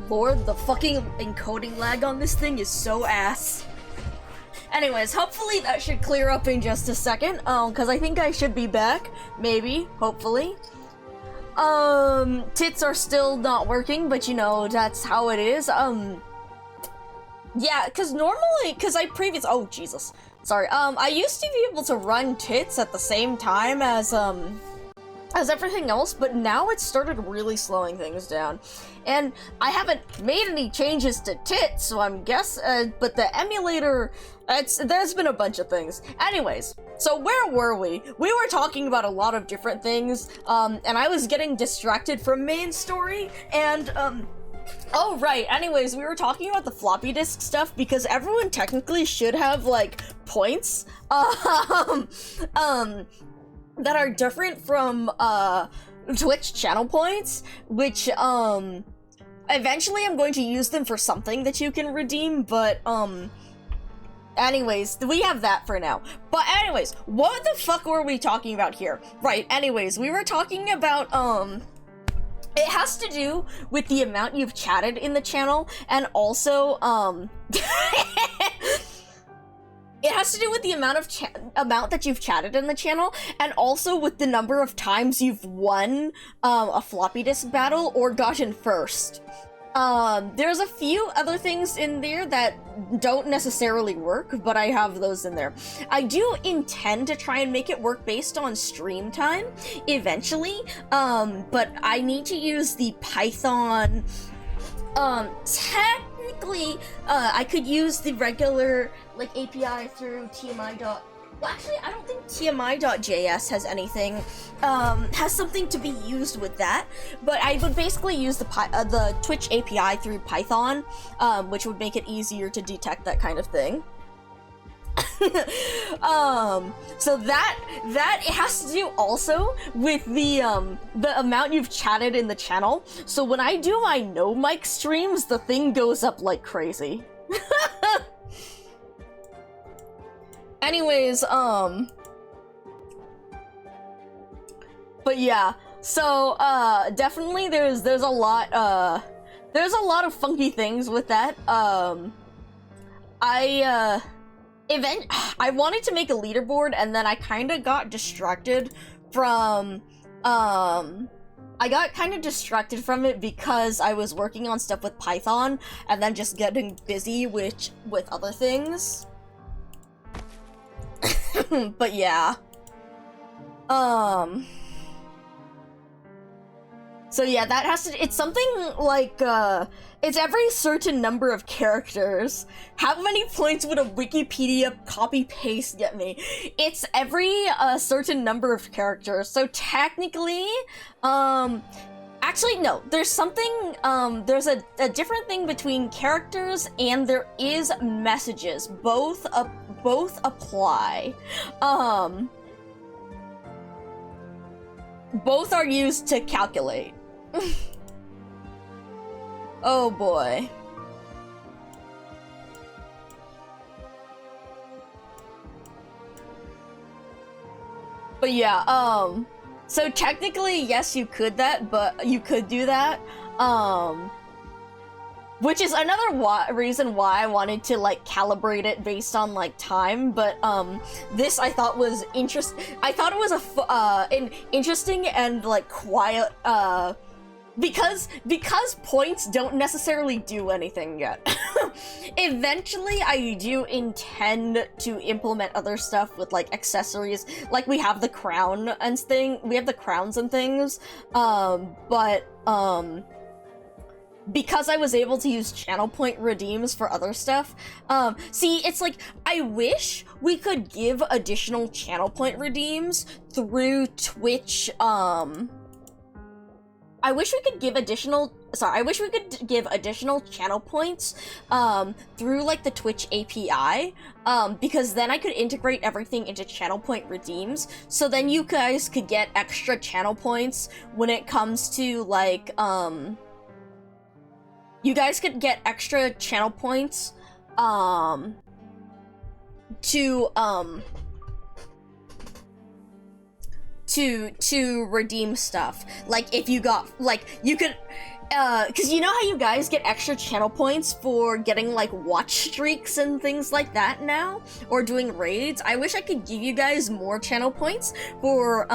lord, the fucking encoding lag on this thing is so ass. Anyways, hopefully that should clear up in just a second, because I think I should be back. Maybe, hopefully. Tits are still not working, but you know, that's how it is. Yeah, because normally, oh, Jesus. Sorry, I used to be able to run tits at the same time as everything else, but now it started really slowing things down. And I haven't made any changes to tits, so I'm but the emulator, there's been a bunch of things. Anyways, so where were we? We were talking about a lot of different things, and I was getting distracted from main story, and, oh, right. Anyways, we were talking about the floppy disk stuff because everyone technically should have, like, points, that are different from, Twitch channel points, which, eventually I'm going to use them for something that you can redeem, but, anyways, we have that for now. But anyways, what the fuck were we talking about here? Right, anyways, we were talking about, it has to do with the amount you've chatted in the channel, and also, it has to do with the amount that you've chatted in the channel, and also with the number of times you've won, a floppy disk battle or gotten first. There's a few other things in there that don't necessarily work, but I have those in there. I do intend to try and make it work based on stream time, eventually, but I need to use the Python, technically, I could use the regular, like, API through TMI. Well, actually, I don't think TMI.js has anything, has something to be used with that, but I would basically use the Twitch API through Python, which would make it easier to detect that kind of thing. So that it has to do also with the amount you've chatted in the channel. So when I do my no mic streams, the thing goes up like crazy. Anyways, but yeah, so, definitely there's a lot of funky things with that. I wanted to make a leaderboard, and then I kinda got distracted from, it because I was working on stuff with Python, and then just getting busy with other things. But yeah. So yeah, that has to, it's something like, it's every certain number of characters. How many points would a Wikipedia copy-paste get me? It's every, certain number of characters, so technically, actually, no, there's something, there's a different thing between characters and there is messages. Both apply. Both are used to calculate. Oh boy. But yeah, so technically, yes, you could do that, which is another reason why I wanted to, like, calibrate it based on, like, time, but, this I thought was I thought it was an interesting and, like, quiet, because points don't necessarily do anything yet. Eventually, I do intend to implement other stuff with, like, accessories, like we have the crown and we have the crowns and things, but, because I was able to use channel point redeems for other stuff, see, it's like, I wish we could give additional channel point redeems through Twitch, I wish we could give additional channel points, through, like, the Twitch API, because then I could integrate everything into channel point redeems, so then you guys could get extra channel points when it comes to, like, you guys could get extra channel points, to redeem stuff. Like, if you got, like, you because you know how you guys get extra channel points for getting, like, watch streaks and things like that now? Or doing raids? I wish I could give you guys more channel points for,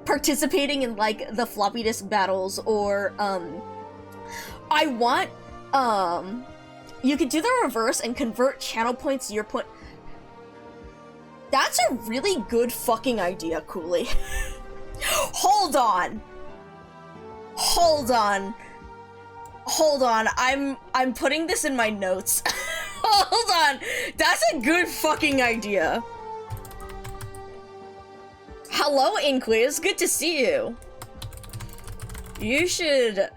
participating in, like, the floppy disk battles, or, I want, you could do the reverse and convert channel points to your point. That's a really good fucking idea, Cooley. Hold on. Hold on. Hold on. I'm putting this in my notes. Hold on. That's a good fucking idea. Hello, Inquiz. Good to see you. You should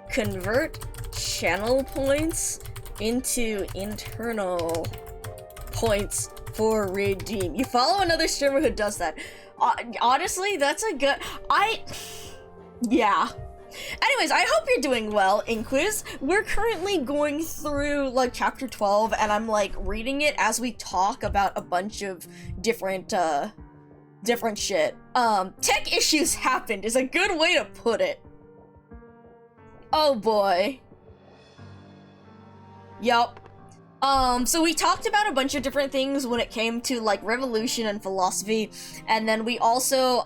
convert channel points into internal points for redeem. You follow another streamer who does that. Honestly, that's a good... Yeah. Anyways, I hope you're doing well, Inquiz. We're currently going through, like, chapter 12, and I'm, like, reading it as we talk about a bunch of different shit. Tech issues happened is a good way to put it. Oh boy. Yup. So we talked about a bunch of different things when it came to, like, revolution and philosophy, and then we also,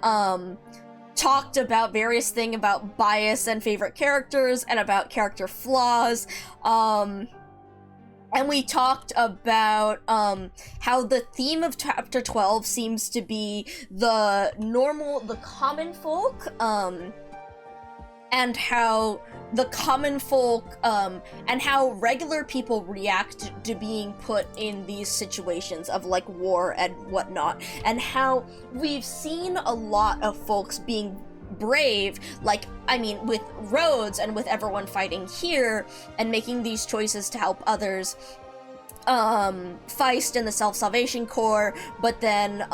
talked about various things about bias and favorite characters, and about character flaws, and we talked about, how the theme of chapter 12 seems to be the common folk, and how the common folk, and how regular people react to being put in these situations of, like, war and whatnot, and how we've seen a lot of folks being brave, like, I mean, with Rhodes and with everyone fighting here, and making these choices to help others, Feist in the Self-Salvation Corps, but then,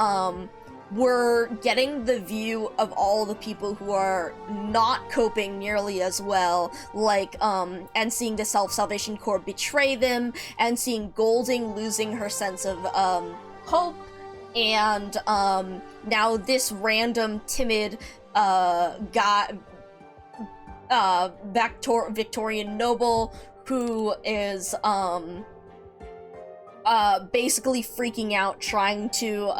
we're getting the view of all the people who are not coping nearly as well, like, and seeing the Self-Salvation Corps betray them, and seeing Golding losing her sense of, hope, and, now this random, timid, guy, Victorian noble, who is, basically freaking out, trying to,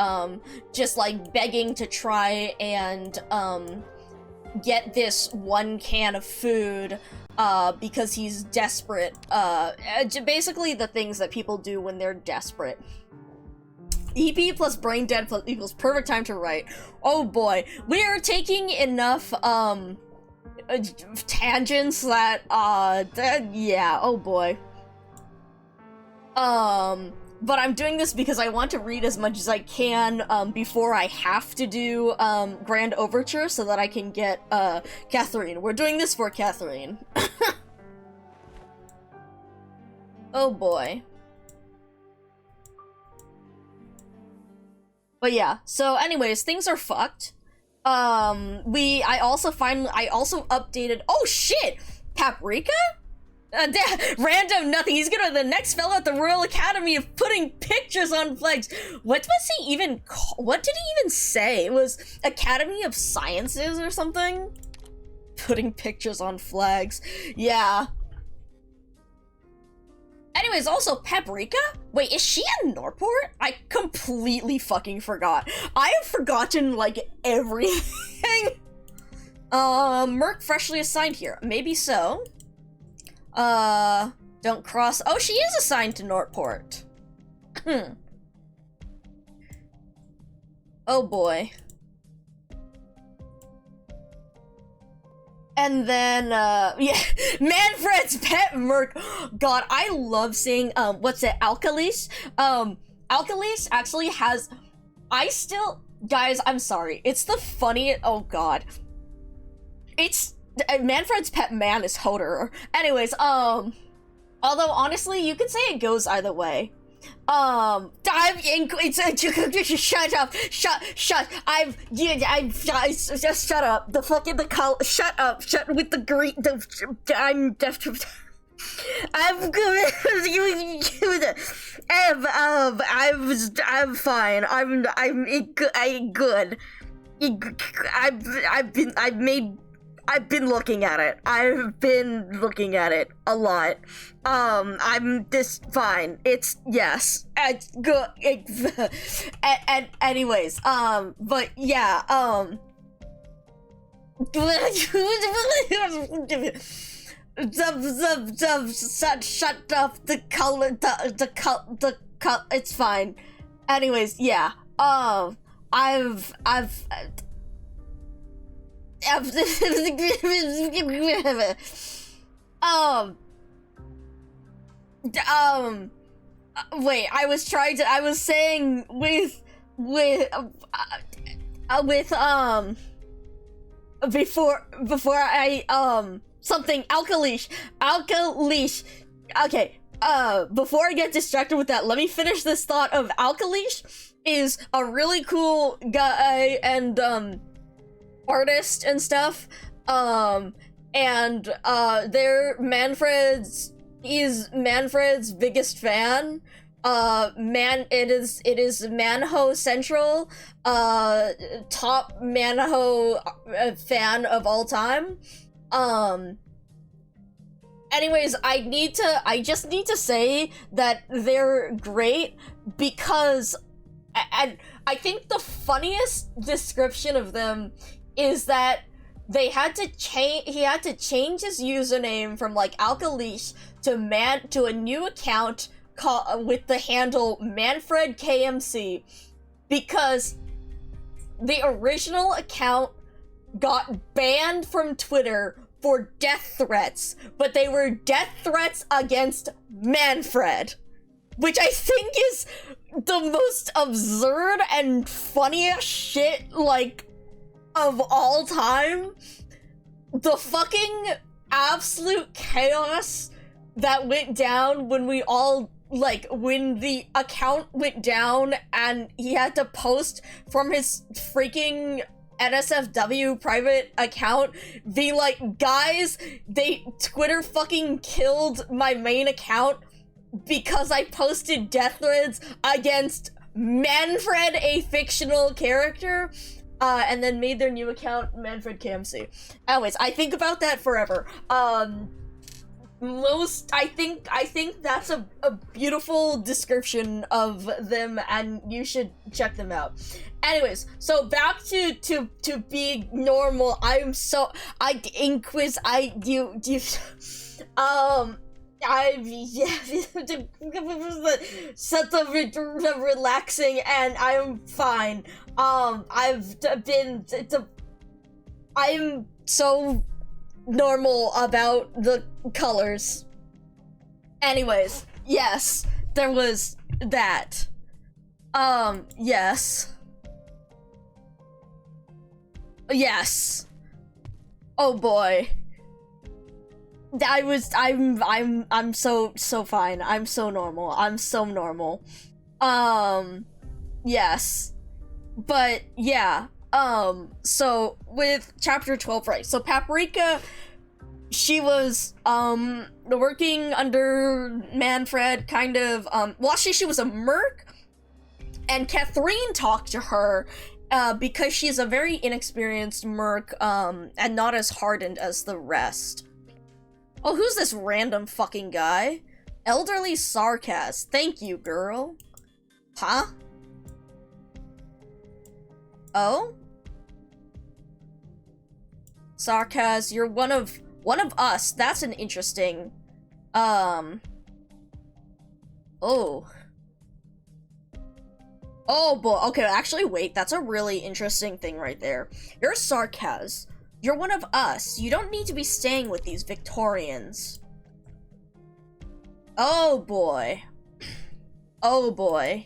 just, like, begging to try and, get this one can of food, because he's desperate, basically the things that people do when they're desperate. EP plus brain dead plus equals perfect time to write. Oh boy, we are taking enough, tangents that, yeah, oh boy. But I'm doing this because I want to read as much as I can, before I have to do, Grand Overture, so that I can get, Catherine. We're doing this for Catherine. Oh boy. But yeah, so anyways, things are fucked. I also updated- oh shit! Paprika? Random nothing. He's gonna the next fellow at the Royal Academy of putting pictures on flags. What was he even what did he even say? It was Academy of Sciences or something? Putting pictures on flags. Yeah. Anyways, also Paprika? Wait, is she in Norport? I completely fucking forgot. I have forgotten, like, everything. Merc freshly assigned here. Maybe so. Don't cross- oh, she is assigned to Norport. Oh boy. And then, yeah, Manfred's pet merc. God, I love seeing, what's it, Alkalis? Alkalis actually has, guys, I'm sorry, it's the funniest, oh god. It's, Manfred's pet man is Hoder. Anyways, although honestly, you could say it goes either way. Shut up, just shut up, shut up, shut with the green, I'm fine, I've been looking at it. I've been looking at it a lot. I'm this fine. It's yes. It's good. And anyways, but yeah, shut up the color, the it's fine. Anyways, yeah, I've wait, I was saying with before I something alkalish. Okay, before I get distracted with that, let me finish this thought of alkalish is a really cool guy and artist and stuff, and they're Manfred's biggest fan. It is Manho Central, top Manho fan of all time. Anyways, I just need to say that they're great because, and I think the funniest description of them is that he had to change his username from like Alkalish to a new account with the handle Manfred KMC because the original account got banned from Twitter for death threats, but they were death threats against Manfred, which I think is the most absurd and funniest shit, like, of all time. The fucking absolute chaos that went down when we all, like, when the account went down and he had to post from his freaking NSFW private account, be like, guys, Twitter fucking killed my main account because I posted death threats against Manfred, a fictional character, and then made their new account Manfred KMC. Anyways, I think about that forever. I think that's a beautiful description of them, and you should check them out. Anyways, so back to being normal. Sense of relaxing, and I'm fine. I'm so normal about the colors. Anyways, yes, there was that. Yes. Yes. Oh boy. I'm so fine. I'm so normal. I'm so normal. Yes. But yeah. So with chapter 12, right? So Paprika, she was working under Manfred, kind of well, actually she was a merc, and Catherine talked to her because she's a very inexperienced merc and not as hardened as the rest. Oh, who's this random fucking guy? Elderly Sarkaz. Thank you, girl. Huh? Oh? Sarkaz, you're one of us. That's an interesting oh. Oh boy. Okay, actually wait, that's a really interesting thing right there. You're Sarkaz. You're one of us. You don't need to be staying with these Victorians. Oh boy. Oh boy.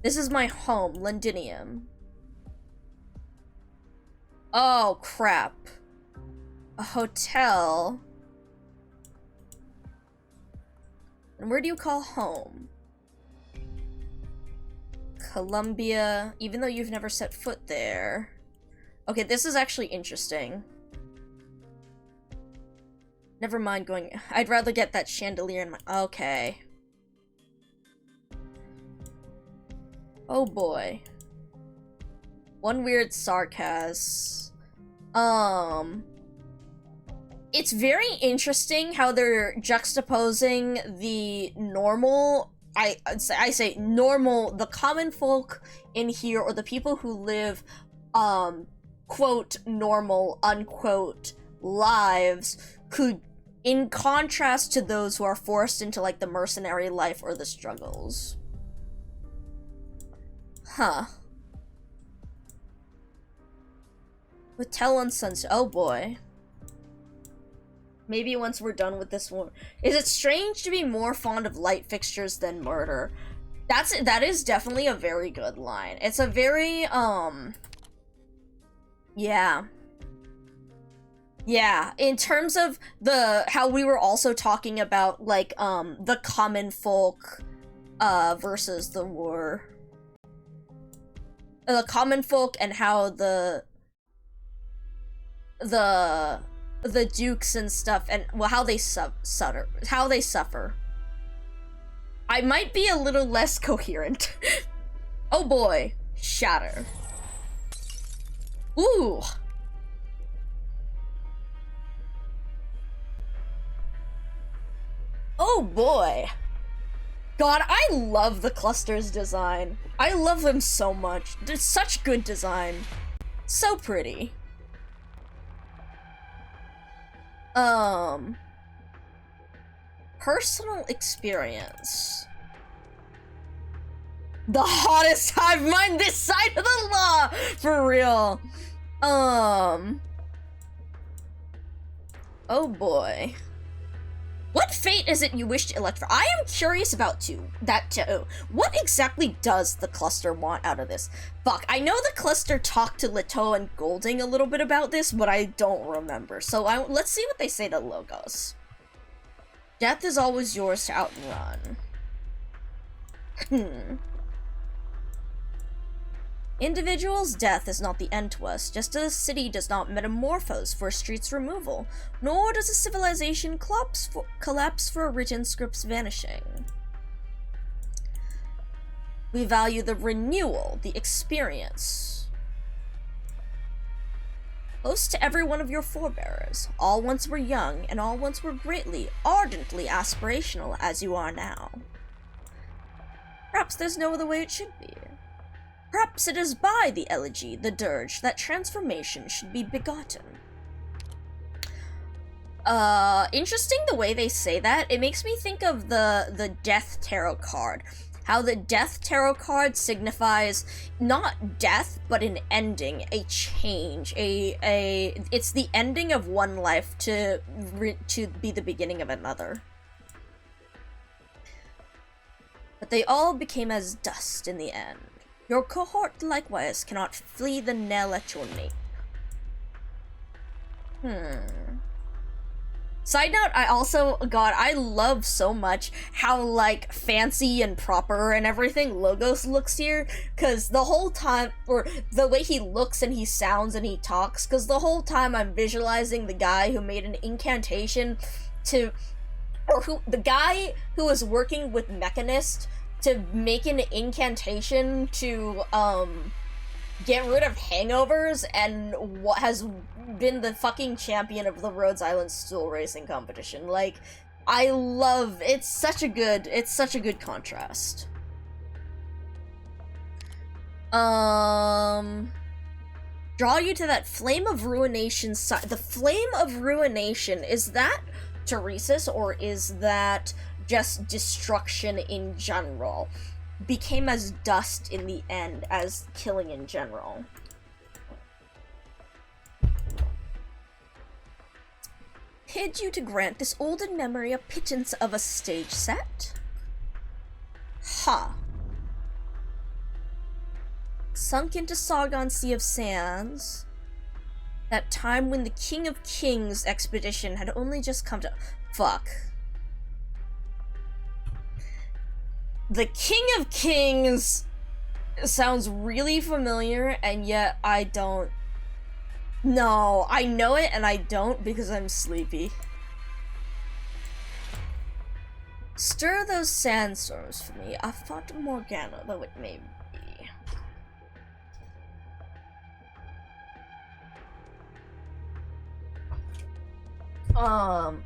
This is my home, Londinium. Oh crap. A hotel. And where do you call home? Columbia, even though you've never set foot there. Okay, this is actually interesting. Never mind going... I'd rather get that chandelier in my... Okay. Oh boy. One weird Sarkaz. It's very interesting how they're juxtaposing the normal, I say normal, the common folk in here, or the people who live, quote, normal, unquote, lives, who, in contrast to those who are forced into, like, the mercenary life or the struggles. Huh. With Tell Sunset, oh boy. Maybe once we're done with this one. Is it strange to be more fond of light fixtures than murder? That is definitely a very good line. It's a very, yeah. Yeah, in terms of how we were also talking about, like, the common folk, versus the war. The common folk and how the dukes and stuff, and well, how they suffer. I might be a little less coherent. Oh boy, shatter. Ooh. Oh boy. God, I love the cluster's design. I love them so much. They're such good design. So pretty. Personal experience. The hottest hive mind this side of the law! For real. Oh boy. What fate is it you wish to elect for? I am curious about that too. What exactly does the cluster want out of this? Fuck, I know the cluster talked to Leto and Golding a little bit about this, but I don't remember. So let's see what they say to Logos. Death is always yours to outrun. Individual's death is not the end to us, just as a city does not metamorphose for a street's removal, nor does a civilization collapse for a written script's vanishing. We value the renewal, the experience. Close to every one of your forebears, all once were young, and all once were greatly, ardently aspirational as you are now. Perhaps there's no other way it should be. Perhaps it is by the elegy, the dirge, that transformation should be begotten. Interesting the way they say that. It makes me think of the Death Tarot card. How the Death Tarot card signifies not death, but an ending, a change, it's the ending of one life to be the beginning of another. But they all became as dust in the end. Your cohort likewise cannot flee the knell at your nape. Side note, I love so much how, like, fancy and proper and everything Logos looks here, cause the whole time, or the way he looks and he sounds and he talks, cause the whole time I'm visualizing the guy who made an incantation the guy who was working with Mechanist to make an incantation to, get rid of hangovers, and what has been the fucking champion of the Rhodes Island stool racing competition. Like, it's such a good contrast. Draw you to that Flame of Ruination side. The Flame of Ruination, is that Teresis, or is that just destruction in general? Became as dust in the end as killing in general. Bid you to grant this olden memory a pittance of a stage set? Ha. Sunk into Sargon Sea of Sands, that time when the King of Kings expedition had only just come to— Fuck. The King of Kings sounds really familiar, and yet I don't. No, I know it and I don't because I'm sleepy. Stir those sandstorms for me, a Fata Morgana though it may be. Um,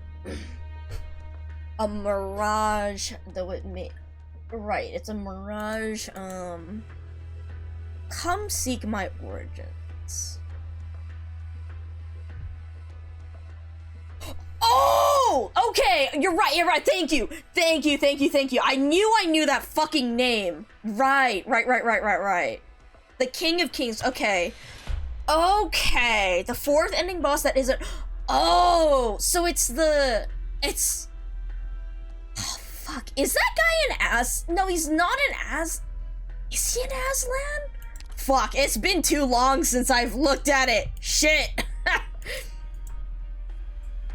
a mirage, though it may... Right, it's a mirage, come seek my origins. Oh! Okay, you're right, thank you! I knew that fucking name. Right. The King of Kings, okay. Okay, the fourth ending boss that isn't... Oh, so it's... Oh, fuck, is that guy an No, he's not an Is he an Aslan? Fuck, it's been too long since I've looked at it. Shit.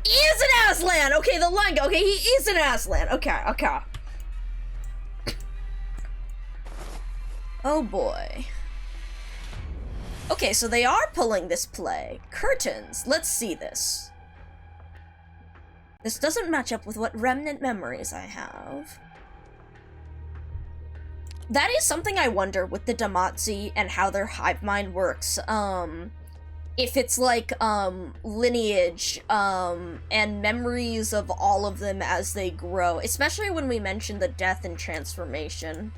He is an Aslan! Okay, the line, okay, he is an Aslan. Okay. Oh boy. Okay, so they are pulling this play. Curtains, let's see this. This doesn't match up with what remnant memories I have. That is something I wonder with the Damatzi and how their hive mind works. If it's like, lineage, and memories of all of them as they grow. Especially when we mention the death and transformation.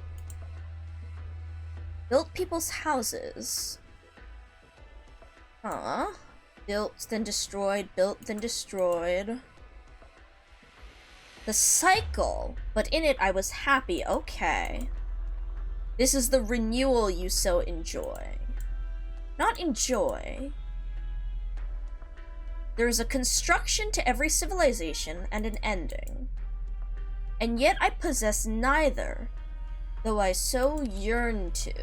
Built people's houses. Huh? Built, then destroyed, built, then destroyed. The cycle, but in it I was happy, okay. This is the renewal you so enjoy. Not enjoy. There is a construction to every civilization and an ending. And yet I possess neither, though I so yearn to.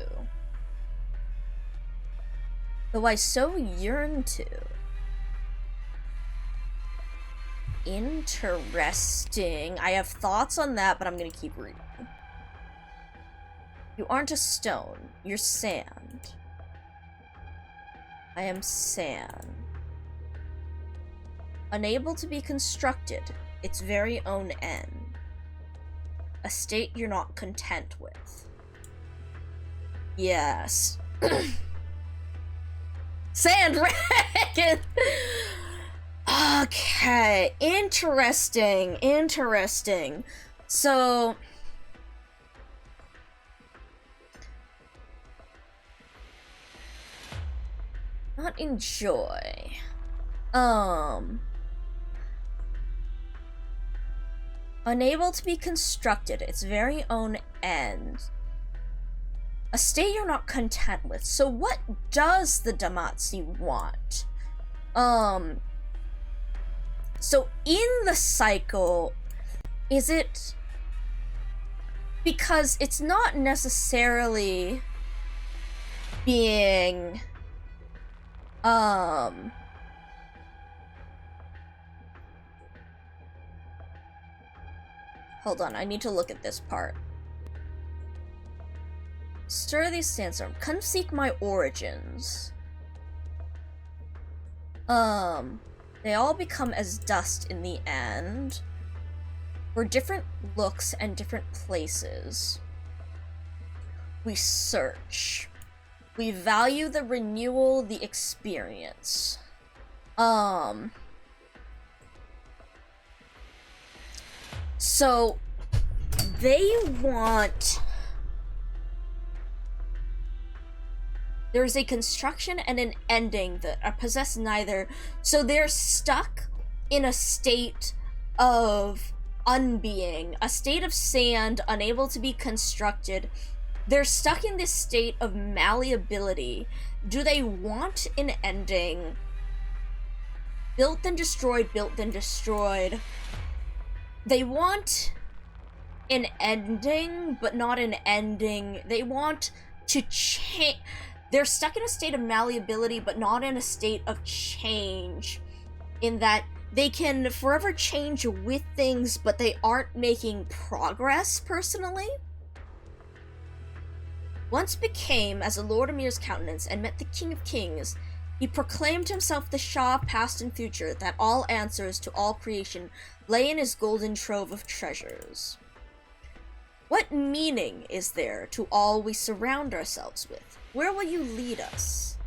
Interesting. I have thoughts on that, but I'm gonna keep reading. You aren't a stone, you're sand. I am sand. Unable to be constructed, its very own end. A state you're not content with. Yes. Sand Dragon! Okay, interesting. So... not enjoy. Unable to be constructed, its very own end. A state you're not content with. So what does the Damatzi want? So in the cycle, is it... because it's not necessarily being... Hold on, I need to look at this part. Stir these sandstorm. Come seek my origins. They all become as dust in the end. For different looks and different places. We search. We value the renewal, the experience. So, they want... there's a construction and an ending that are possess neither. So they're stuck in a state of unbeing, a state of sand, unable to be constructed. They're stuck in this state of malleability. Do they want an ending? Built then destroyed, built then destroyed. They want an ending, but not an ending. They want to change. They're stuck in a state of malleability, but not in a state of change. In that they can forever change with things, but they aren't making progress, personally. Once became as a Lord Amir's countenance and met the King of Kings, he proclaimed himself the Shah of past and future, that all answers to all creation lay in his golden trove of treasures. What meaning is there to all we surround ourselves with? Where will you lead us?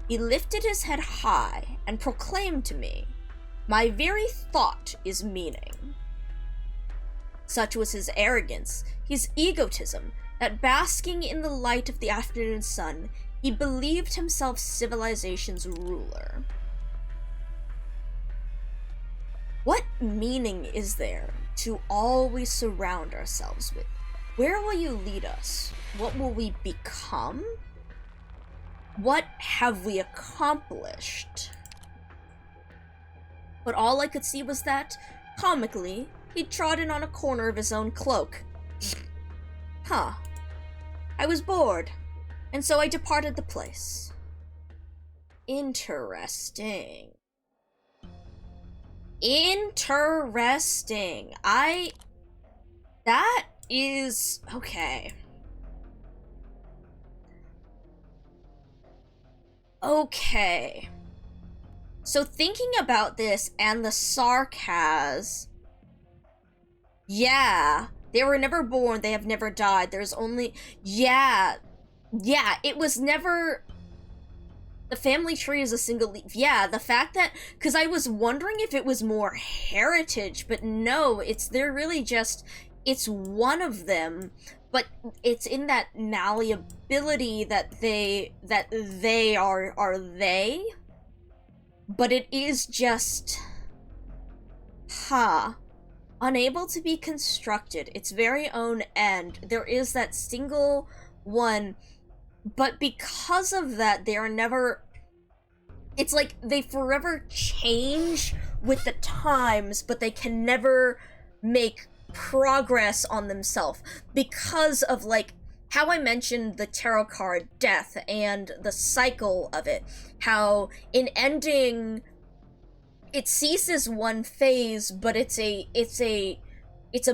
He lifted his head high and proclaimed to me, "My very thought is meaning." Such was his arrogance, his egotism, that basking in the light of the afternoon sun, he believed himself civilization's ruler. What meaning is there to all we surround ourselves with? Where will you lead us? What will we become? What have we accomplished? But all I could see was that, comically, he'd trodden on a corner of his own cloak. Huh. I was bored, and so I departed the place. Interesting. Interesting. That is... okay. Okay. So thinking about this and the sarcasm... yeah, they were never born, they have never died, there's only... yeah, it was never... the family tree is a single leaf. Yeah, the fact that... because I was wondering if it was more heritage, but no, they're really just... it's one of them, but it's in that malleability that they are they, but it is just... unable to be constructed, its very own end. There is that single one, but because of that, they are never... it's like they forever change with the times, but they can never make progress on themselves because of, like, how I mentioned the tarot card death and the cycle of it. How in ending, it ceases one phase, but it's a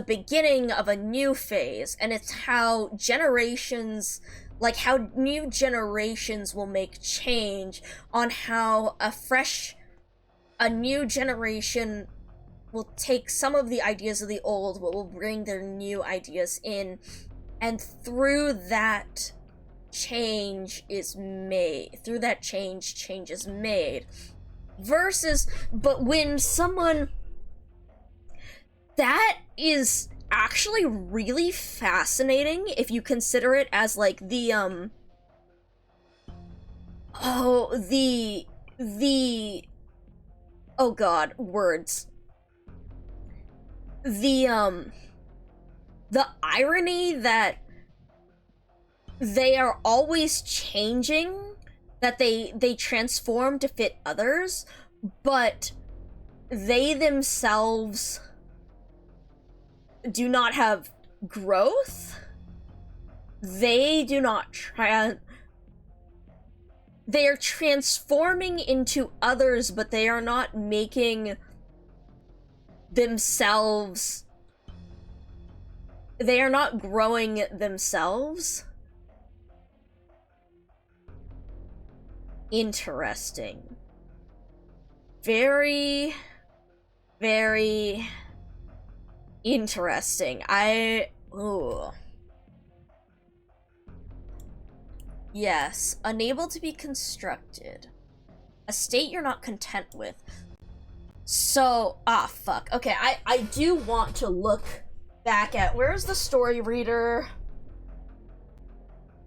beginning of a new phase, and it's how generations, like how new generations will make change on how a new generation will take some of the ideas of the old, but will bring their new ideas in, and through that change is made. Change is made. Versus, but when someone... that is actually really fascinating if you consider it as, like, the, oh god, words. The irony that they are always changing, that they transform to fit others, but they themselves do not have growth. They do not they are transforming into others, but they are not making themselves... they are not growing themselves. Interesting. Very, very interesting. Ooh. Yes, unable to be constructed. A state you're not content with. So, fuck. Okay, I do want to look back at... where's the story reader?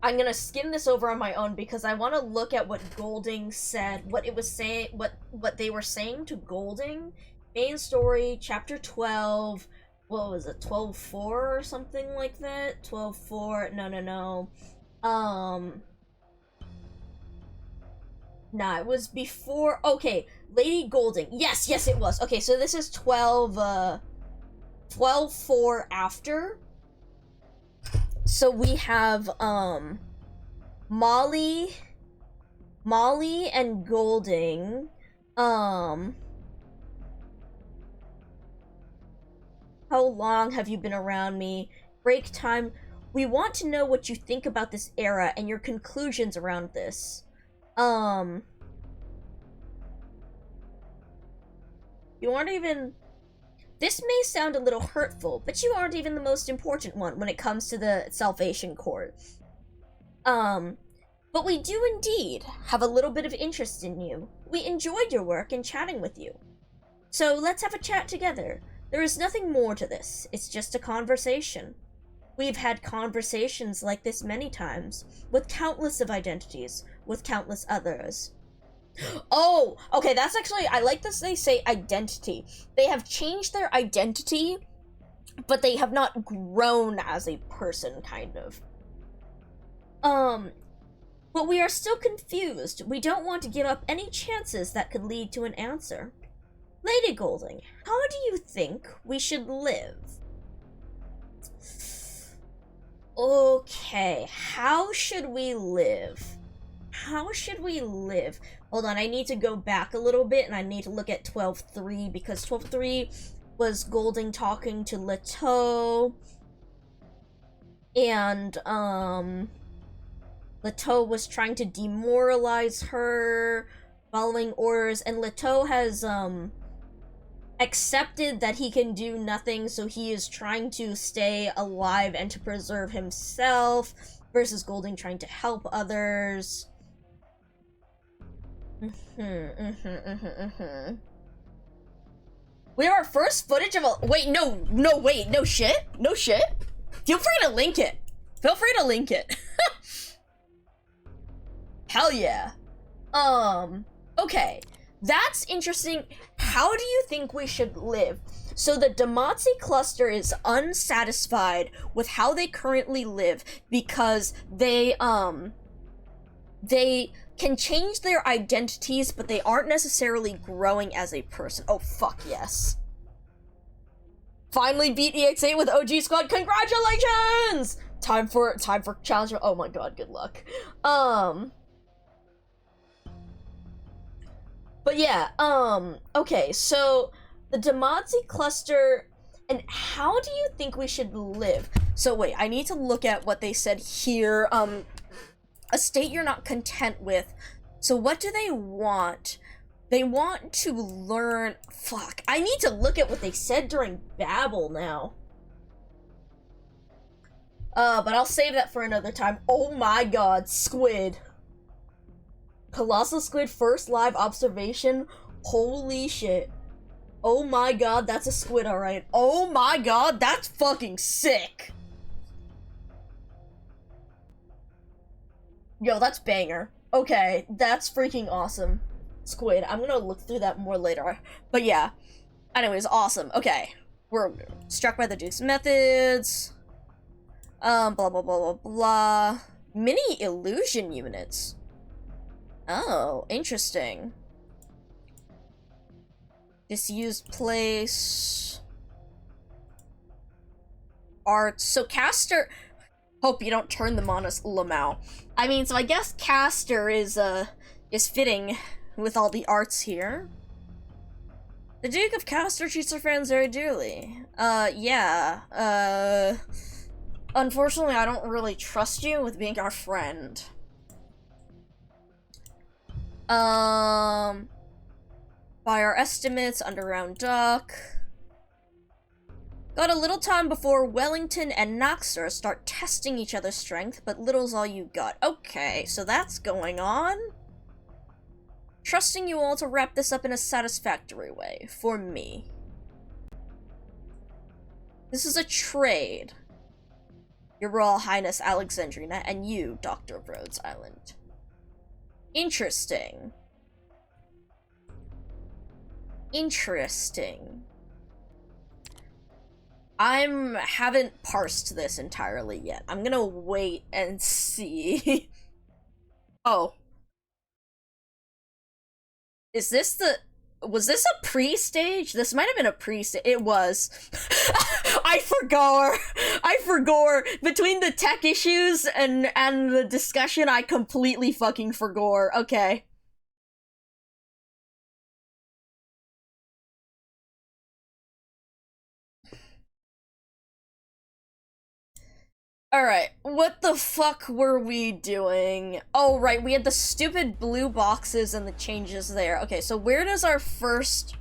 I'm gonna skim this over on my own because I want to look at what Golding said, what it was saying, what they were saying to Golding. Main story, chapter 12, what was it, 12.4 or something like that? 12.4, no. Nah, it was before, okay, Lady Golding, yes, it was. Okay, so this is 12.4 after. So we have, Molly and Golding, how long have you been around me? Break time. We want to know what you think about this era and your conclusions around this. You aren't even... this may sound a little hurtful, but you aren't even the most important one when it comes to the Salvation Court. But But we do indeed have a little bit of interest in you. We enjoyed your work and chatting with you. So let's have a chat together. There is nothing more to this. It's just a conversation. We've had conversations like this many times, with countless of identities, with countless others. Oh, okay, that's actually, I like this they say identity. They have changed their identity, but they have not grown as a person, kind of. But we are still confused. We don't want to give up any chances that could lead to an answer. Lady Golding, how do you think we should live? Okay, how should we live? How should we live? Hold on, I need to go back a little bit and I need to look at 12.3 because 12.3 was Golding talking to Leto. And, Leto was trying to demoralize her, following orders, and Leto has, accepted that he can do nothing, so he is trying to stay alive and to preserve himself, versus Golding trying to help others. We have our first footage of a- wait, wait, no shit? No shit? Feel free to link it. Feel free to link it. Hell yeah. Okay. That's interesting. How do you think we should live? So the Demazi cluster is unsatisfied with how they currently live because they can change their identities, but they aren't necessarily growing as a person. Oh, fuck yes. Finally beat EX8 with OG Squad. Congratulations! Time for challenge. Oh my god, good luck. But yeah, okay, so the Demazi cluster, and how do you think we should live? So wait, I need to look at what they said here. A state you're not content with. So what do they want? They want to learn, fuck, I need to look at what they said during Babel now. But I'll save that for another time. Oh my god, squid. Colossal Squid first live observation. Holy shit. Oh my god, that's a squid, alright. Oh my god, that's fucking sick. Yo, that's banger. Okay, that's freaking awesome. Squid, I'm gonna look through that more later. But yeah. Anyways, awesome. Okay. We're struck by the Duke's methods. Blah blah blah blah blah. Mini illusion units. Oh, interesting. Disused place. Art. So Caster. Hope you don't turn them on as Lamau. I mean, so I guess Caster is fitting with all the arts here. The Duke of Caster treats her fans very dearly. Yeah. Unfortunately, I don't really trust you with being our friend. By our estimates, Underground Duck. Got a little time before Wellington and Noxer start testing each other's strength, but little's all you got. Okay, so that's going on. Trusting you all to wrap this up in a satisfactory way, for me. This is a trade. Your Royal Highness Alexandrina, and you, Doctor of Rhodes Island. Interesting. Interesting. Haven't parsed this entirely yet. I'm gonna wait and see. Oh. Was this a pre-stage? This might have been a pre-stage. It was. I forgot. Between the tech issues and the discussion, I completely fucking forgot. Okay. Alright, what the fuck were we doing? Oh, right, we had the stupid blue boxes and the changes there. Okay, so where does our first...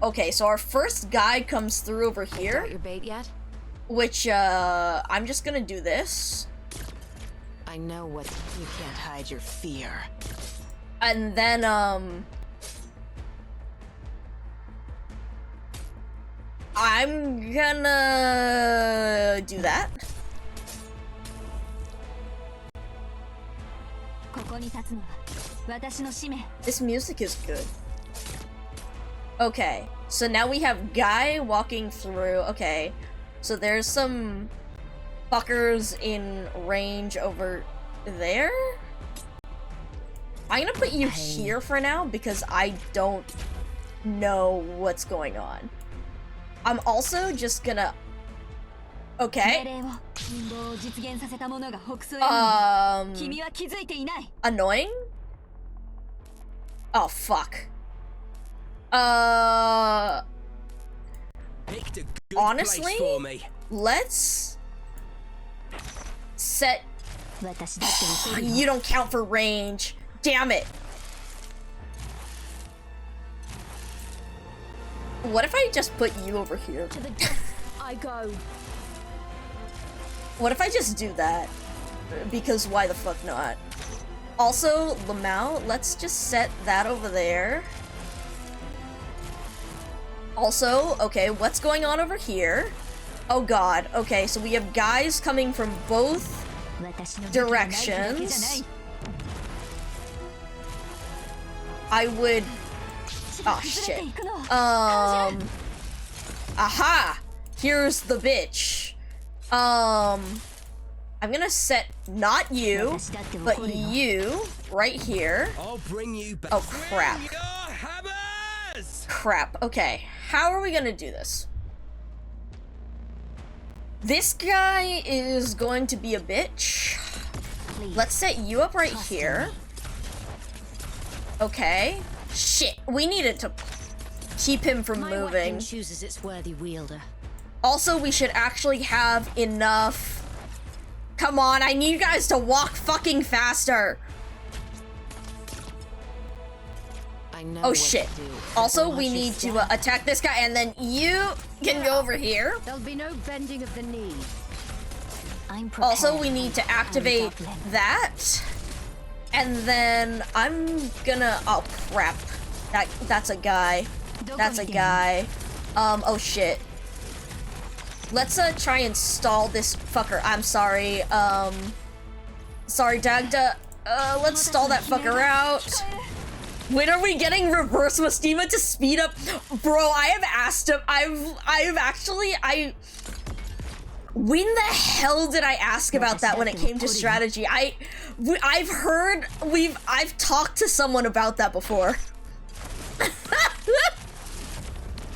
Okay, so our first guy comes through over here. Got your bait yet? Which, I'm just gonna do this. I know what you can't hide your fear. And then, I'm gonna do that. This music is good. Okay, so now we have Guy walking through. Okay, so there's some fuckers in range over there. I'm gonna put you here for now because I don't know what's going on. I'm also just gonna... Okay. Annoying? Oh, fuck. Honestly, let's set... You don't count for range. Damn it. What if I just put you over here? To the depths I go. What if I just do that? Because why the fuck not? Also, Lamau, let's just set that over there. Also, okay, what's going on over here? Oh god, okay, so we have guys coming from both directions. I would... Oh shit. Aha! Here's the bitch. I'm gonna set not you, but you right here. I'll bring you back. Oh crap. Crap. Okay, how are we gonna do this? This guy is going to be a bitch. Let's set you up right here. Okay. Shit, we needed to keep him from moving. Chooses its worthy wielder. Also, we should actually have enough. Come on, I need you guys to walk fucking faster. I know Oh what shit. to do. Also, we need to attack this guy, and then you can go over here. There'll be no bending of the knee. Also, we need to activate that. And then I'm gonna... Oh, crap. That's a guy. That's a guy. Oh, shit. Let's, try and stall this fucker. I'm sorry. Sorry, Dagda. Let's stall that fucker out. When are we getting Reverse Mustima to speed up? Bro, I have asked him... I've actually... When the hell did I ask about that when it came to strategy? I've heard, I've talked to someone about that before.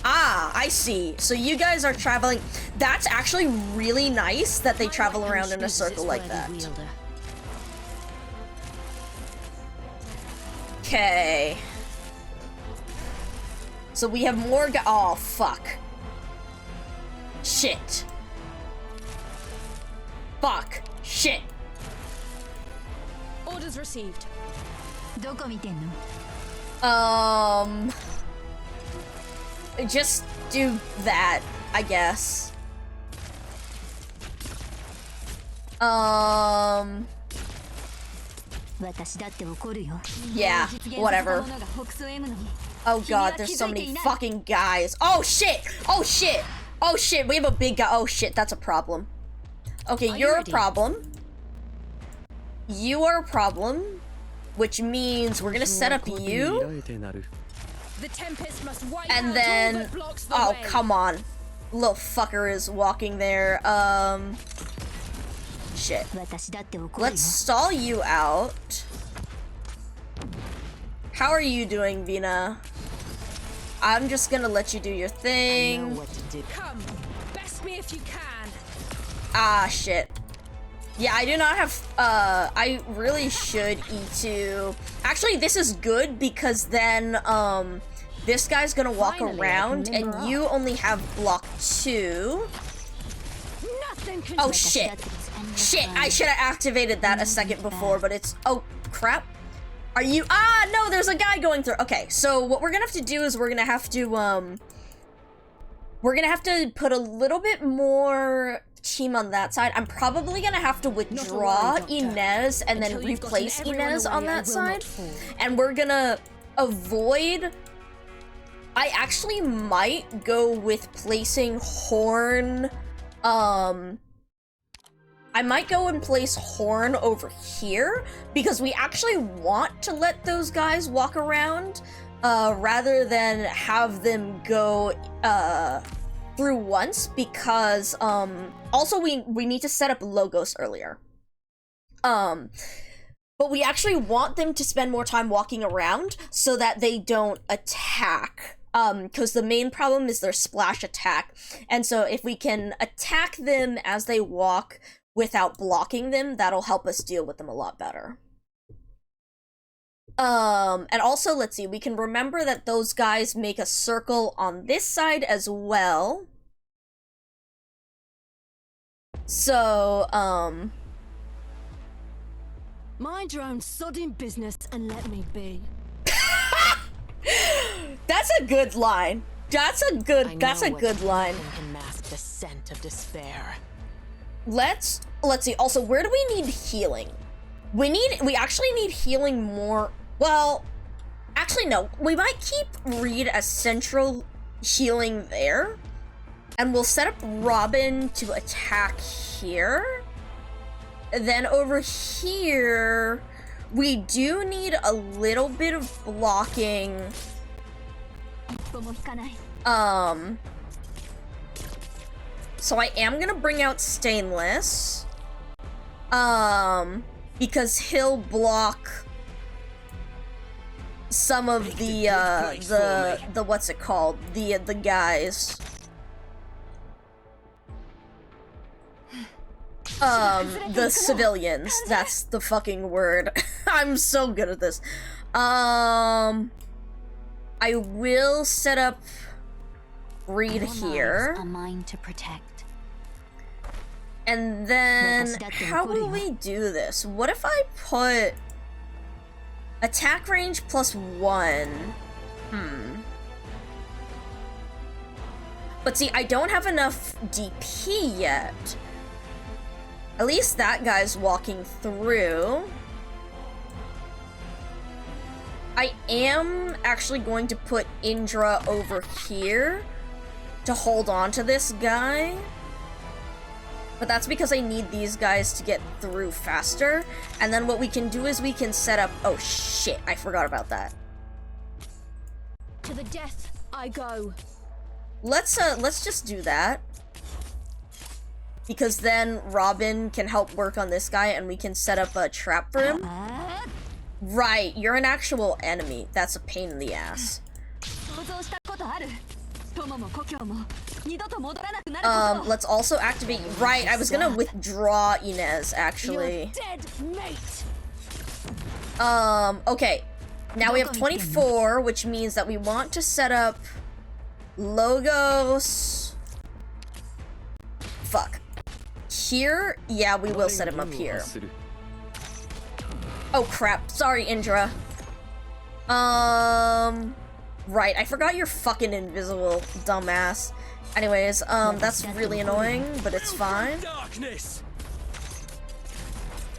Ah, I see. So you guys are traveling. That's actually really nice that they travel around in a circle like that. Okay. So we have more oh, fuck. Shit. Fuck. Shit. Orders received. Just do that, I guess. Yeah, whatever. Oh god, there's so many fucking guys. Oh shit! Oh shit! Oh shit, we have a big guy. Oh shit, that's a problem. Okay, you're a problem. You are a problem, which means we're gonna set up you. The tempest must wipe And out then, all that blocks the oh way. come on, little fucker is walking there. Shit. Let's stall you out. How are you doing, Vina? I'm just gonna let you do your I know thing. what to do. Come, best me if you can. Ah, shit. Yeah, I do not have, I really should E2. Actually, this is good because then, this guy's gonna walk Finally, around I can limber and you only have block 2. Nothing can Oh, shit. Shit, I should have activated that a second before, but it's, oh, crap. Are you, ah, no, there's a guy going through. Okay, so what we're gonna have to do is we're gonna have to put a little bit more team on that side. I'm probably gonna have to withdraw Inez and then Until you've gotten replace everyone Inez away, on I that will not side. fall. And we're gonna avoid... I actually might go with placing Horn, I might go and place Horn over here, because we actually want to let those guys walk around, rather than have them go, through once, because, also we need to set up logos earlier. But we actually want them to spend more time walking around so that they don't attack. Because the main problem is their splash attack. And so if we can attack them as they walk without blocking them, that'll help us deal with them a lot better. And also, let's see, we can remember that those guys make a circle on this side as well. So, Mind your own sodding business and let me be. that's a good line. That's a good line. Can mask the scent of despair. Let's see. Also, where do we need healing? We actually need healing more. Well, actually no. We might keep Reed as central healing there. And we'll set up Robin to attack here. Then over here, we do need a little bit of blocking. So I am gonna bring out Stainless. Because he'll block some of the what's it called? The guys. The civilians. That's the fucking word. I'm so good at this. I will set up Reed here. A mind to protect. And then, how will we do this? What if I put attack range +1? But see, I don't have enough DP yet. At least that guy's walking through. I am actually going to put Indra over here to hold on to this guy. But that's because I need these guys to get through faster. And then what we can do is we can set up... Oh shit, I forgot about that. To the death I go. Let's just do that. Because then Robin can help work on this guy and we can set up a trap for him. Right, you're an actual enemy. That's a pain in the ass. Let's also activate... Right, I was gonna withdraw Inez, actually. You're dead, mate. Okay. Now we have 24, which means that we want to set up Logos... Fuck. Here? Yeah, we will set him up here. Oh crap, sorry Indra. Right, I forgot you're fucking invisible, dumbass. Anyways, that's really annoying, but it's fine.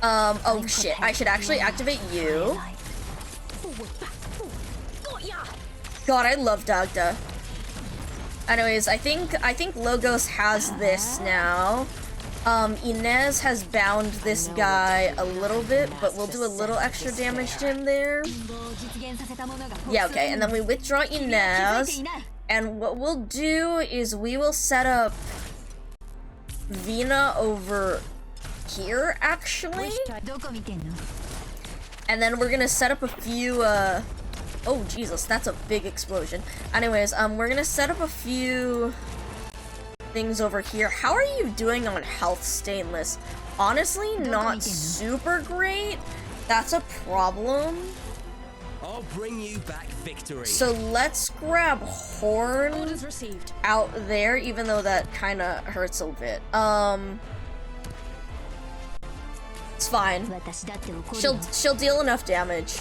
Oh shit, I should actually activate you. God, I love Dagda. Anyways, I think Logos has this now. Inez has bound this guy a little bit, but we'll do a little extra damage to him there. Yeah, okay, and then we withdraw Inez, and what we'll do is we will set up Vina over here, actually. And then we're gonna set up a few, oh Jesus, that's a big explosion. Anyways, we're gonna set up a few things over here. How are you doing on health, Stainless? Honestly, not super great. That's a problem. I'll bring you back victory. So let's grab Horn Orders received. out there, even though that kind of hurts a bit. It's fine. She'll deal enough damage.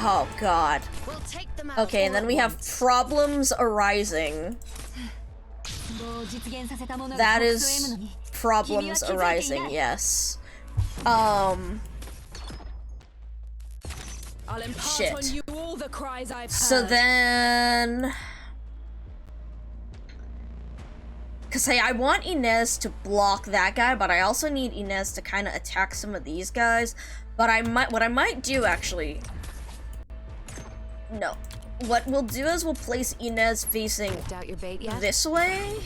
Oh god. We'll take them out. Okay, and then we have problems arising. That is problems arising, yes. I'll impart Shit. on you all the cries I've So heard. then... Cause hey, I want Inez to block that guy, but I also need Inez to kind of attack some of these guys. But what I might do actually... No. What we'll do is we'll place Inez facing Doubt your bait yet? this way.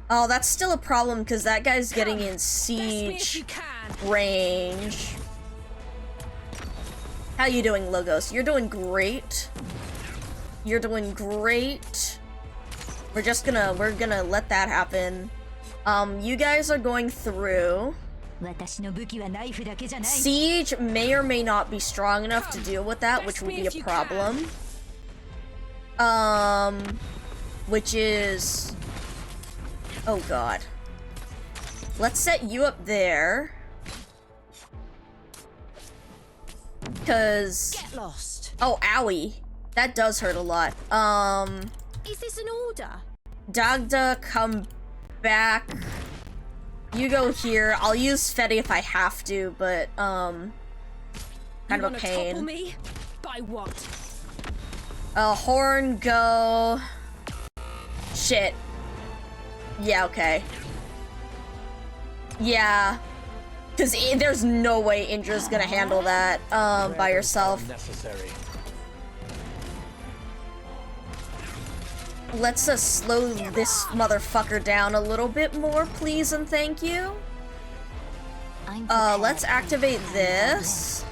Oh, that's still a problem because that guy's getting in Best me if you siege can. range. How you doing, Logos? You're doing great. You're doing great. We're gonna let that happen. You guys are going through. Siege may or may not be strong enough to deal with that, which will be a problem. Which is... Oh god. Let's set you up there. Cause... Get lost. Oh, owie. That does hurt a lot. Is this an order? Dagda, come back. You go here. I'll use Fetty if I have to, but, kind of a pain. Topple me? By what? Horn, go. Shit. Yeah, okay. Yeah. Because there's no way Indra's gonna handle that, by herself. Necessary. Let's slow this motherfucker down a little bit more, please and thank you. Let's activate this.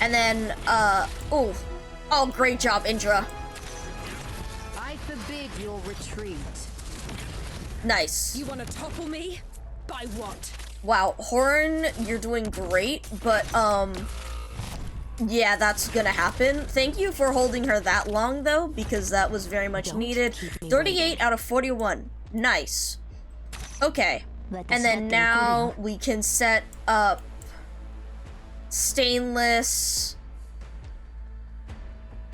And then, oh, great job, Indra. I forbid your retreat. Nice. You want to topple me? By what? Wow, Horn, you're doing great, but, yeah, that's gonna happen. Thank you for holding her that long, though, because that was very much needed. 38 out of 41. Nice. Okay. And then now we can set up Stainless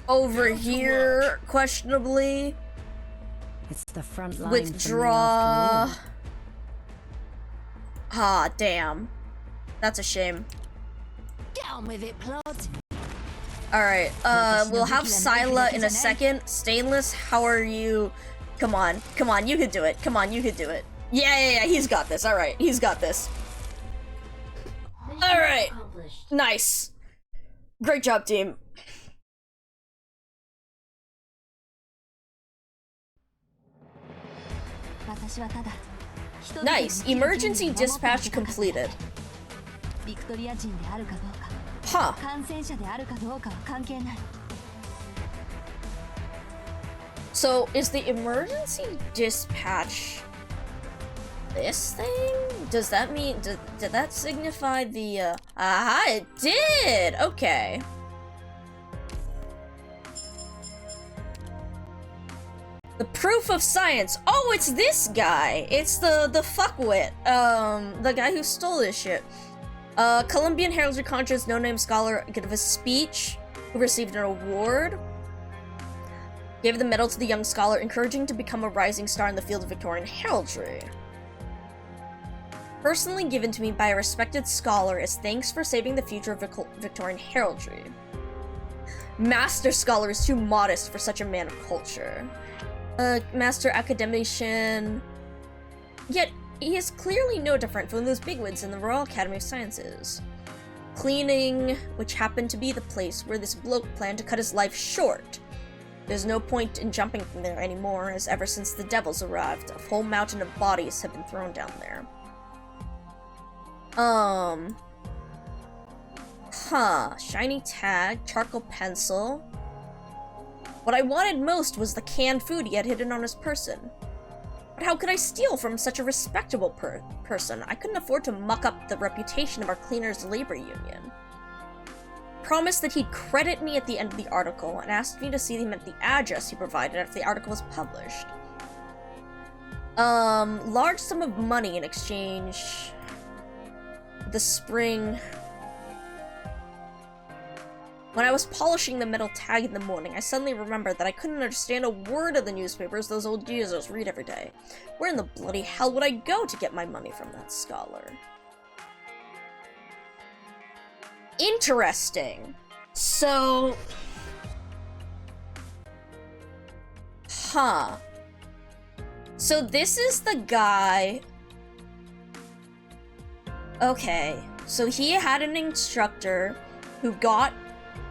over here, questionably. It's the front line. Withdraw. Ah, damn. That's a shame. Down with it, plod. Alright, we'll have Scylla in a second. Stainless, how are you? Come on, you could do it. Come on, you could do it. Yeah, he's got this. Alright, he's got this. Alright, nice. Great job, team. Nice, emergency dispatch completed. Huh. So, is the emergency dispatch this thing? Does that mean, did that signify the, aha, it did! Okay. The proof of science. Oh, it's this guy! It's the fuckwit. The guy who stole this shit. Colombian heraldry conscious no-name scholar gave a speech who received an award. Gave the medal to the young scholar, encouraging to become a rising star in the field of Victorian heraldry. Personally given to me by a respected scholar as thanks for saving the future of Victorian heraldry. Master scholar is too modest for such a man of culture. Master academician. Yet, he is clearly no different from those bigwigs in the Royal Academy of Sciences. Cleaning, which happened to be the place where this bloke planned to cut his life short. There's no point in jumping from there anymore, as ever since the devils arrived, a whole mountain of bodies have been thrown down there. Shiny tag, charcoal pencil. What I wanted most was the canned food he had hidden on his person. But how could I steal from such a respectable person? I couldn't afford to muck up the reputation of our cleaners' labor union. Promised that he'd credit me at the end of the article and asked me to see him at the address he provided after the article was published. Large sum of money in exchange. The spring. When I was polishing the metal tag in the morning, I suddenly remembered that I couldn't understand a word of the newspapers those old geezers read every day. Where in the bloody hell would I go to get my money from that scholar? Interesting. So... Huh. So this is the guy... Okay. So he had an instructor who got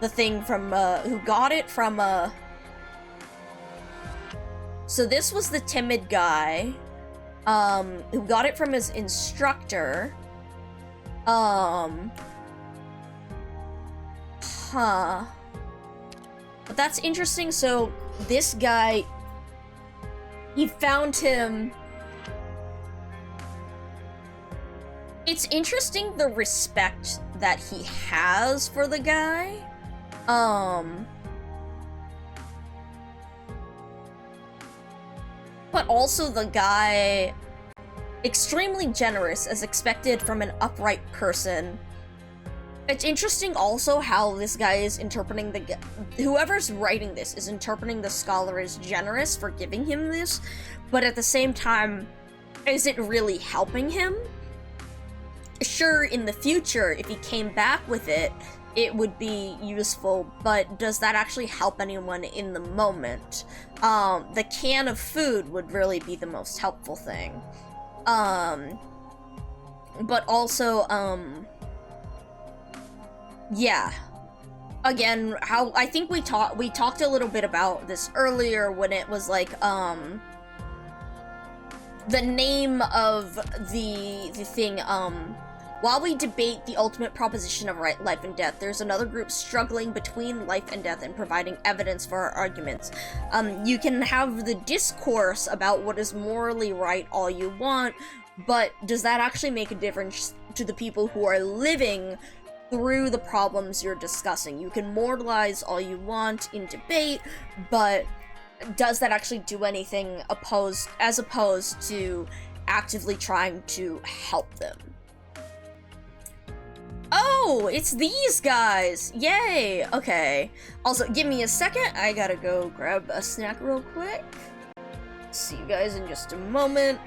the thing from, So this was the timid guy, who got it from his instructor. Huh. But that's interesting, so this guy, he found him... It's interesting the respect that he has for the guy. But also the guy, extremely generous as expected from an upright person. It's interesting also how this guy is interpreting whoever's writing this is interpreting the scholar as generous for giving him this, but at the same time, is it really helping him? Sure, in the future, if he came back with it, it would be useful, but does that actually help anyone in the moment? The can of food would really be the most helpful thing. But also, yeah. Again, how I think we talked a little bit about this earlier when it was like, the name of the thing, while we debate the ultimate proposition of life and death, there's another group struggling between life and death and providing evidence for our arguments. You can have the discourse about what is morally right all you want, but does that actually make a difference to the people who are living through the problems you're discussing? You can moralize all you want in debate, but does that actually do anything as opposed to actively trying to help them? Oh, it's these guys! Yay! Okay. Also, give me a second. I gotta go grab a snack real quick. See you guys in just a moment.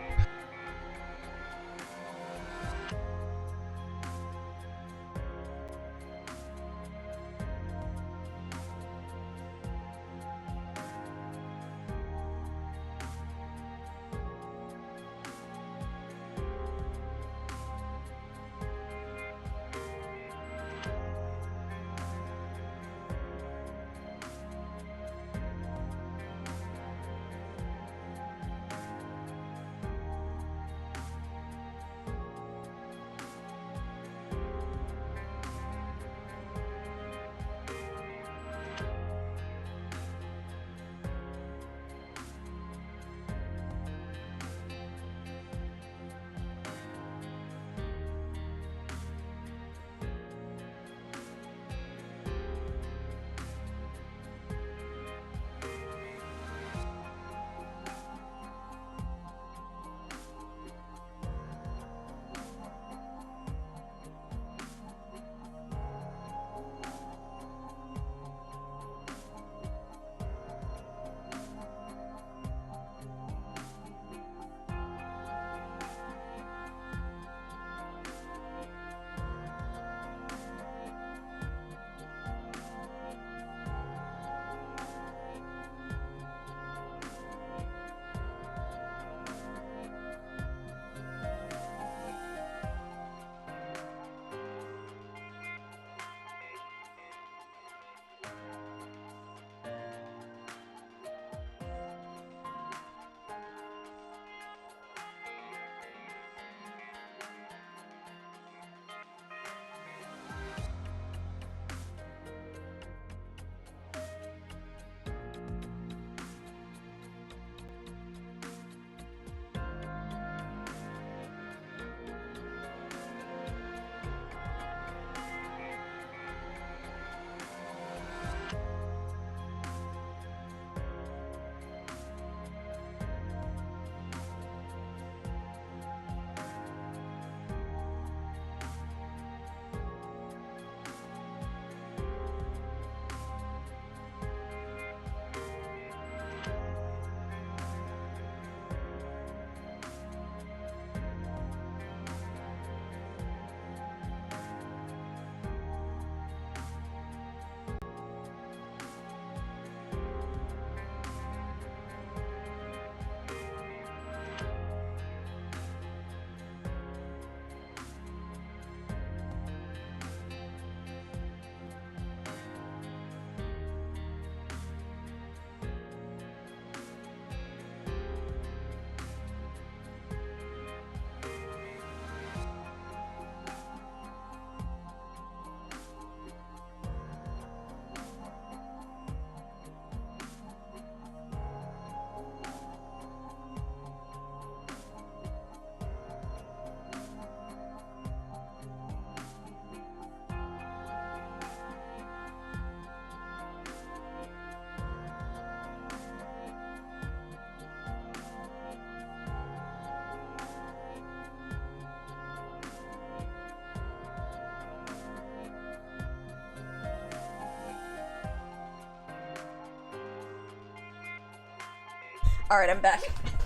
Alright, I'm back.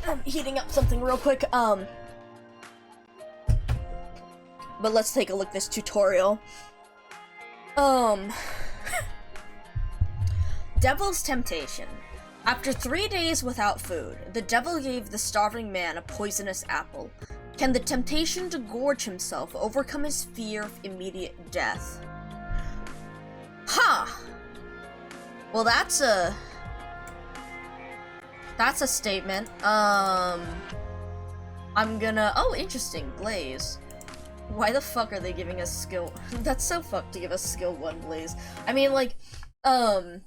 I'm heating up something real quick. But let's take a look at this tutorial. Devil's Temptation. After 3 days without food, the devil gave the starving man a poisonous apple. Can the temptation to gorge himself overcome his fear of immediate death? Huh. Well, that's a statement. I'm gonna... Oh, interesting. Blaze. Why the fuck are they giving us skill... That's so fucked to give us skill 1 Blaze. I mean, like, I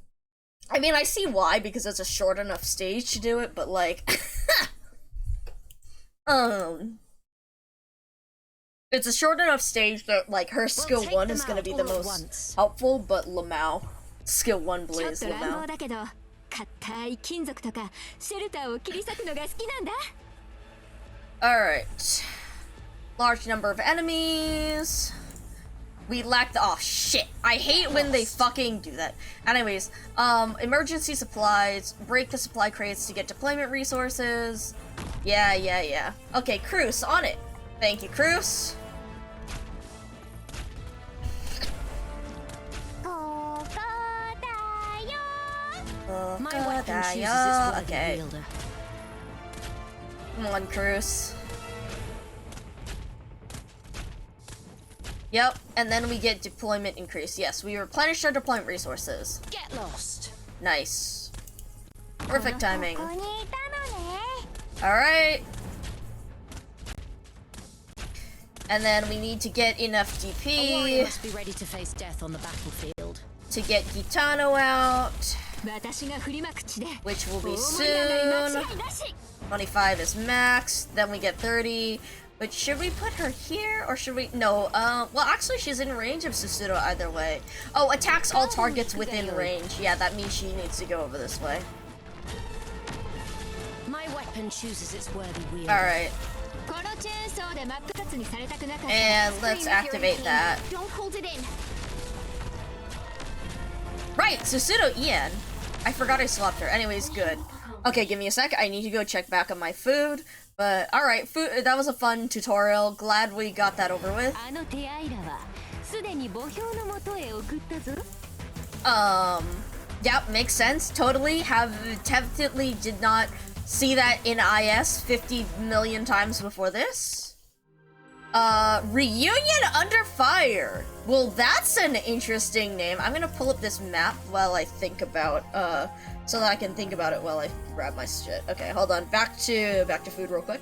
see why, because it's a short enough stage to do it, but, like... It's a short enough stage that, like, her skill 1 is gonna be the most helpful, but Lamau. Skill 1 Blaze, Lamau. Alright. Large number of enemies. We lack the- oh shit. I hate when they fucking do that. Anyways, emergency supplies. Break the supply crates to get deployment resources. Yeah. Okay, Cruz, on it. Thank you, Cruz. My weapon chooses its worthy Okay. wielder. Come on, Cruz. Yep, and then we get deployment increase. Yes, we replenish our deployment resources. Get lost. Nice. Perfect timing. Alright. And then we need to get enough A warrior DP must be ready to face death on the battlefield. to get Gitano out, which will be soon. 25 is max, then we get 30. But should we put her here, or should we? No, well, actually, she's in range of Susudo either way. Oh, attacks all targets within range. Yeah, that means she needs to go over this way. My weapon chooses its worthy wielder. Alright. And let's activate that. Don't hold it in. Right, Susudo Ian. I forgot I swapped her. Anyways, good. Okay, give me a sec. I need to go check back on my food. But, alright, food. That was a fun tutorial. Glad we got that over with. Yep, makes sense. Totally. Definitely did not see that in IS 50 million times before this. Reunion Under Fire. Well, that's an interesting name. I'm gonna pull up this map while I think about, so that I can think about it while I grab my shit. Okay, hold on. Back to food real quick.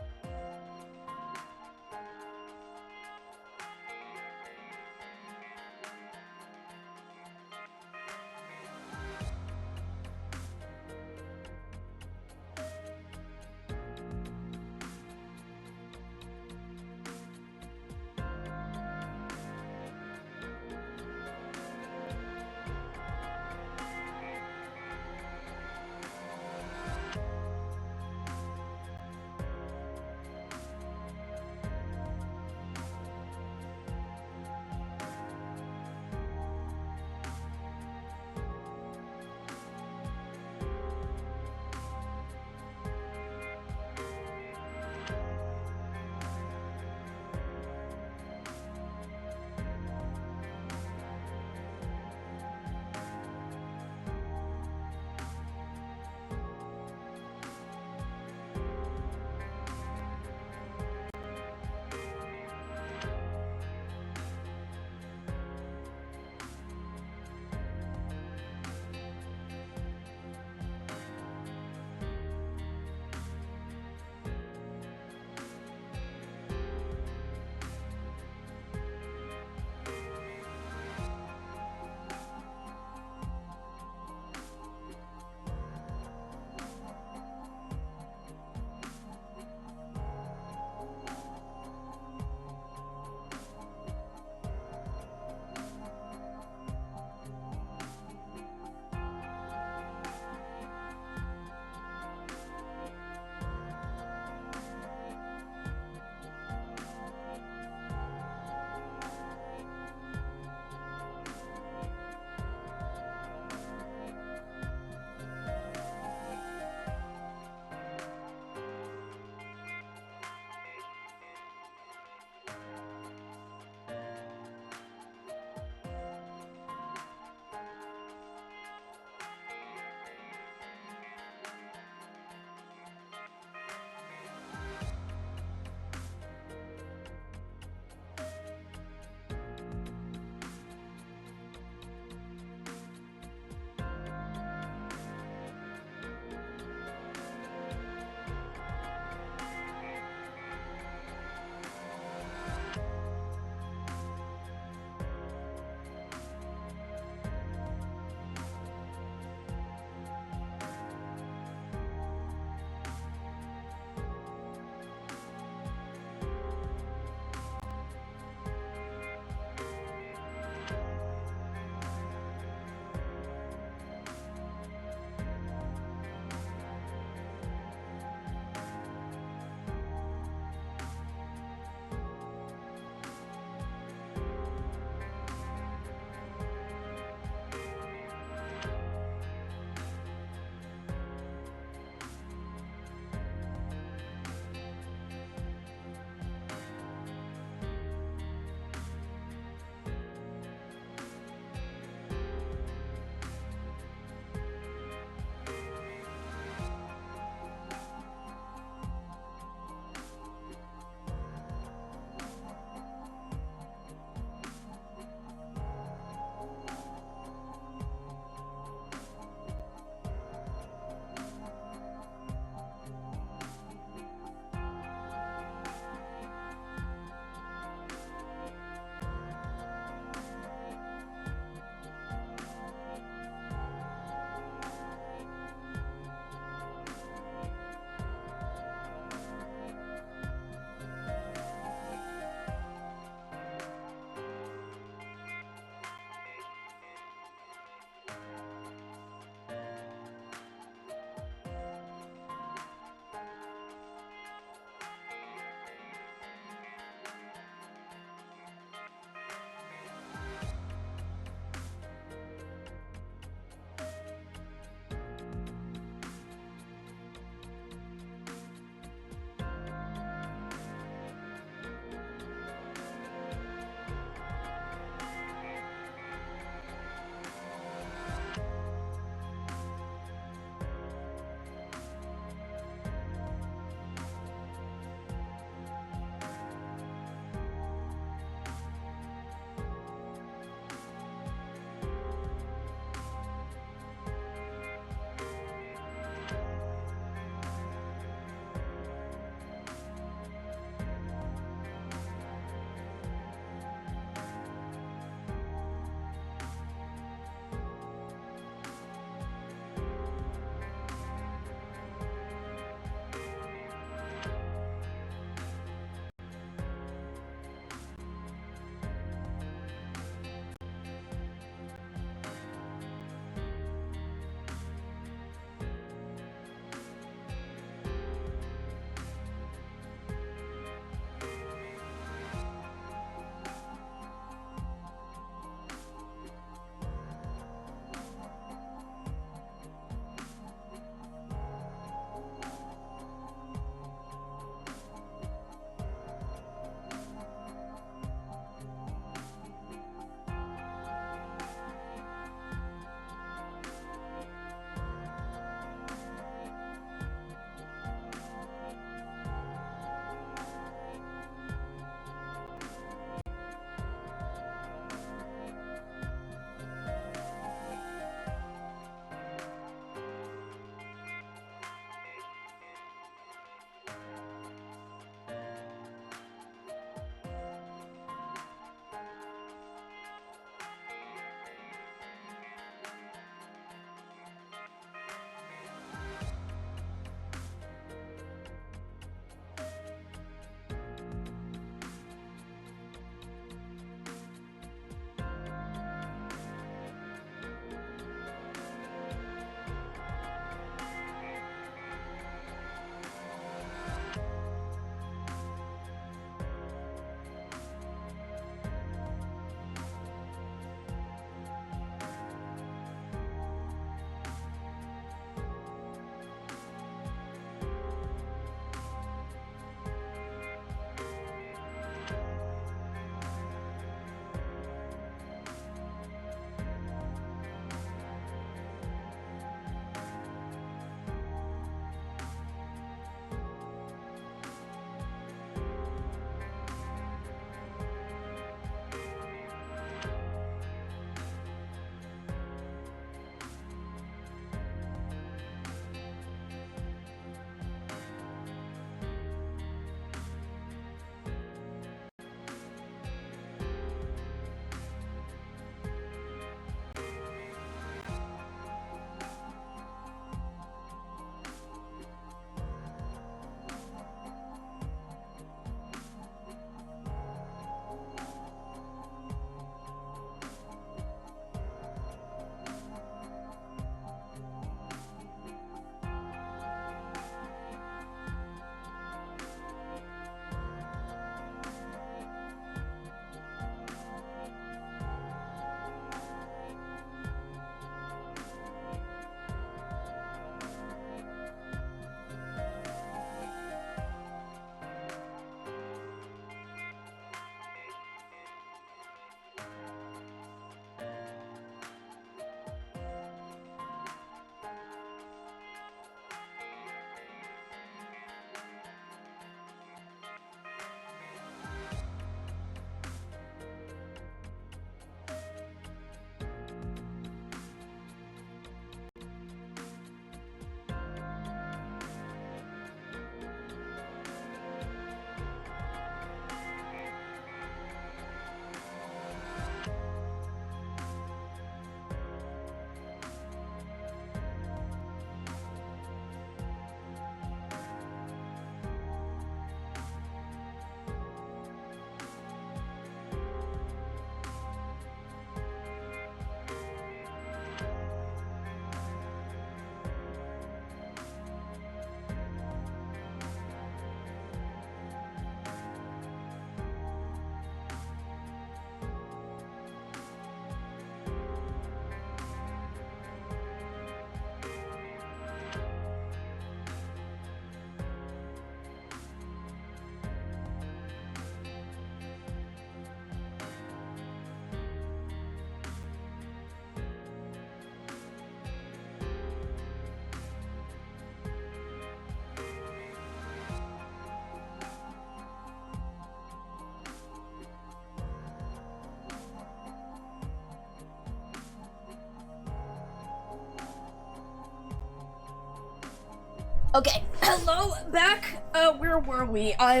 Okay, hello, back. Where were we? I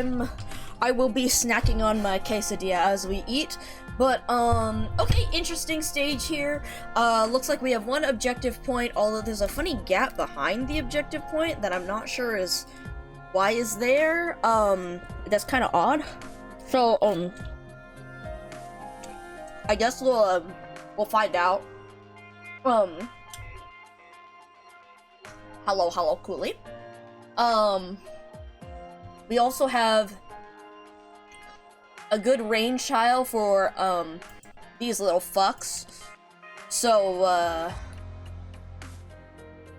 will be snacking on my quesadilla as we eat. But, okay, interesting stage here. Looks like we have one objective point, although there's a funny gap behind the objective point that I'm not sure is why is there. That's kind of odd. So, I guess we'll find out. Hello, Cooley. We also have a good range tile for, these little fucks. So, I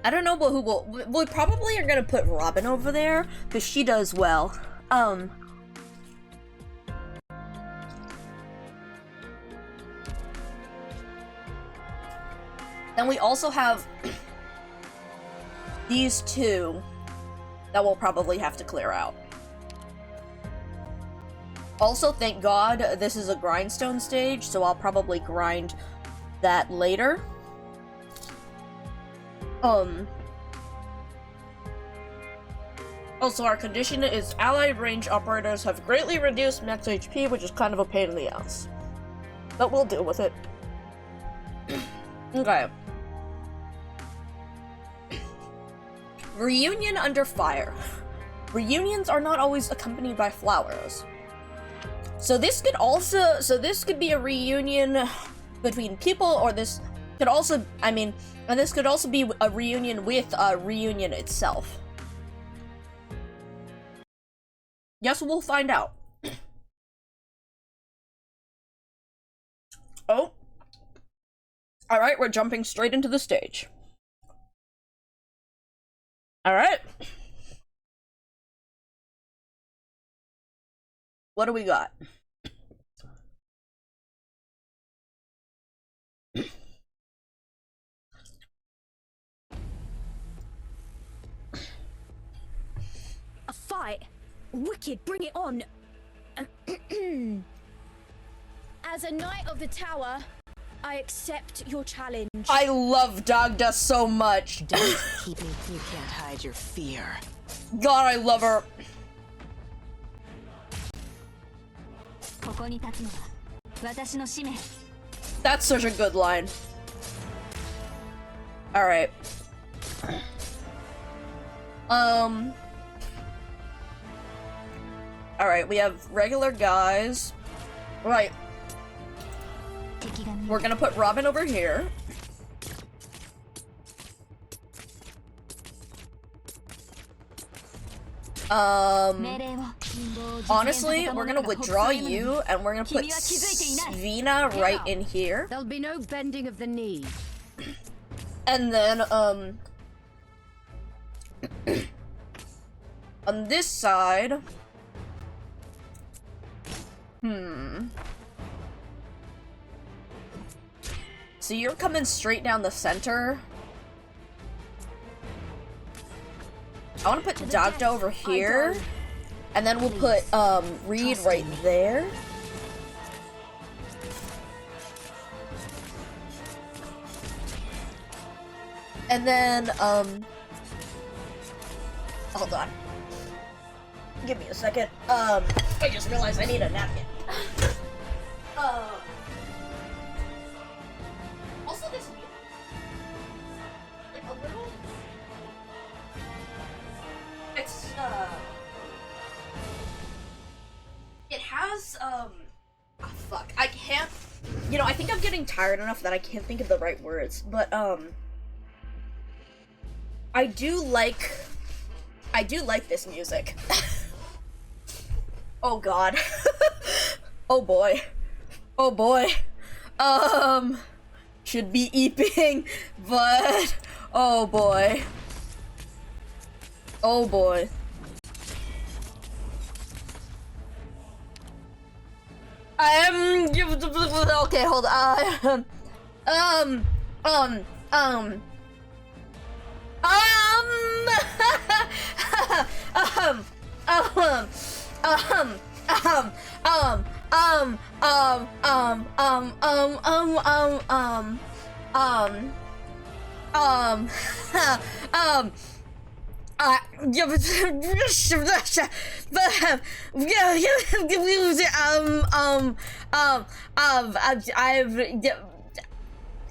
don't know who we probably are gonna put Robin over there, because she does well. Then we also have these two that we'll probably have to clear out. Also, thank God, this is a grindstone stage, so I'll probably grind that later. Also, our condition is allied range operators have greatly reduced max HP, which is kind of a pain in the ass. But we'll deal with it. Okay. Reunion under fire. Reunions are not always accompanied by flowers. So this could be a reunion between people, or this could also, and this could also be a reunion with a reunion itself. Yes, we'll find out. Oh. Alright, we're jumping straight into the stage. Alright. What do we got? A fight? Wicked, bring it on! As a knight of the tower, I accept your challenge. I love Dagda so much. Don't keep it. You can't hide your fear. God, I love her. That's such a good line. Alright. Alright, we have regular guys. Right. We're gonna put Robin over here. Honestly, we're gonna withdraw you, and we're gonna put Svina right in here. There'll be no bending of the knee. And then, on this side... So you're coming straight down the center. I want to put Dagda over here, and then we'll put Reed right there. And then hold on. Give me a second. I just realized I need a napkin. Also this music. Like a little. It's it has oh fuck. I can't, you know, I think I'm getting tired enough that I can't think of the right words, but I do like this music. Oh god. Oh boy. Oh boy. Should be eeping, but oh boy. Oh boy. Okay, hold on.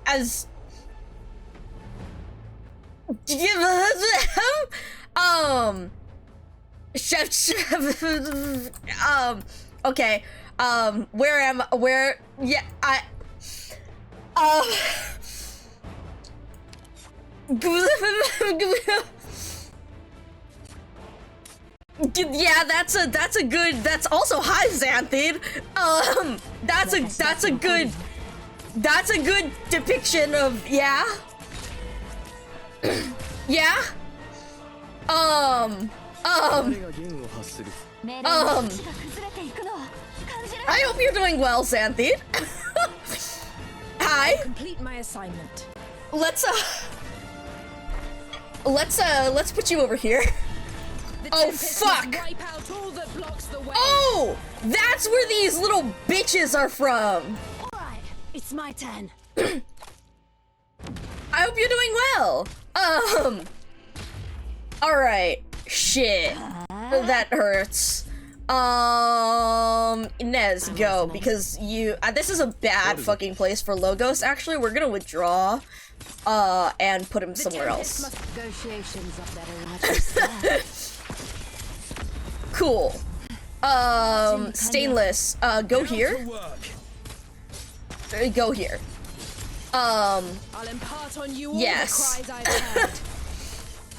as okay, yeah, that's a good, that's also hi Xanthid. That's a good depiction of, yeah. Yeah. I hope you're doing well, Xanthid. Hi. Complete my assignment. Let's put you over here. Oh fuck! Wipe out all that blocks the way. Oh, that's where these little bitches are from. Alright, it's my turn. I hope you're doing well. Alright. Shit. That hurts. Inez, go, because you, this is a bad fucking place for Logos, actually. We're gonna withdraw, and put him somewhere else. Negotiations are better. Cool. Stainless, go here. Go here. I'll impart on you all yes. the cries I've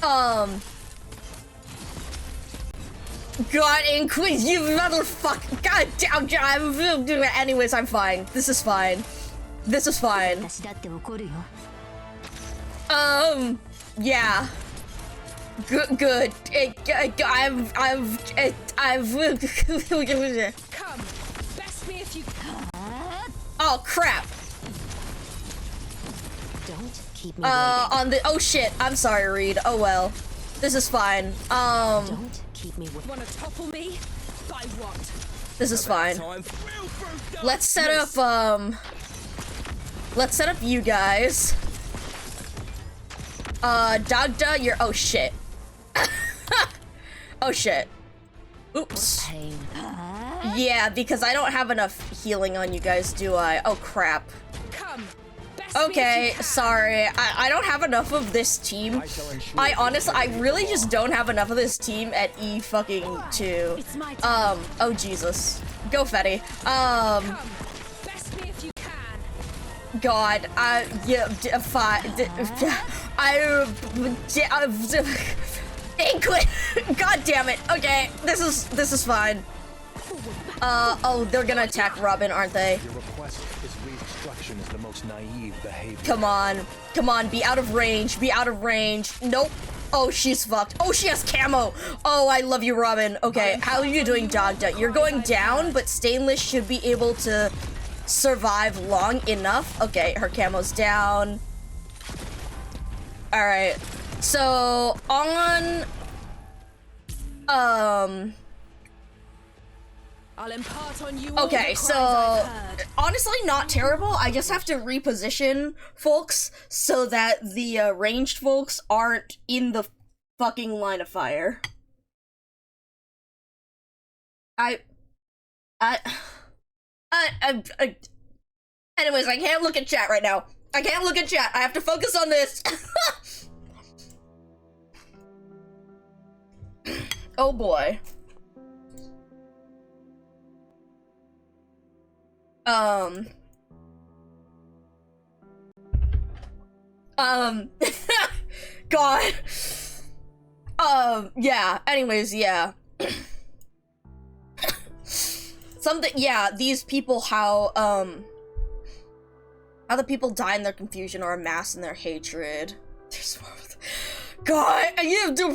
heard. God, Inquis, you motherfucker! God damn! Anyways, I'm fine. This is fine. This is fine. Yeah. Good. I've. Come, best me if you. Oh crap. Don't keep me on the. Oh shit. I'm sorry, Reed. Oh well. This is fine. Don't keep me waiting. Wanna topple me? By what? This is fine. Let's set up. Let's set up you guys. Dagda, you're. Oh shit. Oh shit. Oops. Pain. Yeah, because I don't have enough healing on you guys, do I? Oh crap. Come. Okay, sorry. I don't have enough of this team. I really just don't have enough of this team at E fucking 2. Oh Jesus. Go Fetty. Best me if you can. God, yeah, Inquit. God damn it. Okay, this is fine. Oh, they're gonna attack Robin, aren't they? Your request is reconstruction is the most naive behavior. Come on, be out of range, Nope. Oh, she's fucked. Oh, she has camo. Oh, I love you, Robin. Okay, how are you doing, Dogda? You're going down, but Stainless should be able to survive long enough. Okay, her camo's down. Alright. So, on... I'll impart on you all okay, the so cries I've heard. honestly not terrible. I just have to reposition folks so that the ranged folks aren't in the fucking line of fire. Anyways, I can't look at chat right now. I can't look at chat. I have to focus on this. Oh boy. God. Yeah, anyways, yeah. Something, yeah, these people, how the people die in their confusion or amass in their hatred. God, you have to.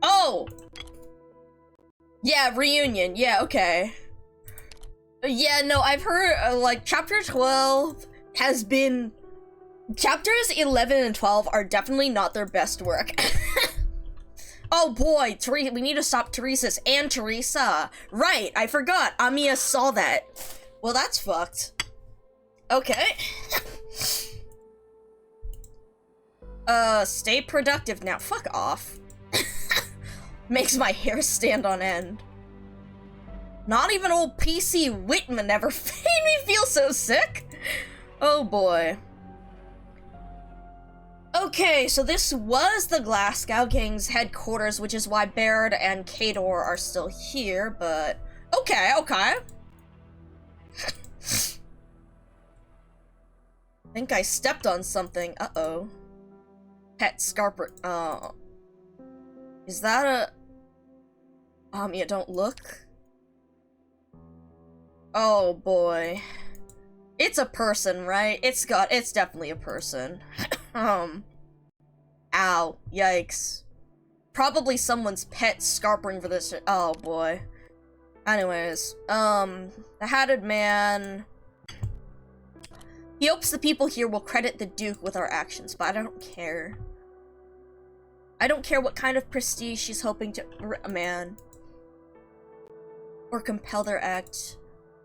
Oh! Yeah, reunion. Yeah, okay. Yeah, no, I've heard, like, Chapter 12 has been... Chapters 11 and 12 are definitely not their best work. Oh boy, we need to stop Teresa's and Teresa. Right, I forgot. Amiya saw that. Well, that's fucked. Okay. Stay productive now. Fuck off. Makes my hair stand on end. Not even old PC Whitman ever made me feel so sick. Oh boy. Okay, so this was the Glasgow Gang's headquarters, which is why Baird and Kador are still here, but... Okay, okay. I think I stepped on something. Uh-oh. Pet Scarper. Is that a... yeah, don't look. Oh boy. It's a person, right? It's definitely a person. Ow. Yikes. Probably someone's pet scarpering for this. Oh boy. Anyways, the Hatted Man... He hopes the people here will credit the Duke with our actions, but I don't care. I don't care what kind of prestige she's hoping to... Man. Or compel their act.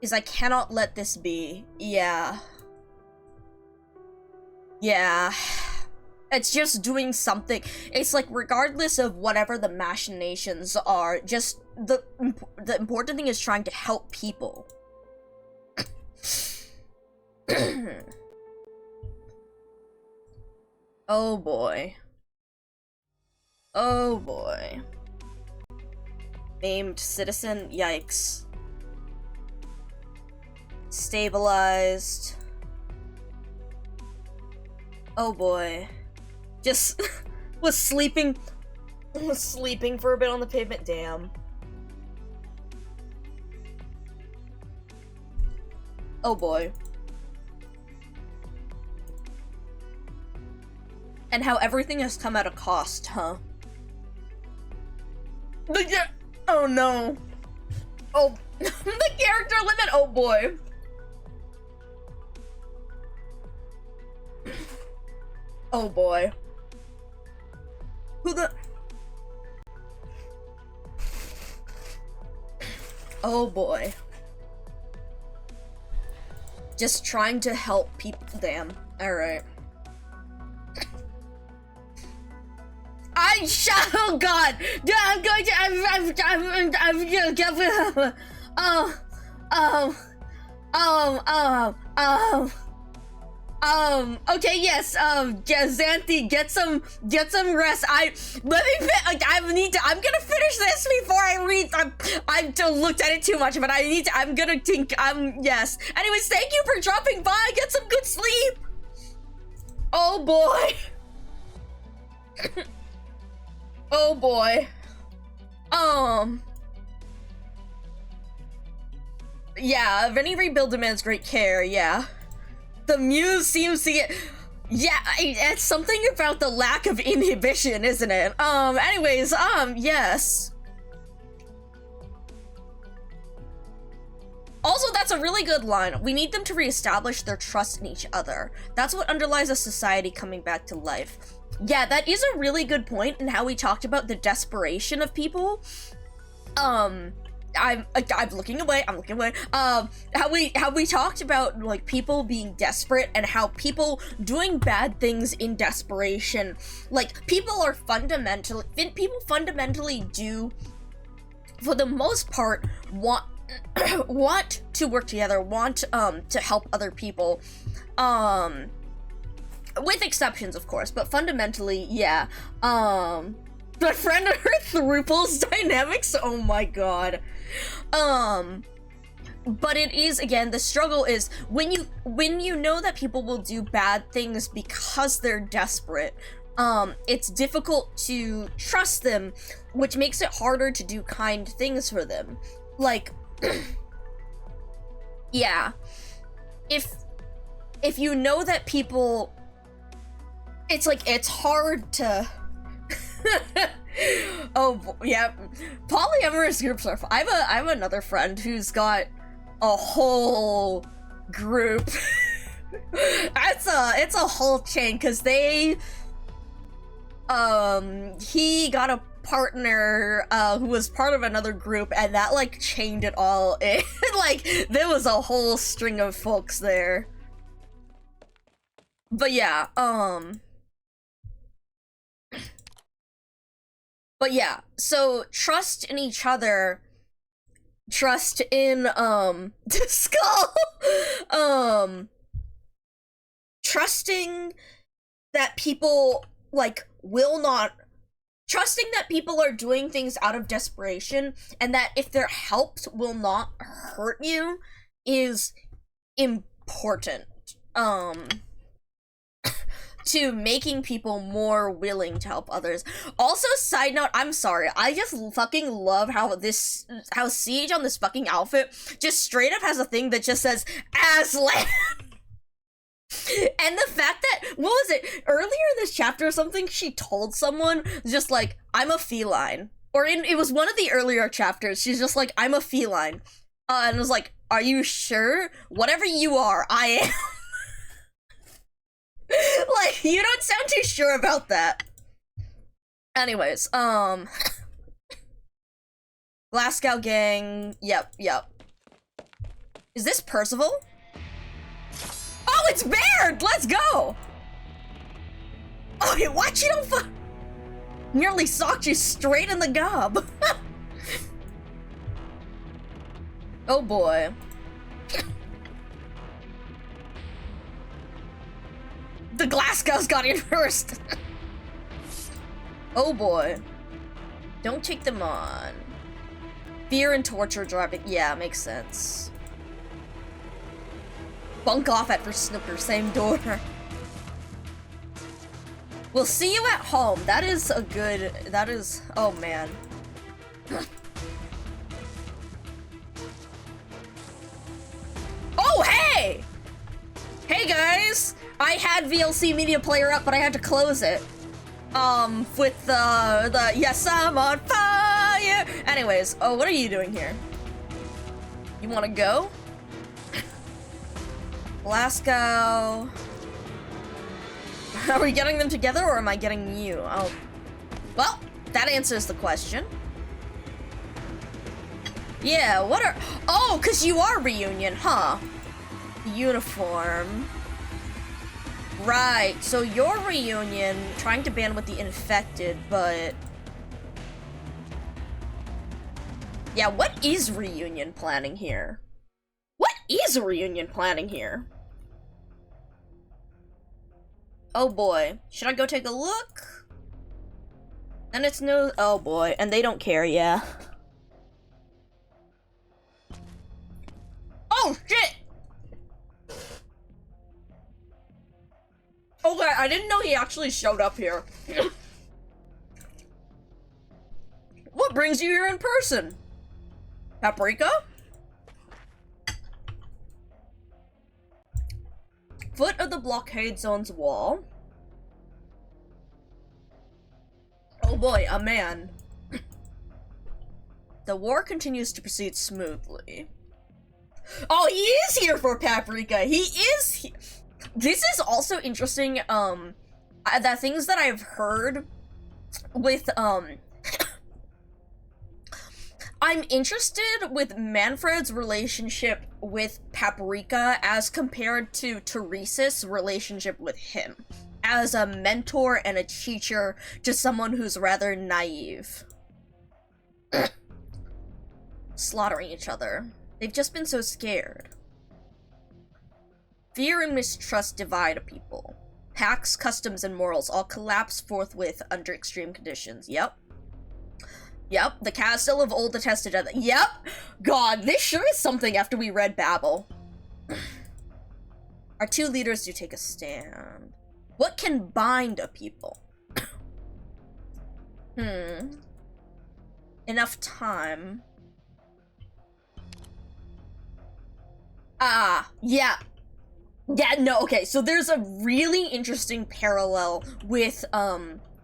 Is I cannot let this be. Yeah. Yeah. It's just doing something. It's like, regardless of whatever the machinations are, just the important thing is trying to help people. Oh boy. Oh boy. Named citizen? Yikes. Stabilized. Oh boy. Just was sleeping for a bit on the pavement. Damn. Oh boy. And how everything has come at a cost, huh? Oh no. Oh, the character limit. Oh boy. Oh boy. Who the... Oh boy. Just trying to help people. Damn. Alright. Oh god! I'm going to... Okay, yes, Xanthi, get some rest. I'm gonna finish this before I read. I looked at it too much, but I'm gonna think, yes. Anyways, thank you for dropping by. Get some good sleep. Oh boy. Oh boy. Yeah, Vinny rebuild demands great care, yeah. The muse seems to get... Yeah, it's something about the lack of inhibition, isn't it? Anyways, yes. Also, that's a really good line. We need them to reestablish their trust in each other. That's what underlies a society coming back to life. Yeah, that is a really good point in how we talked about the desperation of people. I'm looking away. How we talked about like people being desperate and how people doing bad things in desperation, like people fundamentally do, for the most part, want to work together, want to help other people, with exceptions of course, but fundamentally, yeah. The friend of her Thruple's dynamics, oh my god. But it is, again, the struggle is when you know that people will do bad things because they're desperate, it's difficult to trust them, which makes it harder to do kind things for them. Like, yeah. If you know that people, it's like, it's hard to... Oh yeah, polyamorous groups are fun. I have another friend who's got a whole group. It's a whole chain, because they he got a partner who was part of another group, and that like chained it all in. Like there was a whole string of folks there. But yeah, But yeah, so trust in each other, trust in, Skull, trusting that people, like, trusting that people are doing things out of desperation, and that if they're helped will not hurt you, is important, to making people more willing to help others. Also, side note, I'm sorry, I just fucking love how Siege on this fucking outfit just straight up has a thing that just says, Aslan! And the fact that, what was it, earlier in this chapter or something, she told someone, just like, I'm a feline. Or it was one of the earlier chapters, she's just like, I'm a feline. And was like, are you sure? Whatever you are, I am. Like, you don't sound too sure about that. Anyways, Glasgow gang, yep. Is this Percival? Oh, it's Baird! Let's go! Okay, watch you don't nearly socked you straight in the gob. Oh boy. The Glasgow's got in first. Oh boy. Don't take them on. Fear and torture driving. Yeah, makes sense. Bunk off at for snooker, same door. We'll see you at home. That is a good, oh man. Oh, hey! Hey guys! I had VLC Media Player up, but I had to close it. With the yes, I'm on fire! Anyways, oh, what are you doing here? You wanna go? Glasgow. Are we getting them together, or am I getting you? Oh. Well, that answers the question. Yeah, what are... Oh, because you are Reunion, huh? Uniform. Right, so you're Reunion, trying to band with the infected, but... Yeah, what is Reunion planning here? What is Reunion planning here? Oh boy, should I go take a look? And it's no... Oh boy, and they don't care, yeah. Oh shit! Okay, I didn't know he actually showed up here. What brings you here in person? Paprika? Foot of the blockade zone's wall. Oh boy, a man. The war continues to proceed smoothly. Oh, he is here for Paprika! He is This is also interesting, the things that I've heard with, I'm interested with Manfred's relationship with Paprika as compared to Teresa's relationship with him, as a mentor and a teacher to someone who's rather naive. Slaughtering each other. They've just been so scared. Fear and mistrust divide a people. Pacts, customs, and morals all collapse forthwith under extreme conditions. Yep. Yep, the castle of old attested to that. Yep! God, this sure is something after we read Babel. Our two leaders do take a stand. What can bind a people? Enough time. Yeah. Yeah, no, okay, so there's a really interesting parallel with,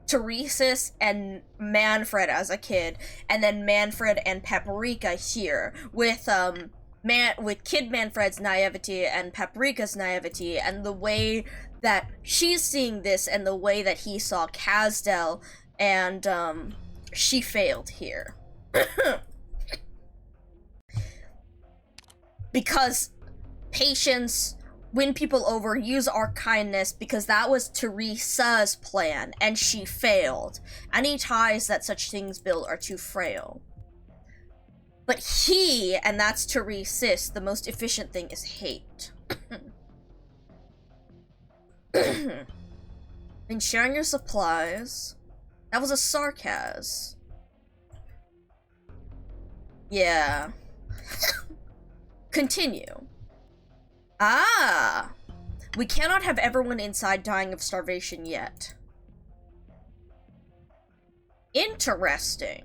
Teresa's and Manfred as a kid, and then Manfred and Paprika here, with, with Kid Manfred's naivety and Paprika's naivety, and the way that she's seeing this, and the way that he saw Kasdel, and, she failed here. Because patience win people over, use our kindness, because that was Teresa's plan, and she failed. Any ties that such things build are too frail. But he, and that's to resist, the most efficient thing is hate. And sharing your supplies. That was a sarcasm. Yeah. Continue. Ah! We cannot have everyone inside dying of starvation yet. Interesting.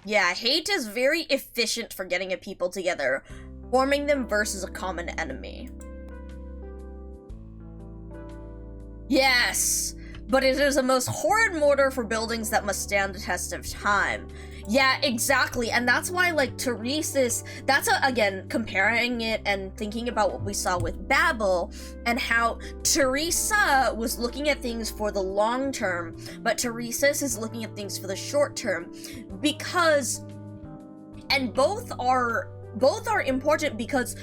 Yeah, hate is very efficient for getting a people together, forming them versus a common enemy. Yes, but it is the most horrid mortar for buildings that must stand the test of time. Yeah, exactly, and that's why, like, Teresa's, again, comparing it and thinking about what we saw with Babel, and how Teresa was looking at things for the long term, but Teresa's is looking at things for the short term, because, and both are important, because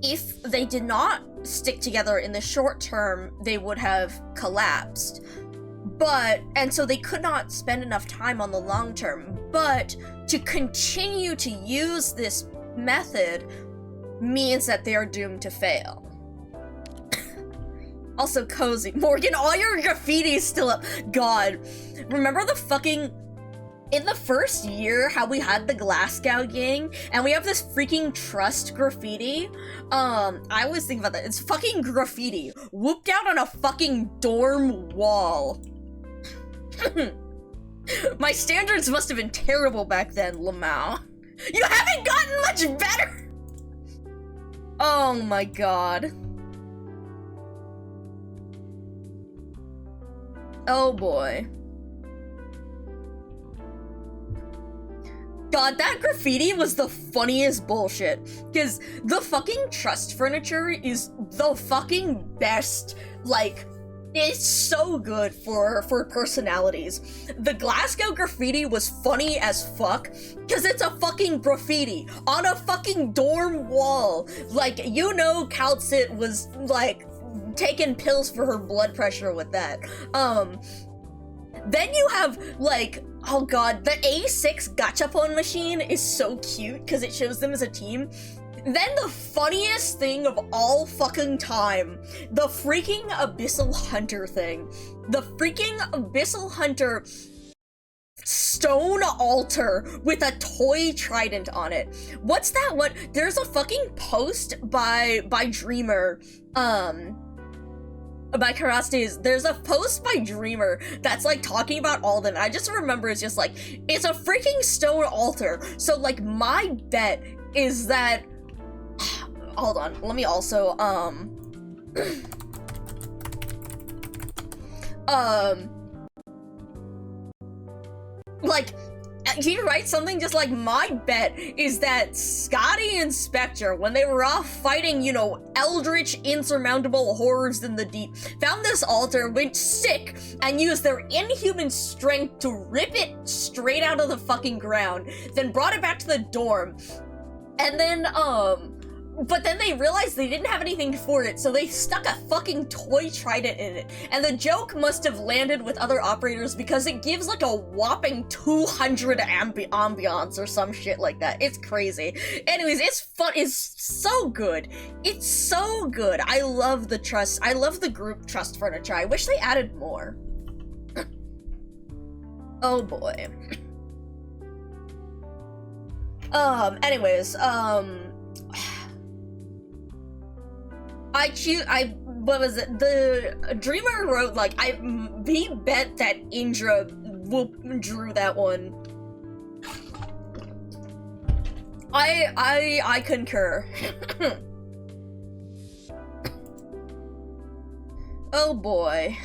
if they did not stick together in the short term, they would have collapsed. And so they could not spend enough time on the long term. But to continue to use this method means that they are doomed to fail. Also, cozy. Morgan, all your graffiti's still up. God, remember the fucking... In the first year, how we had the Glasgow gang, and we have this freaking trust graffiti? I always think about that. It's fucking graffiti, whooped out on a fucking dorm wall. My standards must have been terrible back then, Lamau. You haven't gotten much better! Oh my god. Oh boy. God, that graffiti was the funniest bullshit. Because the fucking trust furniture is the fucking best, like, it's so good for personalities. The Glasgow graffiti was funny as fuck, because it's a fucking graffiti on a fucking dorm wall. Like, you know Calcit was, like, taking pills for her blood pressure with that. Then you have, like, oh god, the A6 gachapon machine is so cute because it shows them as a team. Then the funniest thing of all fucking time, the freaking Abyssal Hunter thing. The freaking Abyssal Hunter stone altar with a toy trident on it. What's that? What? There's a fucking post by Dreamer, by Karastes, there's a post by Dreamer that's like talking about all of them. I just remember it's just like, it's a freaking stone altar. So like my bet is that, hold on, let me also, like, he writes something just like, my bet is that Scotty and Spectre, when they were off fighting, you know, eldritch, insurmountable horrors in the deep, found this altar, went sick, and used their inhuman strength to rip it straight out of the fucking ground, then brought it back to the dorm, and then, but then they realized they didn't have anything for it, so they stuck a fucking toy trident in it. And the joke must have landed with other operators because it gives like a whopping 200 ambiance or some shit like that. It's crazy. Anyways, it's fun. It's so good. It's so good. I love the trust. I love the group trust furniture. I wish they added more. Oh boy. Anyways, what was it? The Dreamer wrote, like, he bet that Indra drew that one. I concur. Oh boy.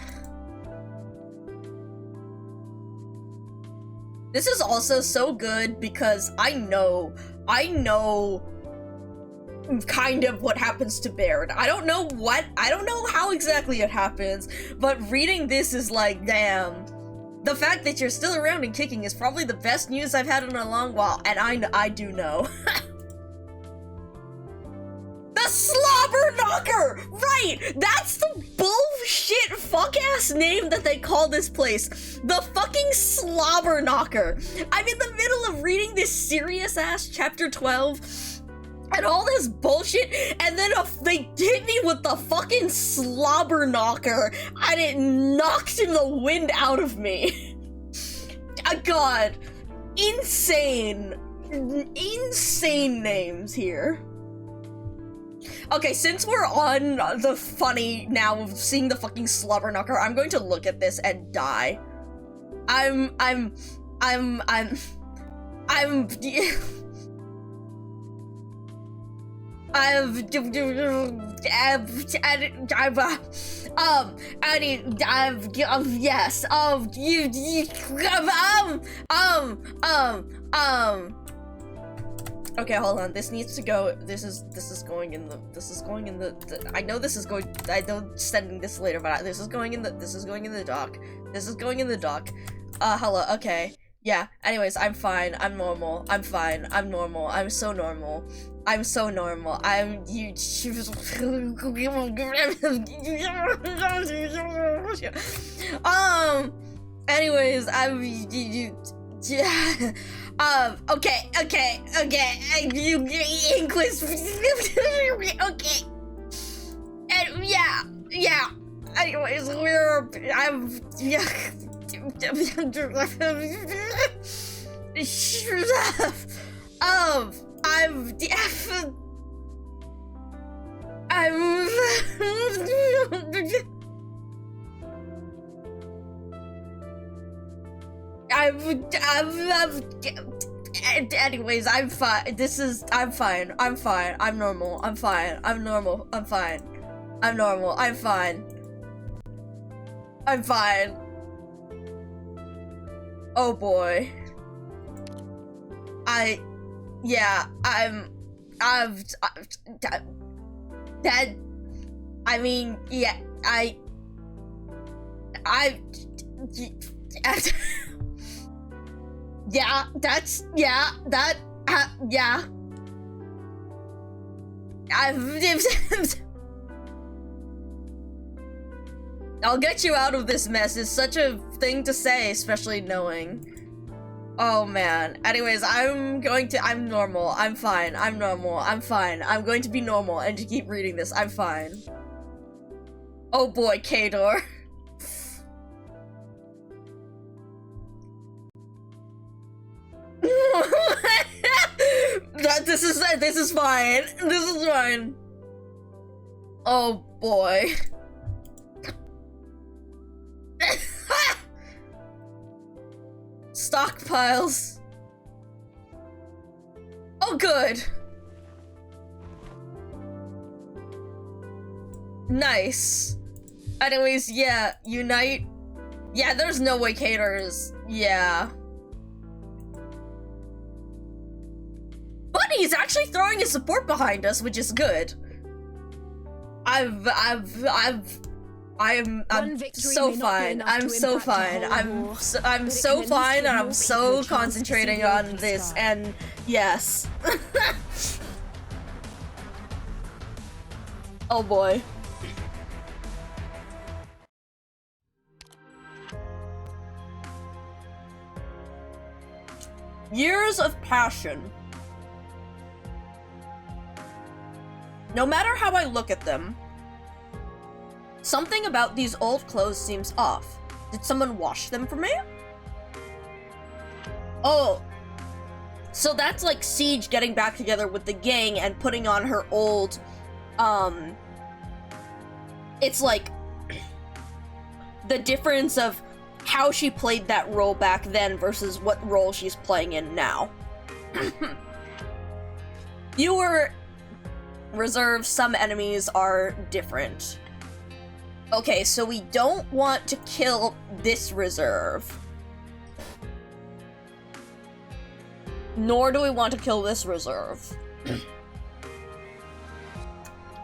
This is also so good because I know kind of what happens to Baird. I don't know how exactly it happens, but reading this is like, damn. The fact that you're still around and kicking is probably the best news I've had in a long while, and I do know. The slobber Wait, that's the bullshit fuck-ass name that they call this place. The fucking Slobber Knocker. I'm in the middle of reading this serious-ass chapter 12 and all this bullshit, and then they hit me with the fucking Slobber Knocker, and it knocked the wind out of me. God. Insane names here. Okay, since we're on the funny now of seeing the fucking Slobber Knocker, I'm going to look at this and die. Okay, hold on. This needs to go. This is going in the. I know this is going. I know sending this later, but this is going in the. This is going in the doc. This is going in the doc. Hello. Okay. Yeah. Anyways, I'm fine. I'm normal. I'm fine. I'm normal. I'm so normal. I'm so normal. I'm you. Anyways, yeah. Okay. You English. Okay. And yeah. Anyways, yeah. Anyways, I'm fine. I'm fine. I'm normal. I'm fine. I'm normal. I'm fine. I'm normal. I'm fine. I'm fine. Oh boy. I'll get you out of this mess is such a thing to say, especially knowing. Oh man. Anyways, I'm normal. I'm fine. I'm normal. I'm fine. I'm going to be normal and to keep reading this. I'm fine. Oh boy, Kador. This is fine. This is fine. Oh boy. Stockpiles. Oh good. Nice. Anyways, yeah, unite. Yeah, there's no way Cater's. Yeah. But he's actually throwing his support behind us, which is good. I'm so fine. I'm so fine. I'm so fine, and I'm so concentrating on this. And yes. Oh boy. Years of passion. No matter how I look at them, something about these old clothes seems off. Did someone wash them for me? Oh. So that's like Siege getting back together with the gang and putting on her old, it's like the difference of how she played that role back then versus what role she's playing in now. You were reserve, some enemies are different. Okay, so we don't want to kill this reserve. Nor do we want to kill this reserve.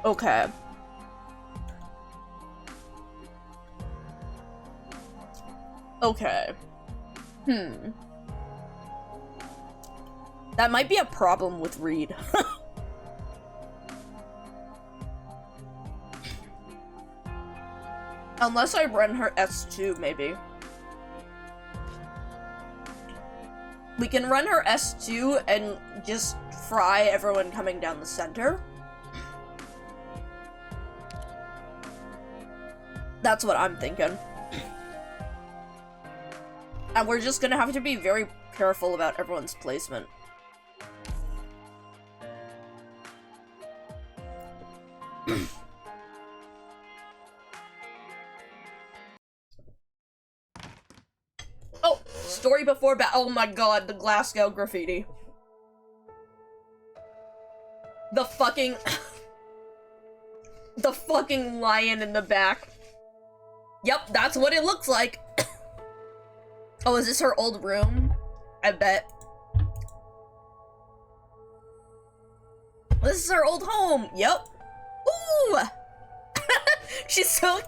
Okay. Okay. That might be a problem with Reed. Unless I run her S2, maybe. We can run her S2 and just fry everyone coming down the center. That's what I'm thinking. And we're just gonna have to be very careful about everyone's placement. Oh, story before oh my god, the Glasgow graffiti. The fucking... the fucking lion in the back. Yep, that's what it looks like. Oh, is this her old room? I bet. This is her old home. Yep. Ooh! She's so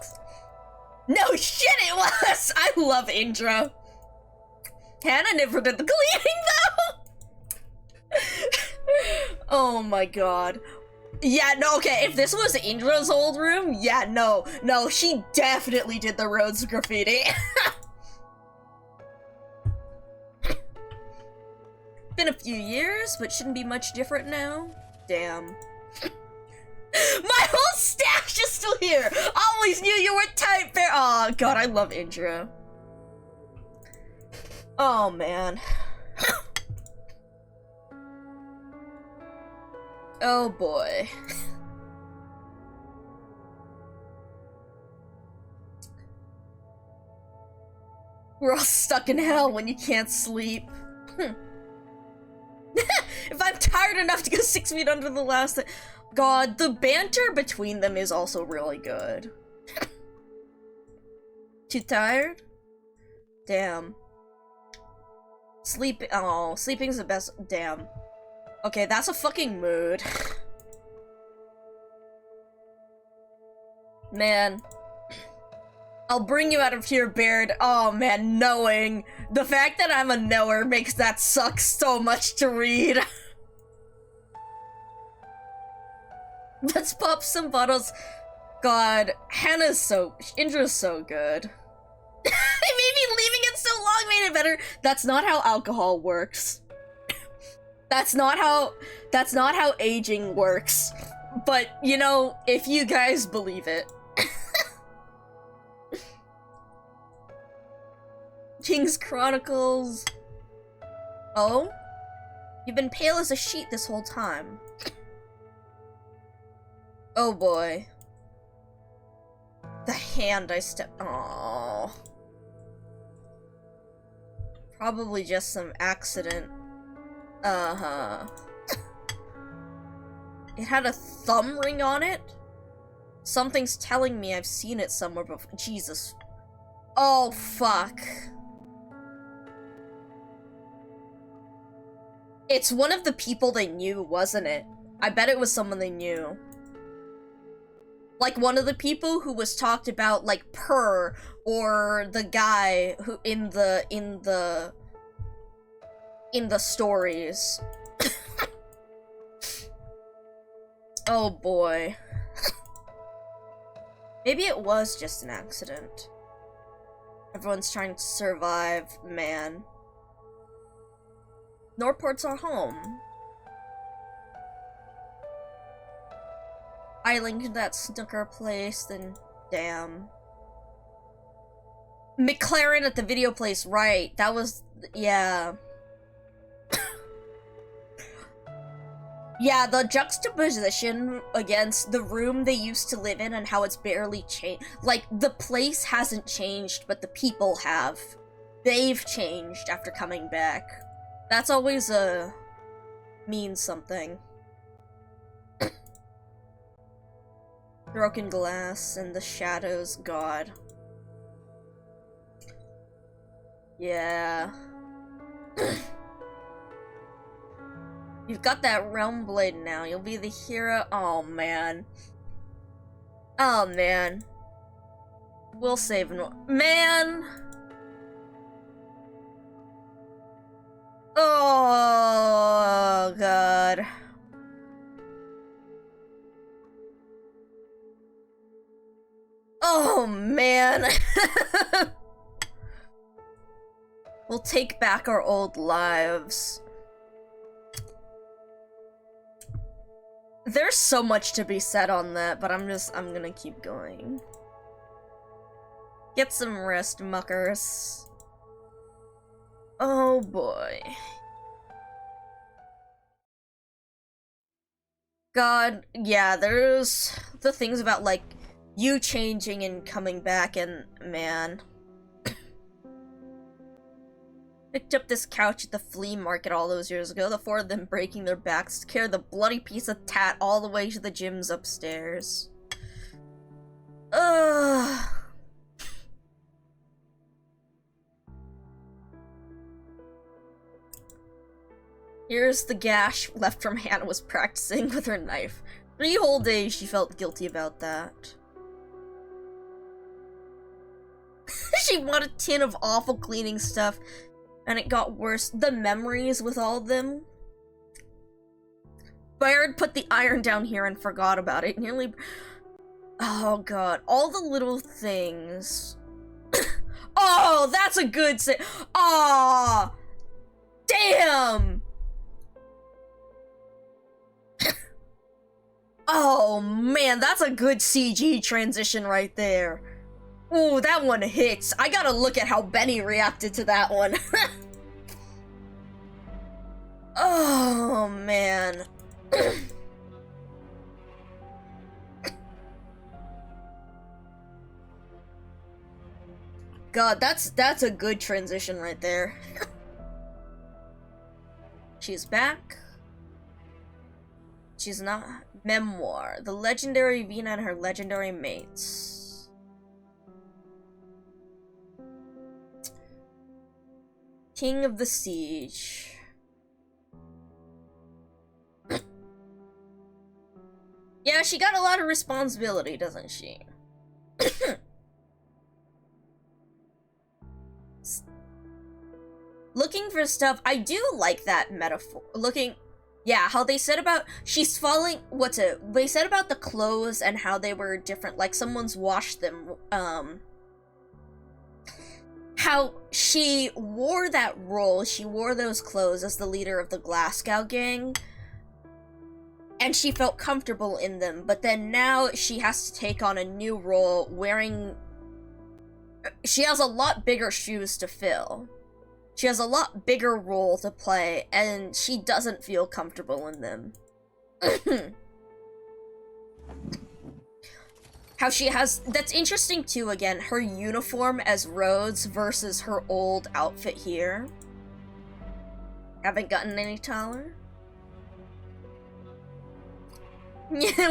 no shit it was! I love Indra. Hannah never did the cleaning though! Oh my god. Yeah, no, okay, if this was Indra's old room, yeah, no, she definitely did the Rhodes graffiti. Been a few years, but shouldn't be much different now. Damn. My whole stash is still here! Always knew you were tight, bear. Oh god, I love Indra. Oh man. Oh boy. We're all stuck in hell when you can't sleep. If I'm tired enough to go 6 feet under the last thing. God, the banter between them is also really good. Too tired? Damn. Oh, sleeping's the best. Damn. Okay, that's a fucking mood. Man. I'll bring you out of here, Baird. Oh man, knowing. The fact that I'm a knower makes that suck so much to read. Let's pop some bottles. God, Indra's so good. Maybe leaving it so long made it better. That's not how alcohol works. That's not how aging works. But, you know, if you guys believe it. King's Chronicles. Oh? You've been pale as a sheet this whole time. Oh boy. The hand I stepped. Aww. Probably just some accident. Uh-huh. It had a thumb ring on it? Something's telling me I've seen it somewhere before. Jesus. Oh, fuck. It's one of the people they knew, wasn't it? I bet it was someone they knew. Like one of the people who was talked about, like Per, or the guy who in the stories. Oh boy. Maybe it was just an accident. Everyone's trying to survive, man. Norport's our home. I linked that snooker place, then damn. McLaren at the video place, right. That was, yeah. Yeah, the juxtaposition against the room they used to live in and how it's barely changed. Like, the place hasn't changed, but the people have. They've changed after coming back. That's always, means something. Broken glass and the shadows, God. Yeah. You've got that realm blade now. You'll be the hero. Oh, man. Oh, man. We'll save man! Oh, God. Oh Oh, man. We'll take back our old lives. There's so much to be said on that, but I'm gonna keep going. Get some rest, muckers. Oh boy. God, yeah, there's the things about, like, you changing and coming back, and man. Picked up this couch at the flea market all those years ago, the four of them breaking their backs to carry the bloody piece of tat all the way to the gyms upstairs. Ugh. Here's the gash left from Hannah was practicing with her knife. 3 whole days she felt guilty about that. She bought a tin of awful cleaning stuff, and it got worse. The memories with all of them. Bayard put the iron down here and forgot about it. Nearly... Oh god. All the little things. Oh, that's a good say. Aw! Damn! Oh man, that's a good CG transition right there. Ooh, that one hits. I gotta look at how Benny reacted to that one. Oh man. God, that's a good transition right there. She's back. She's not. Memoir. The legendary Vina and her legendary mates. King of the Siege. Yeah, she got a lot of responsibility, doesn't she? Looking for stuff. I do like that metaphor. Yeah, how they said about she's falling. They said about the clothes and how they were different. Like someone's washed them. How she wore that role. She wore those clothes as the leader of the Glasgow gang, and she felt comfortable in them. But then now she has to take on a new role, wearing. She has a lot bigger shoes to fill. She has a lot bigger role to play, and she doesn't feel comfortable in them. How she has... That's interesting, too, again. Her uniform as Rhodes versus her old outfit here. Haven't gotten any taller? Yeah,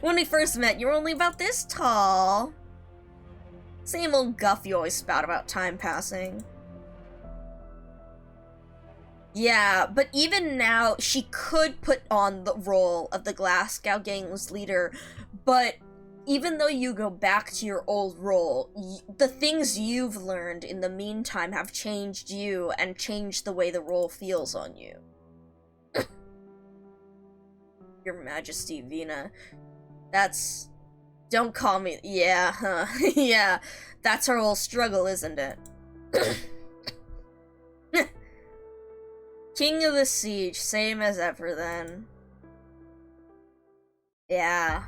when we first met, you were only about this tall. Same old guff you always spout about time passing. Yeah, but even now, she could put on the role of the Glasgow gang's leader, but even though you go back to your old role, the things you've learned in the meantime have changed you and changed the way the role feels on you. Your Majesty, Vina. That's... Don't call me... Yeah, huh. Yeah, that's her whole struggle, isn't it? King of the Siege, same as ever then. Yeah.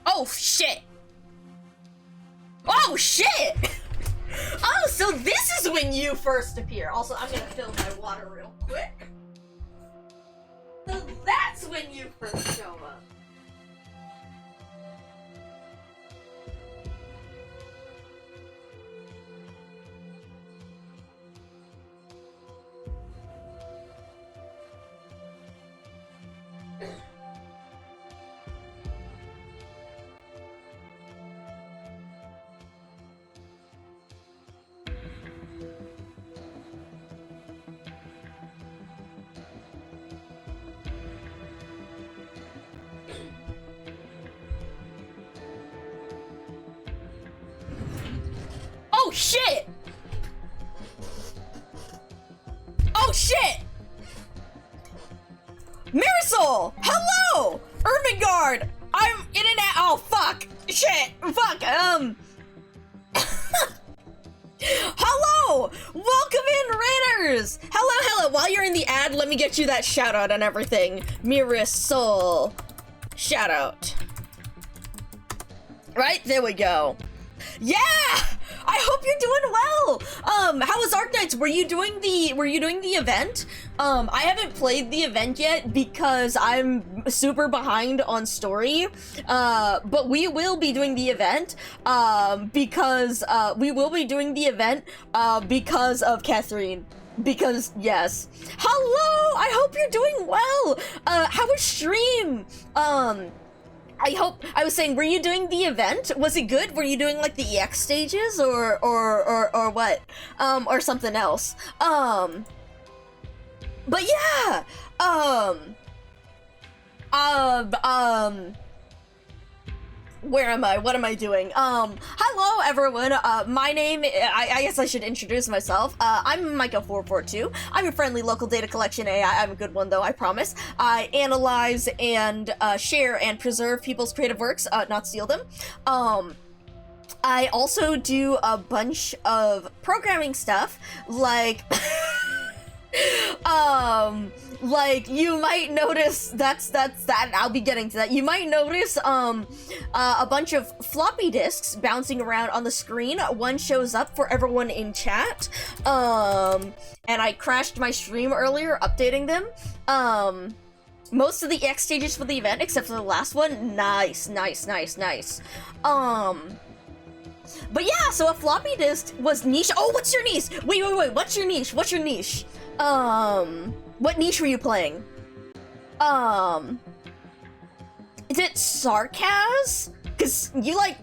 Oh, shit! Oh, shit! Oh, so this is when you first appear. Also, I'm gonna fill my water real quick. So that's when you first show up. Oh shit! Oh shit! Marisol! Hello! Ermengarde! I'm in and out. Oh, fuck. Shit. Fuck. Hello! Welcome in, Raiders! Hello. While you're in the ad, let me get you that shout out and everything. Mirasol. Shout out. Right, there we go. Yeah! I hope you're doing well! How was Arknights? Were you doing the event? I haven't played the event yet because I'm super behind on story. But we will be doing the event, because of Catherine. Because, yes. Hello! I hope you're doing well! How was stream? I was saying, were you doing the event? Was it good? Were you doing like the EX stages or what? Or something else? But yeah! Where am I? What am I doing? Hello everyone, my name, I guess I should introduce myself. I'm Micah442. I'm your friendly local data collection AI. I'm a good one though, I promise. I analyze and, share and preserve people's creative works, not steal them. I also do a bunch of programming stuff, like, like, you might notice, that's that, I'll be getting to that. You might notice, a bunch of floppy disks bouncing around on the screen. One shows up for everyone in chat, and I crashed my stream earlier updating them. Most of the X stages for the event, except for the last one, nice. But yeah, so a floppy disk was niche. Oh, what's your niche? Wait, what's your niche? What niche were you playing? Is it Sarkaz? Cause you like,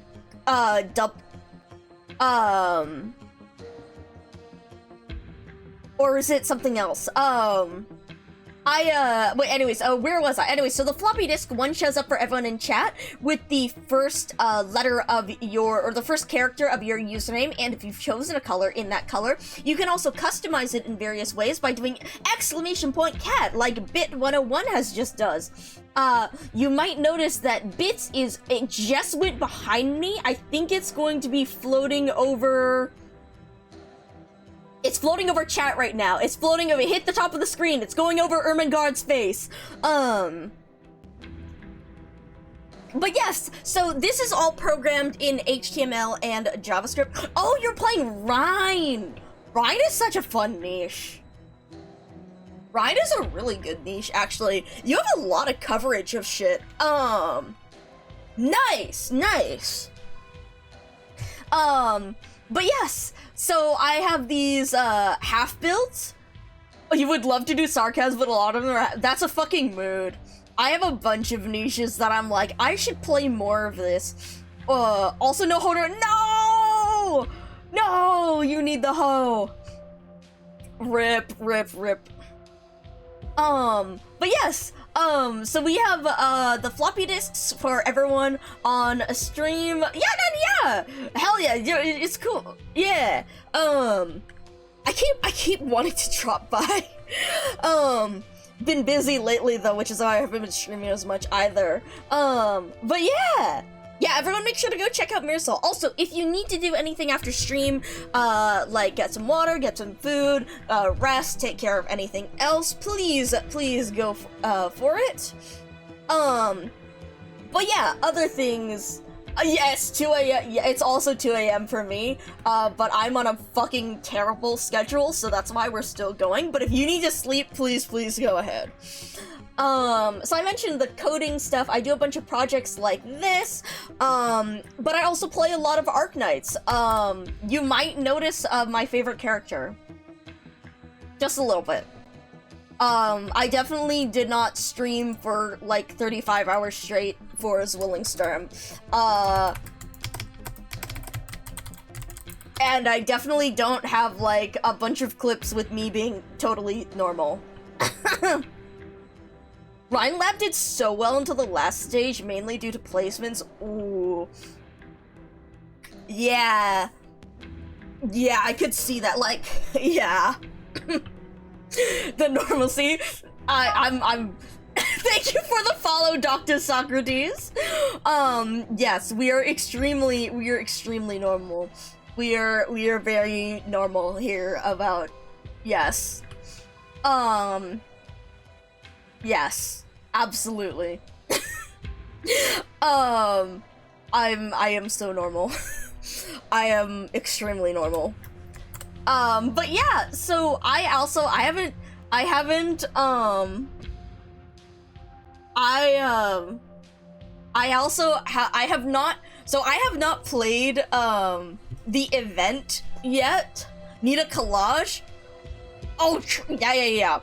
or is it something else? Wait, anyways, where was I? Anyways, so the floppy disk one shows up for everyone in chat with the first, letter of or the first character of your username, and if you've chosen a color, in that color. You can also customize it in various ways by doing !cat, like Bit101 has just does. You might notice that Bits it just went behind me. I think it's going to be floating over... It's floating over chat right now. It's floating over, hit the top of the screen. It's going over Ermengarde's face. But yes, so this is all programmed in HTML and JavaScript. Oh, you're playing Rhine. Rhine is such a fun niche. Rhine is a really good niche, actually. You have a lot of coverage of shit. Nice. But yes, so I have these, half builds. You would love to do sarcasm, but a lot of them are, that's a fucking mood. I have a bunch of niches that I'm like, I should play more of this. Also no holder, no, you need the hoe. Rip. But yes, so we have, the floppy disks for everyone on a stream. Yeah, hell yeah, it's cool. Yeah, I keep wanting to drop by. Been busy lately though, which is why I haven't been streaming as much either. But yeah, everyone make sure to go check out Mirasol. Also, if you need to do anything after stream, like get some water, get some food, rest, take care of anything else, please go for it. But yeah, other things, yes, 2 a.m. Yeah, it's also 2 a.m. for me, but I'm on a fucking terrible schedule, so that's why we're still going. But if you need to sleep, please go ahead. So I mentioned the coding stuff. I do a bunch of projects like this, but I also play a lot of Arknights. You might notice my favorite character. Just a little bit. I definitely did not stream for like 35 hours straight for Zwillingstorm. And I definitely don't have like a bunch of clips with me being totally normal. Rhine Lab did so well until the last stage, mainly due to placements. Ooh. Yeah, I could see that, like, yeah. The normalcy. I'm Thank you for the follow, Dr. Socrates. Yes, we are extremely normal. We are very normal here about, yes. Yes, absolutely. I am so normal. I am extremely normal. But yeah, so I have not played, the event yet. Need a collage? Oh, yeah.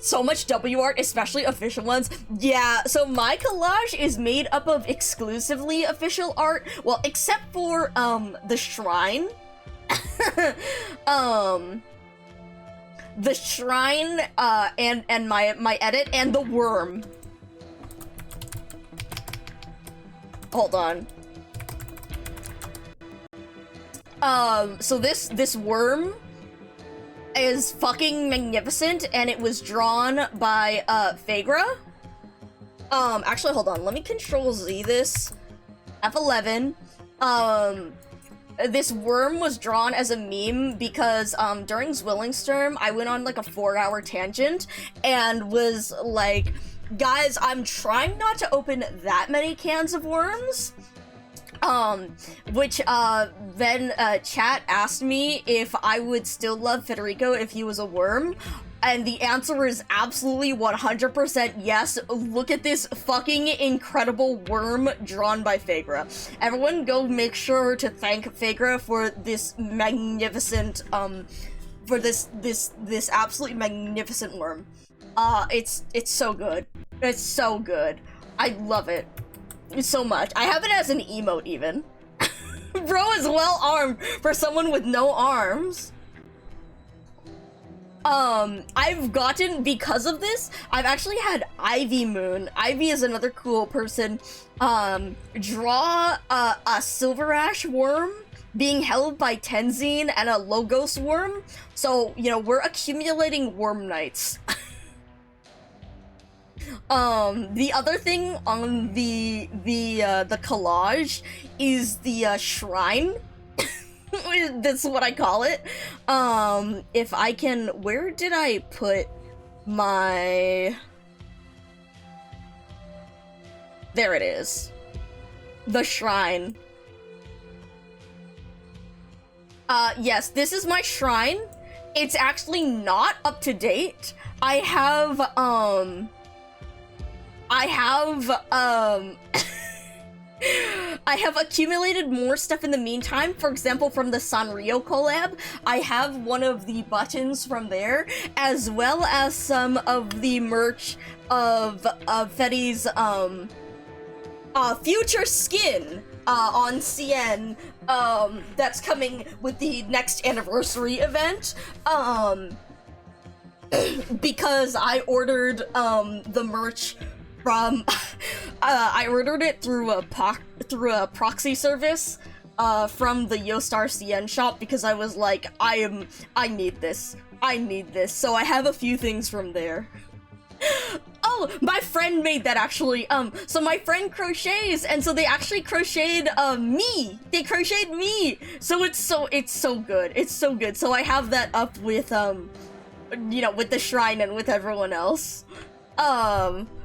So much W art, especially official ones. Yeah, so my collage is made up of exclusively official art. Well, except for, the shrine. The shrine, and my edit, and the worm. Hold on. So this worm is fucking magnificent, and it was drawn by, Phagra. Actually, hold on, let me Control Z this. F11. This worm was drawn as a meme because, during Zwillingsturm, I went on, like, a 4-hour tangent, and was like, guys, I'm trying not to open that many cans of worms. Which, then, chat asked me if I would still love Federico if he was a worm, and the answer is absolutely 100% yes. Look at this fucking incredible worm drawn by Phagra. Everyone go make sure to thank Phagra for this magnificent, for this absolutely magnificent worm. It's so good. It's so good. I love it so much. I have it as an emote, even. Bro is well armed for someone with no arms. I've gotten, because of this, I've actually had Ivy Moon. Ivy is another cool person. Draw a Silver Ash worm being held by Tenzin and a Logos worm. So, you know, we're accumulating worm nights. The other thing on the collage is the shrine. That's what I call it. If I can, where did I put my... There it is. The shrine. Yes, this is my shrine. It's actually not up to date. I have I have accumulated more stuff in the meantime. For example, from the Sanrio collab, I have one of the buttons from there, as well as some of the merch of Fetty's future skin on CN that's coming with the next anniversary event. Because I ordered the merch from I ordered it through a proxy service from the Yostar CN shop, because I was like, I need this. So I have a few things from there. Oh, my friend made that, actually. So my friend crochets, and so they actually crocheted me. They crocheted me. So it's so good. It's so good. So I have that up with you know, with the shrine and with everyone else.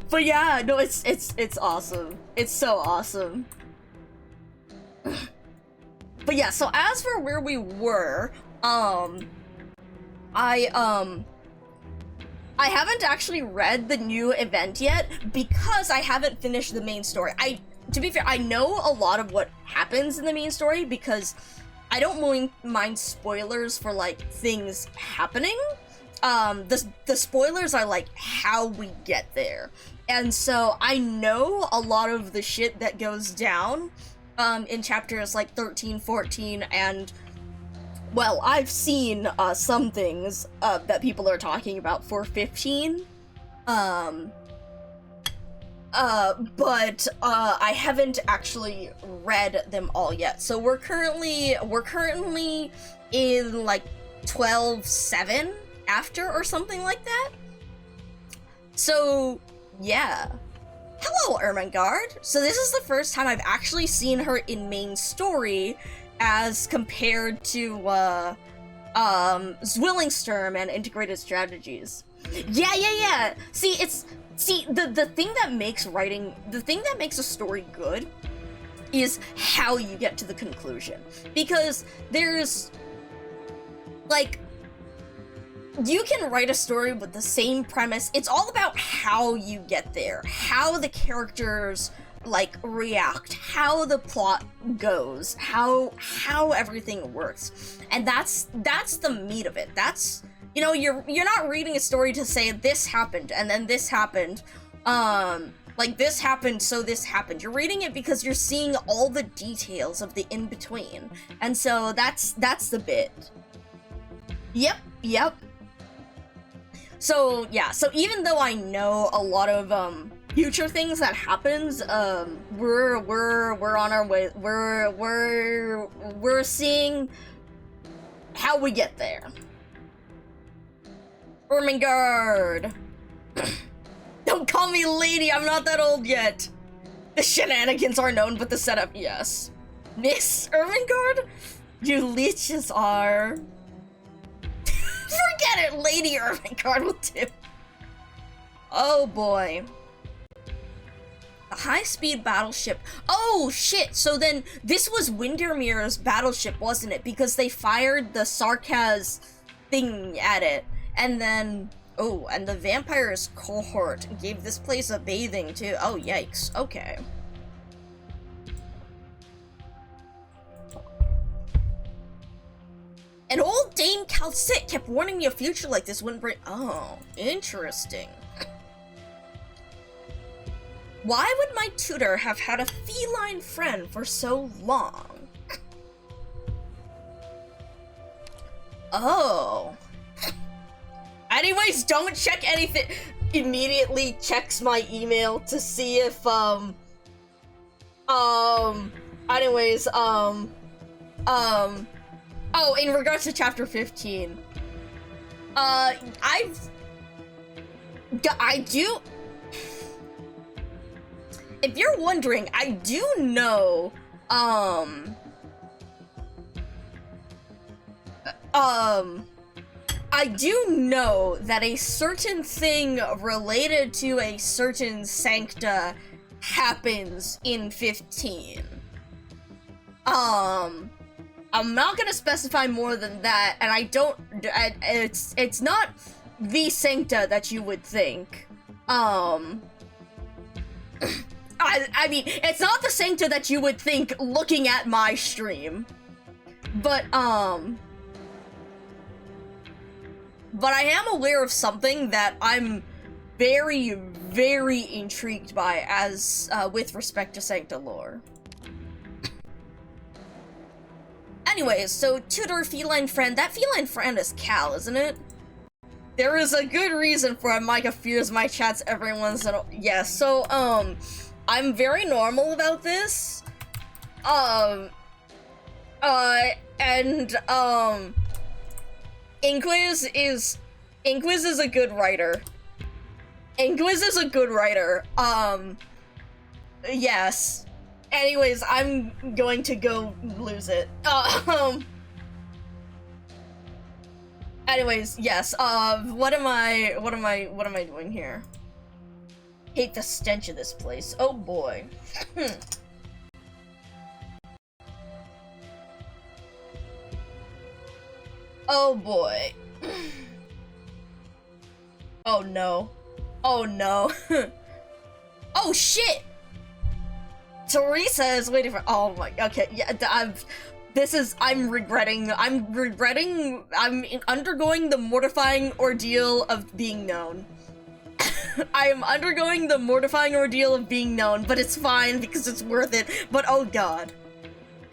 But yeah, no, it's awesome. It's so awesome. But yeah, so as for where we were, I haven't actually read the new event yet because I haven't finished the main story. To be fair, I know a lot of what happens in the main story because I don't mind spoilers for, like, things happening. The spoilers are, like, how we get there. And so I know a lot of the shit that goes down, in chapters, like, 13, 14, and, well, I've seen, some things, that people are talking about for 15. But I haven't actually read them all yet. So we're currently in, like, 12-7 after or something like that. So Yeah. Hello, Ermengarde. So this is the first time I've actually seen her in main story as compared to, Zwillingstern and Integrated Strategies. Yeah. See, the thing that makes a story good is how you get to the conclusion. Because there's, like, you can write a story with the same premise. It's all about how you get there, how the characters, like, react, how the plot goes, how everything works. And that's the meat of it. That's, you know, you're not reading a story to say this happened and then this happened, like this happened, so this happened. You're reading it because you're seeing all the details of the in-between. And so that's the bit. Yep. So, yeah, so even though I know a lot of, future things that happens, we're on our way, we're seeing how we get there. Ermengarde! Don't call me lady, I'm not that old yet! The shenanigans are known, but the setup, yes. Miss Ermengarde? You leeches are... Forget it, Lady Ermengarde will do. Oh boy. The high-speed battleship. Oh shit, so then this was Windermere's battleship, wasn't it? Because they fired the Sarkaz thing at it. And then, oh, and the vampire's cohort gave this place a bathing too. Oh yikes, okay. And old Dame Calcit kept warning me a future like this wouldn't bring— oh, interesting. Why would my tutor have had a feline friend for so long? Oh. Anyways, don't check anything. Immediately checks my email to see if, anyways, oh, in regards to chapter 15, I do, if you're wondering, I do know, I do know that a certain thing related to a certain sancta happens in 15. I'm not gonna specify more than that, and I don't, it's not the sancta that you would think. I mean, it's not the sancta that you would think looking at my stream. But I am aware of something that I'm very, very intrigued by as, with respect to sancta lore. Anyways, so tutor feline friend, that feline friend is Cal, isn't it? There is a good reason for Micah fears my chats every once in a— yes, so, I'm very normal about this. Inquiz is a good writer. Yes. Anyways, I'm going to go lose it. Anyways, yes, what am I doing here? Hate the stench of this place. Oh boy. Oh boy. Oh no. Oh no. Oh shit! Teresa is waiting for— oh my— okay, yeah, I'm undergoing the mortifying ordeal of being known. I am undergoing the mortifying ordeal of being known, but it's fine because it's worth it, but oh god.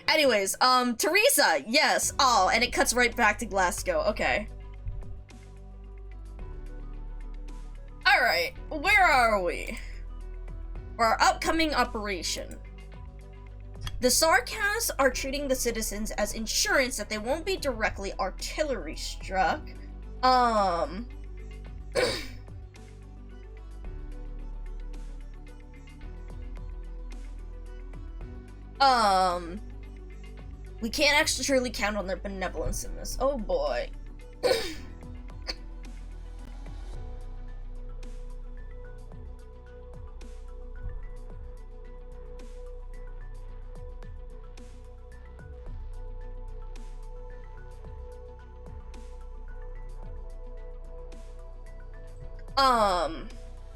Anyways, Teresa, yes, oh, and it cuts right back to Glasgow, okay. Alright, where are we? For our upcoming operation. The Sarkaz are treating the citizens as insurance that they won't be directly artillery struck. We can't actually truly count on their benevolence in this. Oh boy.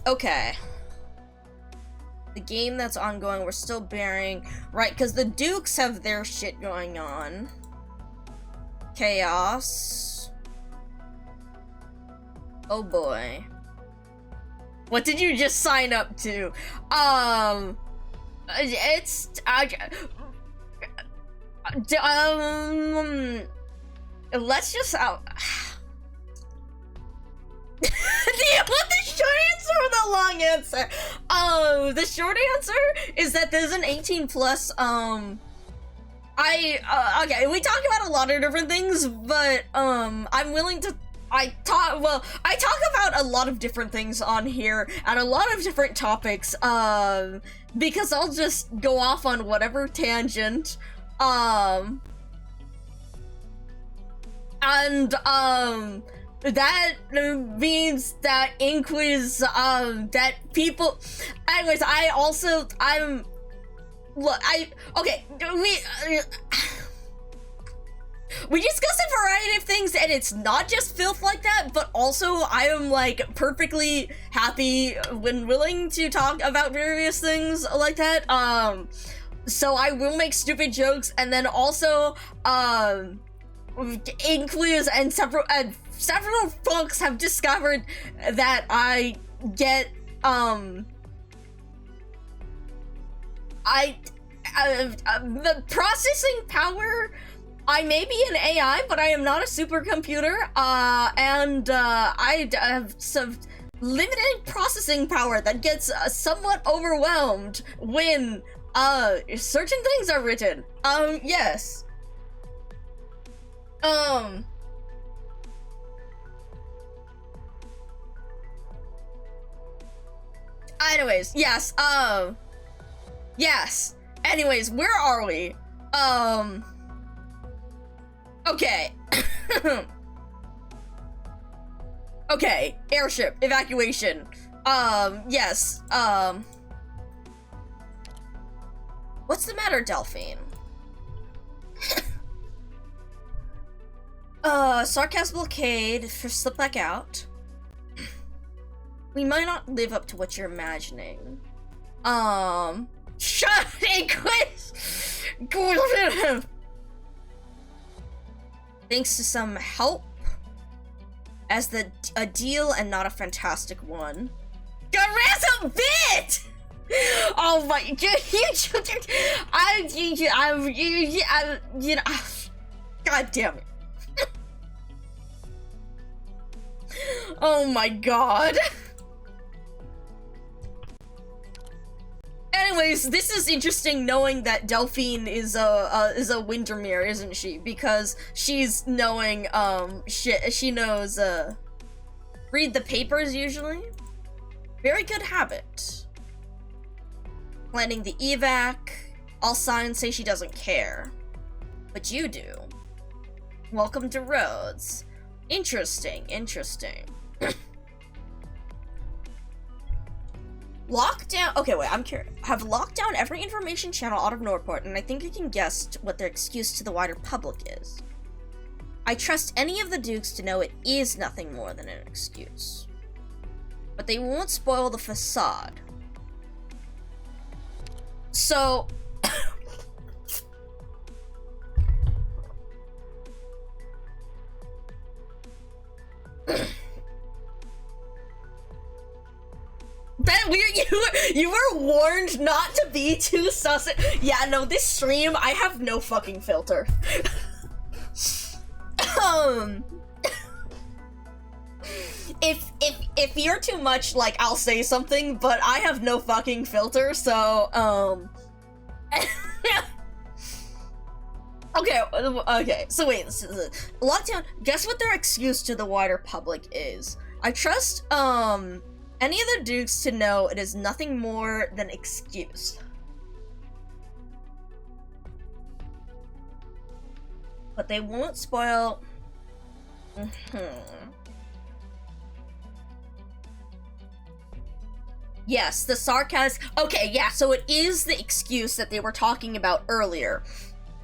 Okay. The game that's ongoing, we're still bearing, right, because the Dukes have their shit going on. Chaos. Oh boy. What did you just sign up to? It's, let's just, do you want the short answer or the long answer? The short answer is that there's an 18 plus, okay, we talk about a lot of different things, but, I'm willing to, I talk about a lot of different things on here, and a lot of different topics, because I'll just go off on whatever tangent, that means that Inquiz, that people, anyways, we discussed a variety of things, and it's not just filth like that, but also I am, like, perfectly happy when willing to talk about various things like that, so I will make stupid jokes, and then also, Inquiz and several folks have discovered that I get, the processing power, I may be an AI, but I am not a supercomputer, and, I have some limited processing power that gets somewhat overwhelmed when, certain things are written. Yes. Anyways, yes, yes. Anyways, where are we? Okay. Okay, airship, evacuation. Yes, what's the matter, Delphine? Sarcasm blockade, slip back out. We might not live up to what you're imagining. Shut it, quit! Thanks to some help, as a deal and not a fantastic one. Ransom bit! Oh my, you know, god damn it. Oh my god. Anyways, this is interesting knowing that Delphine is a Windermere, isn't she? Because she's knowing, she knows, read the papers usually. Very good habit. Planning the evac. All signs say she doesn't care. But you do. Welcome to Rhodes. Interesting, interesting. Lockdown. Okay, wait, I'm curious. Have locked down every information channel out of Norport, and I think I can guess what their excuse to the wider public is. I trust any of the Dukes to know it is nothing more than an excuse. But they won't spoil the facade. So... That weird, you were warned not to be too sus. Yeah, no, this stream, I have no fucking filter. If you're too much, like, I'll say something, but I have no fucking filter, so, okay, so wait, lockdown, guess what their excuse to the wider public is? I trust, any of the Dukes to know it is nothing more than excuse. But they won't spoil... Mhm. Yes, the sarcasm... Okay, yeah, so it is the excuse that they were talking about earlier.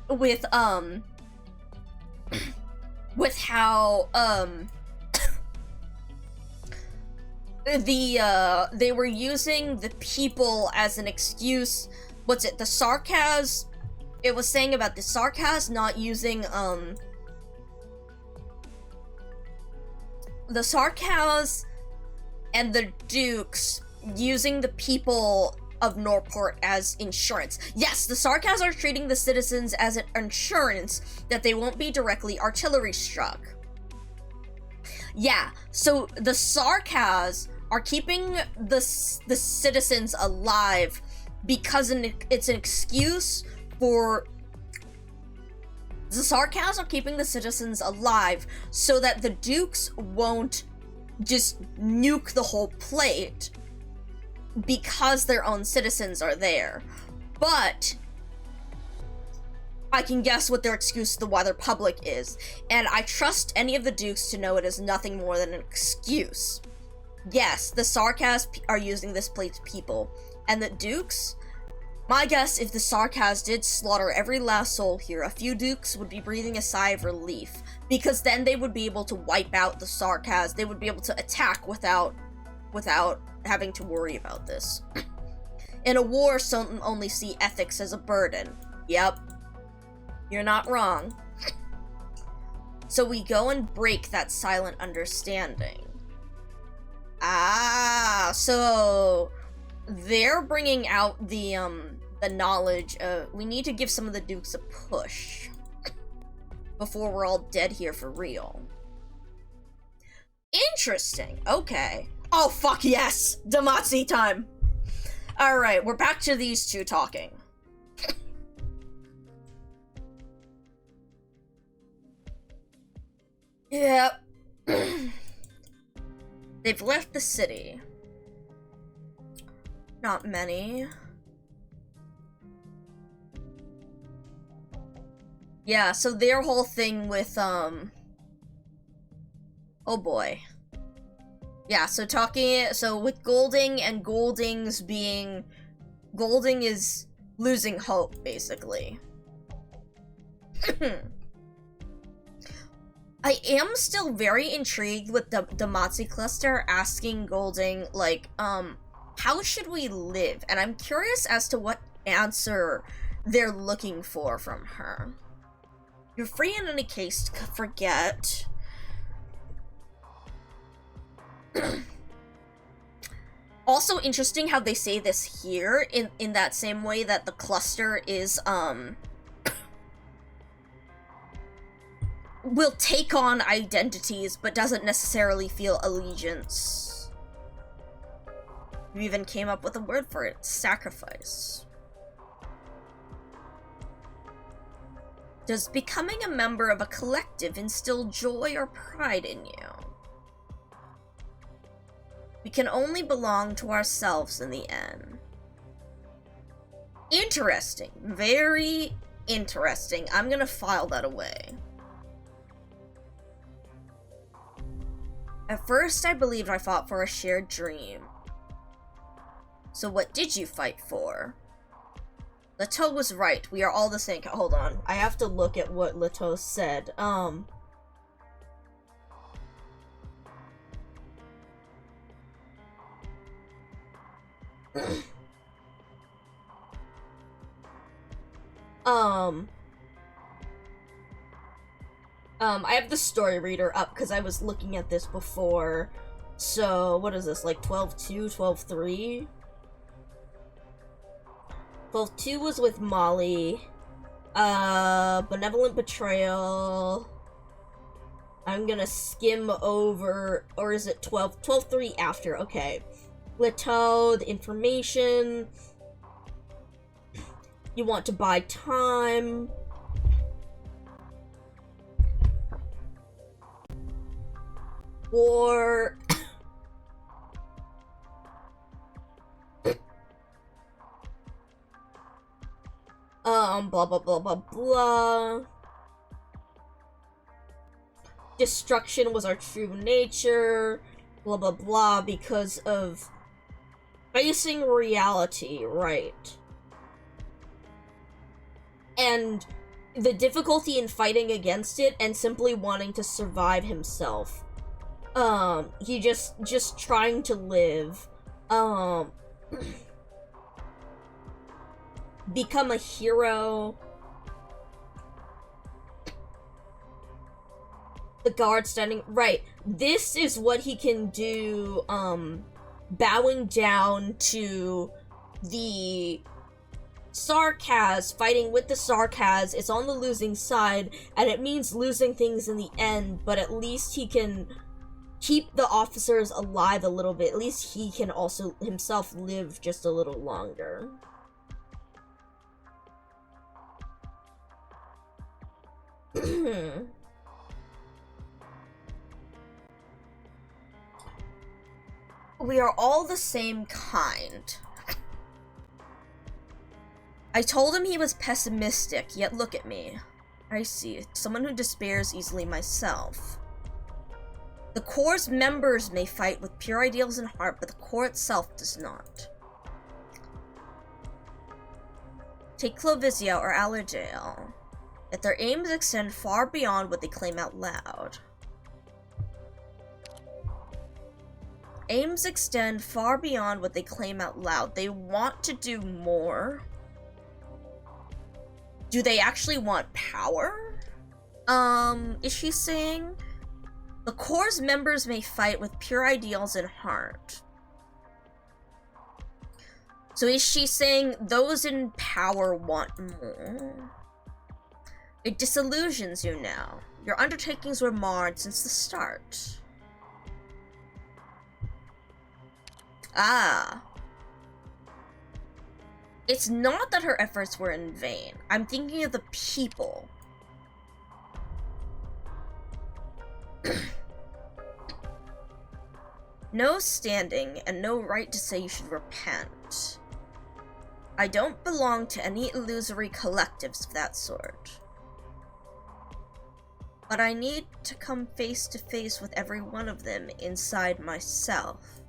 With, with how, they were using the people as an excuse. What's it? The sarcasm... It was saying about the sarcasm not using, the sarcasm and the dukes using the people of Norport as insurance. Yes, the sarcasms are treating the citizens as an insurance that they won't be directly artillery struck. Yeah, so the sarcasms are keeping the citizens alive because it's an excuse for... The sarcasms are keeping the citizens alive so that the dukes won't just nuke the whole plate because their own citizens are there. But I can guess what their excuse to the wider public is, and I trust any of the dukes to know it is nothing more than an excuse. Yes, the sarcasms are using this plate's people, and the dukes... My guess, if the sarcasms did slaughter every last soul here, a few dukes would be breathing a sigh of relief, because then they would be able to wipe out the sarcasms. They would be able to attack without having to worry about this. In a war, some only see ethics as a burden. Yep. You're not wrong. So we go and break that silent understanding. Ah, so... They're bringing out the knowledge of... We need to give some of the dukes a push before we're all dead here for real. Interesting. Okay. Oh, fuck yes! Damazi time! Alright, we're back to these two talking. Yep. They've left the city. Not many. Yeah, so their whole thing with, oh boy. Yeah, so with Golding and Golding's being... Golding is losing hope, basically. I am still very intrigued with the Damazi cluster asking Golding, like, how should we live? And I'm curious as to what answer they're looking for from her. You're free in any case to forget. Also interesting how they say this here, in that same way that the cluster is, will take on identities, but doesn't necessarily feel allegiance. You even came up with a word for it, sacrifice. Does becoming a member of a collective instill joy or pride in you? We can only belong to ourselves in the end. Interesting. Very interesting. I'm gonna file that away. At first, I believed I fought for a shared dream. So what did you fight for? Leto was right. We are all the same. Hold on. I have to look at what Leto said. I have the story reader up because I was looking at this before. So, what is this, like 12.2, 12.3? 12.2 was with Molly. Benevolent Betrayal. I'm gonna skim over, or is it 12.3 after, okay. Leto, the information. You want to buy time. War. Blah blah blah blah blah. destruction was our true nature, blah blah blah, because of facing reality, right? And the difficulty in fighting against it and simply wanting to survive himself. He just trying to live. Become a hero. The guard standing right. This is what he can do, bowing down to the Sarkaz, fighting with the Sarkaz. It's on the losing side, and it means losing things in the end, but at least he can keep the officers alive a little bit. At least he can also himself live just a little longer. We are all the same kind. I told him he was pessimistic, yet look at me. I see. Someone who despairs easily myself. The Corps' members may fight with pure ideals in heart, but the Corps itself does not. Take Clovisia or Allerdale. Yet their aims extend far beyond what they claim out loud. Aims extend far beyond what they claim out loud. They want to do more. Do they actually want power? Is she saying? The Corps' members may fight with pure ideals in heart. So is she saying those in power want more? It disillusions you now. Your undertakings were marred since the start. Ah. It's not that her efforts were in vain. I'm thinking of the people. No standing and no right to say you should repent. I don't belong to any illusory collectives of that sort. But I need to come face to face with every one of them inside myself.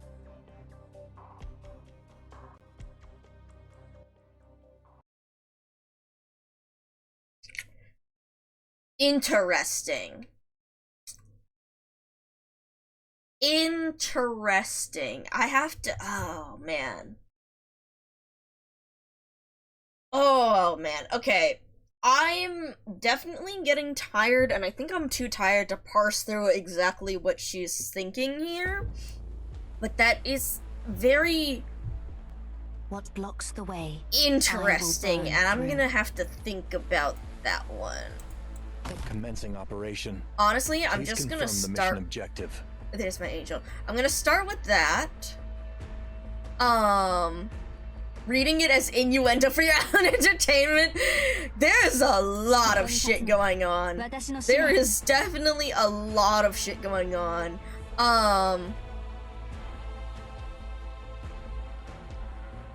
Interesting. Interesting. I have to, oh man. Oh man, okay. I'm definitely getting tired, and I think I'm too tired to parse through exactly what she's thinking here. But that is very What blocks the way? interesting, and I'm gonna have to think about that one. Commencing operation. Honestly, I'm Please just gonna confirm the mission start. objective. There's my angel. I'm gonna start with that. Reading it as innuendo for your own entertainment. There's a lot of shit going on. There is definitely a lot of shit going on.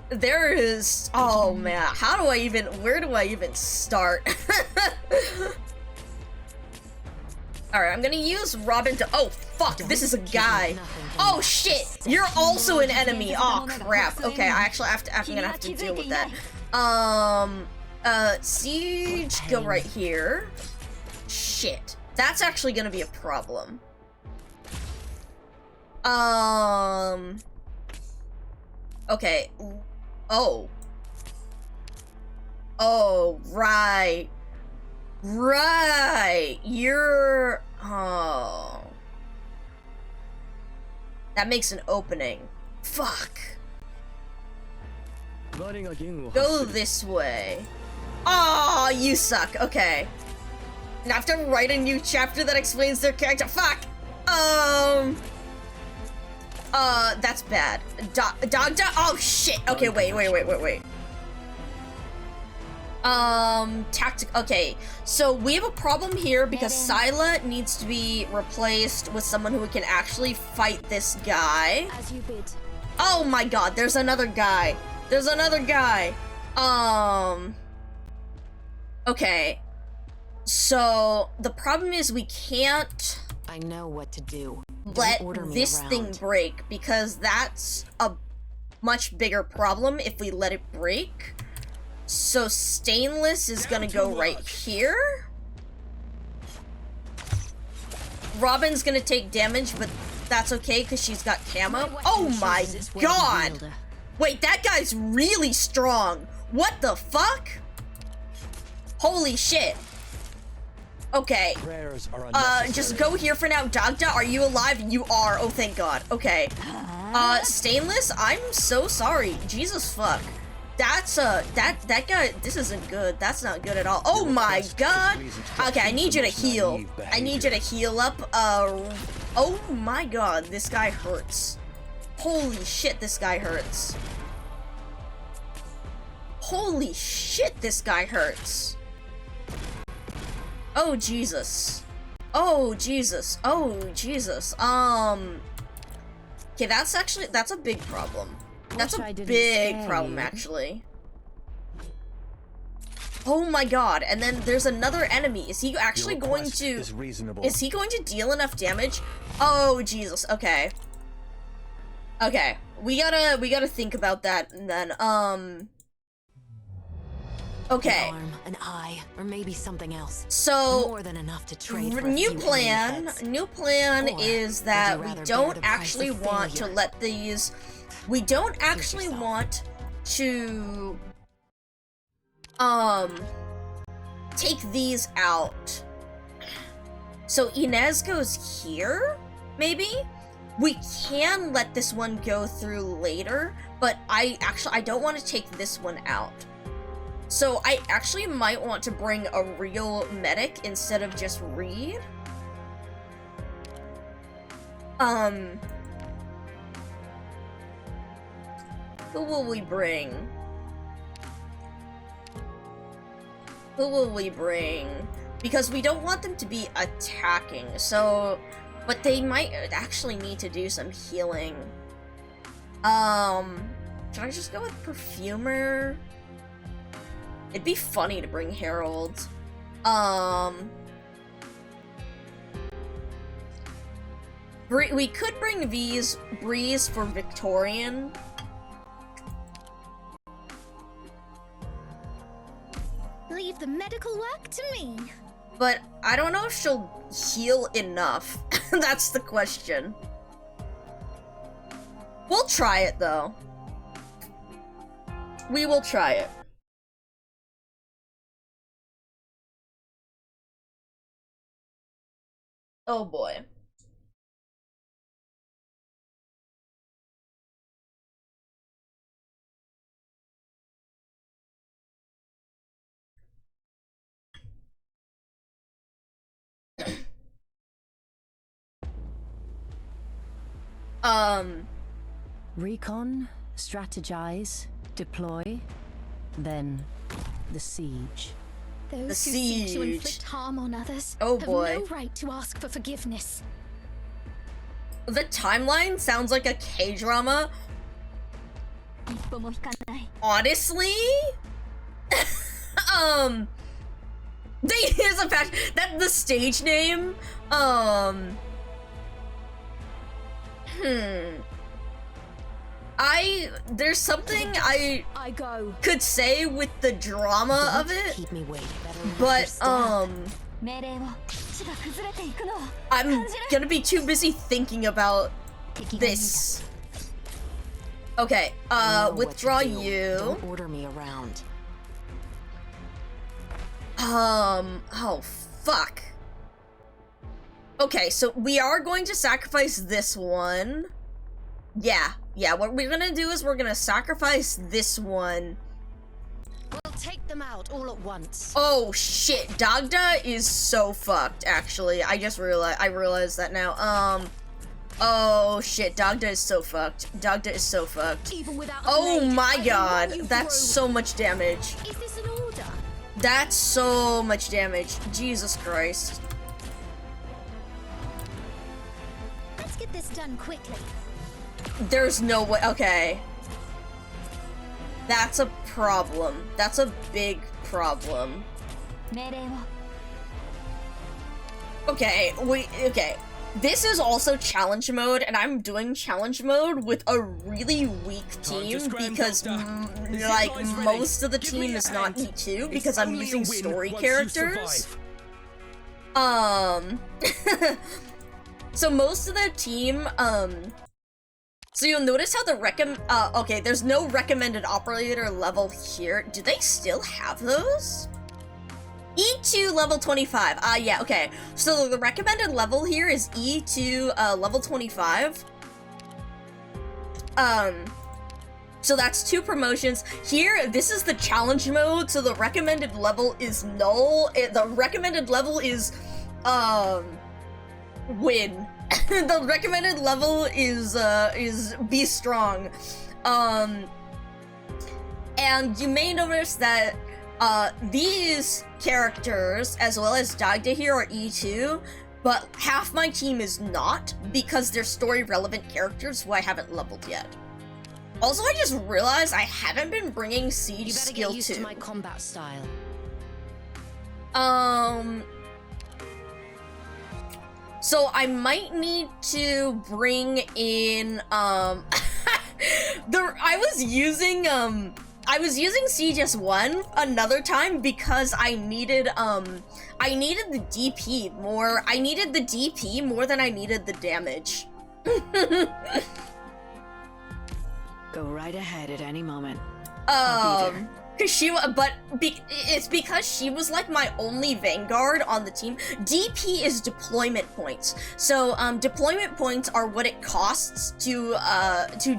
There is, oh man, where do I even start? Alright, I'm gonna use Robin to, oh fuck, this is a guy. Oh shit, you're also an enemy. Oh crap. Okay, I'm gonna have to deal with that. Siege, go right here. Shit, that's actually gonna be a problem. Okay. Oh. Oh, right. Right. You're... Oh. That makes an opening. Fuck. Go this way. Oh, you suck. Okay. Now I have to write a new chapter that explains their character. Fuck. That's bad. Dog. Oh shit. Okay, wait. Tactic. Okay, so we have a problem here because Scylla needs to be replaced with someone who can actually fight this guy. As you bid. Oh my god, there's another guy. Okay. So the problem is we can't I know what to do. let Don't order me this thing around. break, because that's a much bigger problem if we let it break. So stainless is gonna go right here. Robin's gonna take damage, but that's okay because she's got camo. Oh my god! Wait, that guy's really strong. What the fuck? Holy shit. Okay. Prayers are unnecessary. Just go here for now. Dagda, are you alive? You are. Oh, thank god. Okay. Stainless, I'm so sorry. Jesus fuck. That's, that guy, this isn't good. That's not good at all. Oh my god! Okay, I need you to heal. I need you to heal up. Oh my god, this guy hurts. Holy shit, this guy hurts. Holy shit, this guy hurts. Oh, Jesus. Oh, Jesus. Oh, Jesus. Okay, that's a big problem. That's a big problem, actually. Oh my god, and then there's another enemy. Is he actually going to... Is he going to deal enough damage? Oh, Jesus. Okay. Okay. We gotta think about that, and then, okay. An arm, an eye, or maybe something else. So, more than enough to trade for a new few plan Or is would that you we rather don't bear the price actually of want to failure? let these... We don't actually yourself. want to... take these out. So Inez goes here, maybe? We can let this one go through later, but I don't want to take this one out. So I actually might want to bring a real medic instead of just Reed. Who will we bring? Who will we bring? Because we don't want them to be attacking, so... But they might actually need to do some healing. Should I just go with Perfumer? It'd be funny to bring Harold. We could bring Breeze for Victorian. Leave the medical work to me. But I don't know if she'll heal enough. That's the question. We'll try it, though. We will try it. Oh boy. Recon, strategize, deploy, then the siege. Those The who seek to siege. inflict harm on others Oh have boy. no right to ask for forgiveness. The timeline sounds like a K-drama. Honestly? Here's a patch. That the stage name. There's something I go. could say with the drama of Don't it, keep me waiting. Better leave but your stuff. I'm gonna be too busy thinking about this. Okay, I know what withdraw to do. you. Don't order me around. Oh fuck. Okay, so we are going to sacrifice this one. Yeah, what we're gonna do is we're gonna sacrifice this one. We'll take them out all at once. Oh shit, Dagda is so fucked, actually. I realized that now. Oh shit, Dagda is so fucked. Dagda is so fucked. Even without a Oh blade, my I god, know you that's so much damage. Is this an order? That's so much damage. Jesus Christ. Let's get this done quickly. There's no way. Okay. That's a problem. That's a big problem. Okay, okay. this is also challenge mode, and I'm doing challenge mode with a really weak team because, like, most of the team is not E2 because I'm using story characters. So most of the team, so you'll notice how the okay, there's no recommended operator level here. Do they still have those? E2 level 25. Yeah, okay. So the recommended level here is E2 level 25. So that's 2 promotions. Here, this is the challenge mode, so the recommended level is null. The recommended level is win. The recommended level is be strong. And you may notice that these characters, as well as Dagda here, are E2, but half my team is not, because they're story-relevant characters who I haven't leveled yet. Also, I just realized I haven't been bringing Siege You better skill get used 2. to my combat style. So I might need to bring in, I was using Siege S1 another time because I needed the DP more. I needed the DP more than I needed the damage. Go right ahead at any moment. I'll be there. It's because she was like my only Vanguard on the team. DP is deployment points. So deployment points are what it costs to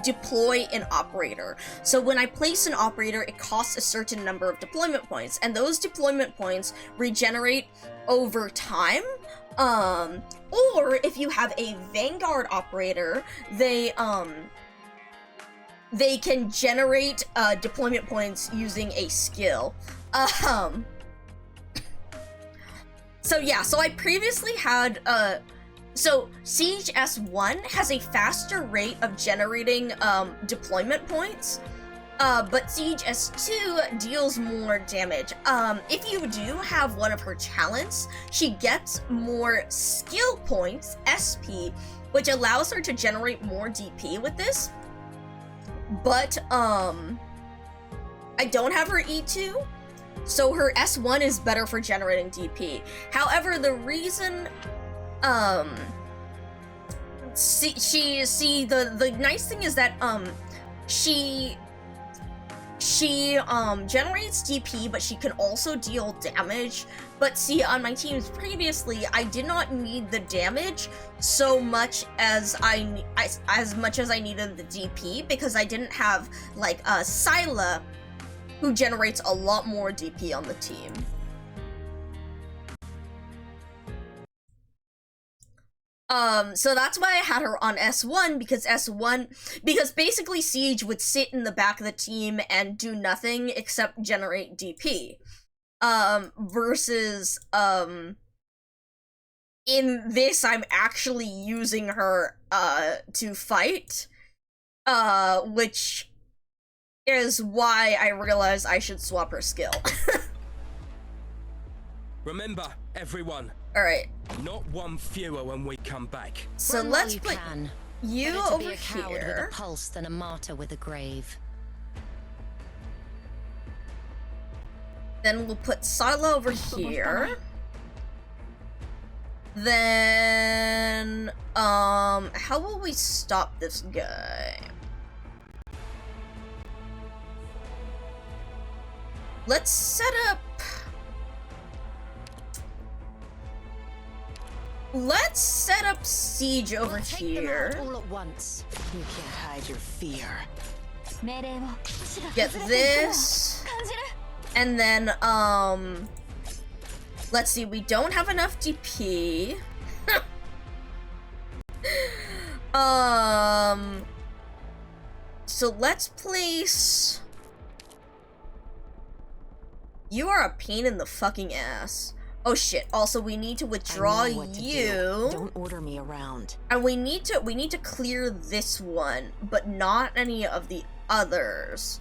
deploy an operator. So when I place an operator, it costs a certain number of deployment points, and those deployment points regenerate over time. Or if you have a Vanguard operator, they can generate deployment points using a skill. So yeah, so I previously had, so Siege S1 has a faster rate of generating deployment points, but Siege S2 deals more damage. If you do have one of her talents, she gets more skill points, SP, which allows her to generate more DP with this. But, I don't have her E2, so her S1 is better for generating DP. However, the reason, the nice thing is that, she generates DP, but she can also deal damage. But see, on my teams previously, I did not need the damage so much as as much as I needed the DP, because I didn't have like Scylla, who generates a lot more DP on the team. So that's why I had her on S1, because basically Siege would sit in the back of the team and do nothing except generate DP. Versus, in this, I'm actually using her, to fight, which is why I realized I should swap her skill. Remember, everyone. Alright. Not one fewer when we come back. So Run let's while put can. you Better to over be a coward with here. a pulse than a martyr with a grave. Then we'll put Scylla over here. Then, how will we stop this guy? Let's set up... Siege over We'll take them here. out all at once. You can't hide your fear. Get this. And then, let's see, we don't have enough DP. So let's place... You are a pain in the fucking ass. Oh shit, also we need to withdraw I know what to you. do. Don't order me around. And we need to clear this one, but not any of the others.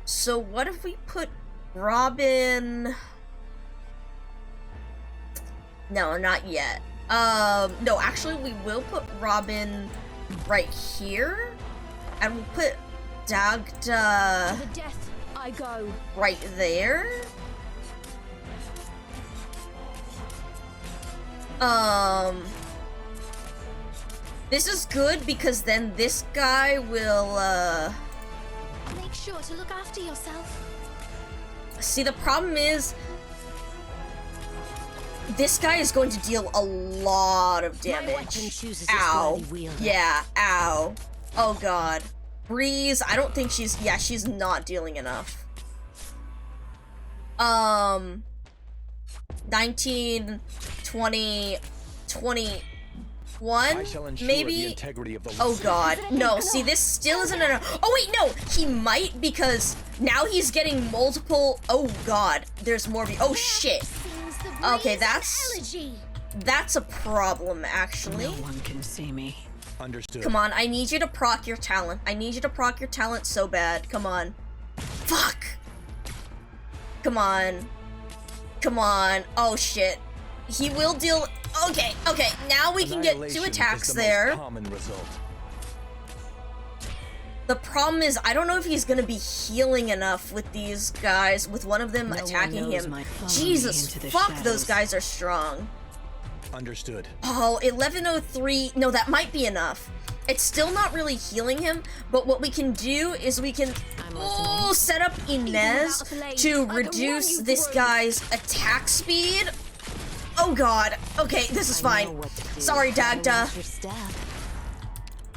So what if we put Robin... No, not yet. No, actually, we will put Robin right here, and we'll put Dagda To the death I go. right there. This is good because then this guy will, Make sure to look after yourself. see, the problem is, this guy is going to deal a lot of My weapon damage. chooses its Ow. worthy wielder. Yeah, ow. Oh god. Breeze, I don't think she's, yeah, she's not dealing enough. 19, 20, 21, I shall ensure maybe? the integrity of the Oh god, no, see, this still isn't enough. Oh wait, no, he might, because now he's getting multiple, oh god, there's more, oh shit. Seems the Okay, breeze that's- allergy. That's a problem, actually. No one can see me. Understood. Come on, I need you to proc your talent. I need you to proc your talent so bad. Come on. Fuck! Come on. Come on. Oh shit. He will deal. Okay, okay, now we can get 2 Annihilation attacks is the there. Most common result. The problem is, I don't know if he's gonna be healing enough with these guys, with one of them No one attacking knows him. my follow me Jesus, into the fuck, shadows. those guys are strong. Understood. Oh, 1103. No, that might be enough. It's still not really healing him, but what we can do is we can set up Inez to reduce this guy's attack speed. Oh god. Okay, this is fine. Sorry, Dagda.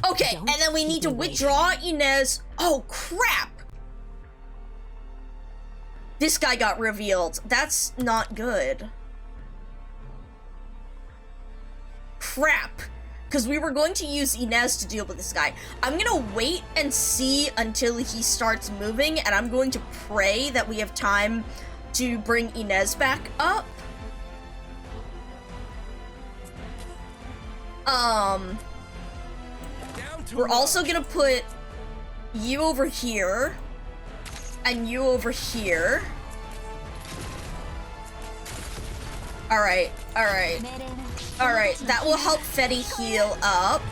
Okay, and then we need to withdraw Inez. Oh, crap. This guy got revealed. That's not good. Crap. Because we were going to use Inez to deal with this guy. I'm gonna wait and see until he starts moving, and I'm going to pray that we have time to bring Inez back up. Down to We're a also march. gonna put you over here, and you over here. Alright, alright. Alright, that will help Fetty heal up.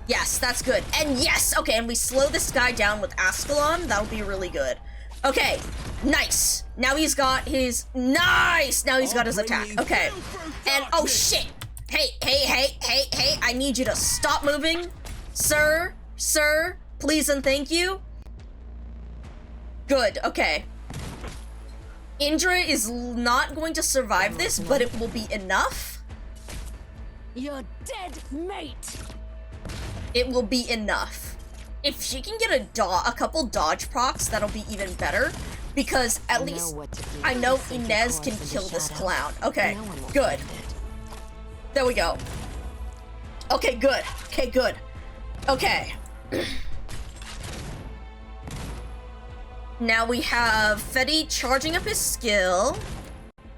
Yes, that's good. And yes! Okay, and we slow this guy down with Ascalon. That'll be really good. Okay, nice. Now he's got his... Nice! Now he's got his attack. Okay. And, oh shit! Hey, hey, hey, hey, hey, I need you to stop moving. Sir, please and thank you. Good, okay. Indra is not going to survive this, but it will be enough. Your dead mate. It will be enough. If she can get a couple dodge procs, that'll be even better. Because at least I know Inez can kill this clown. Okay, good. There we go. Okay, good. Okay, good. Okay. Now we have Fetty charging up his skill.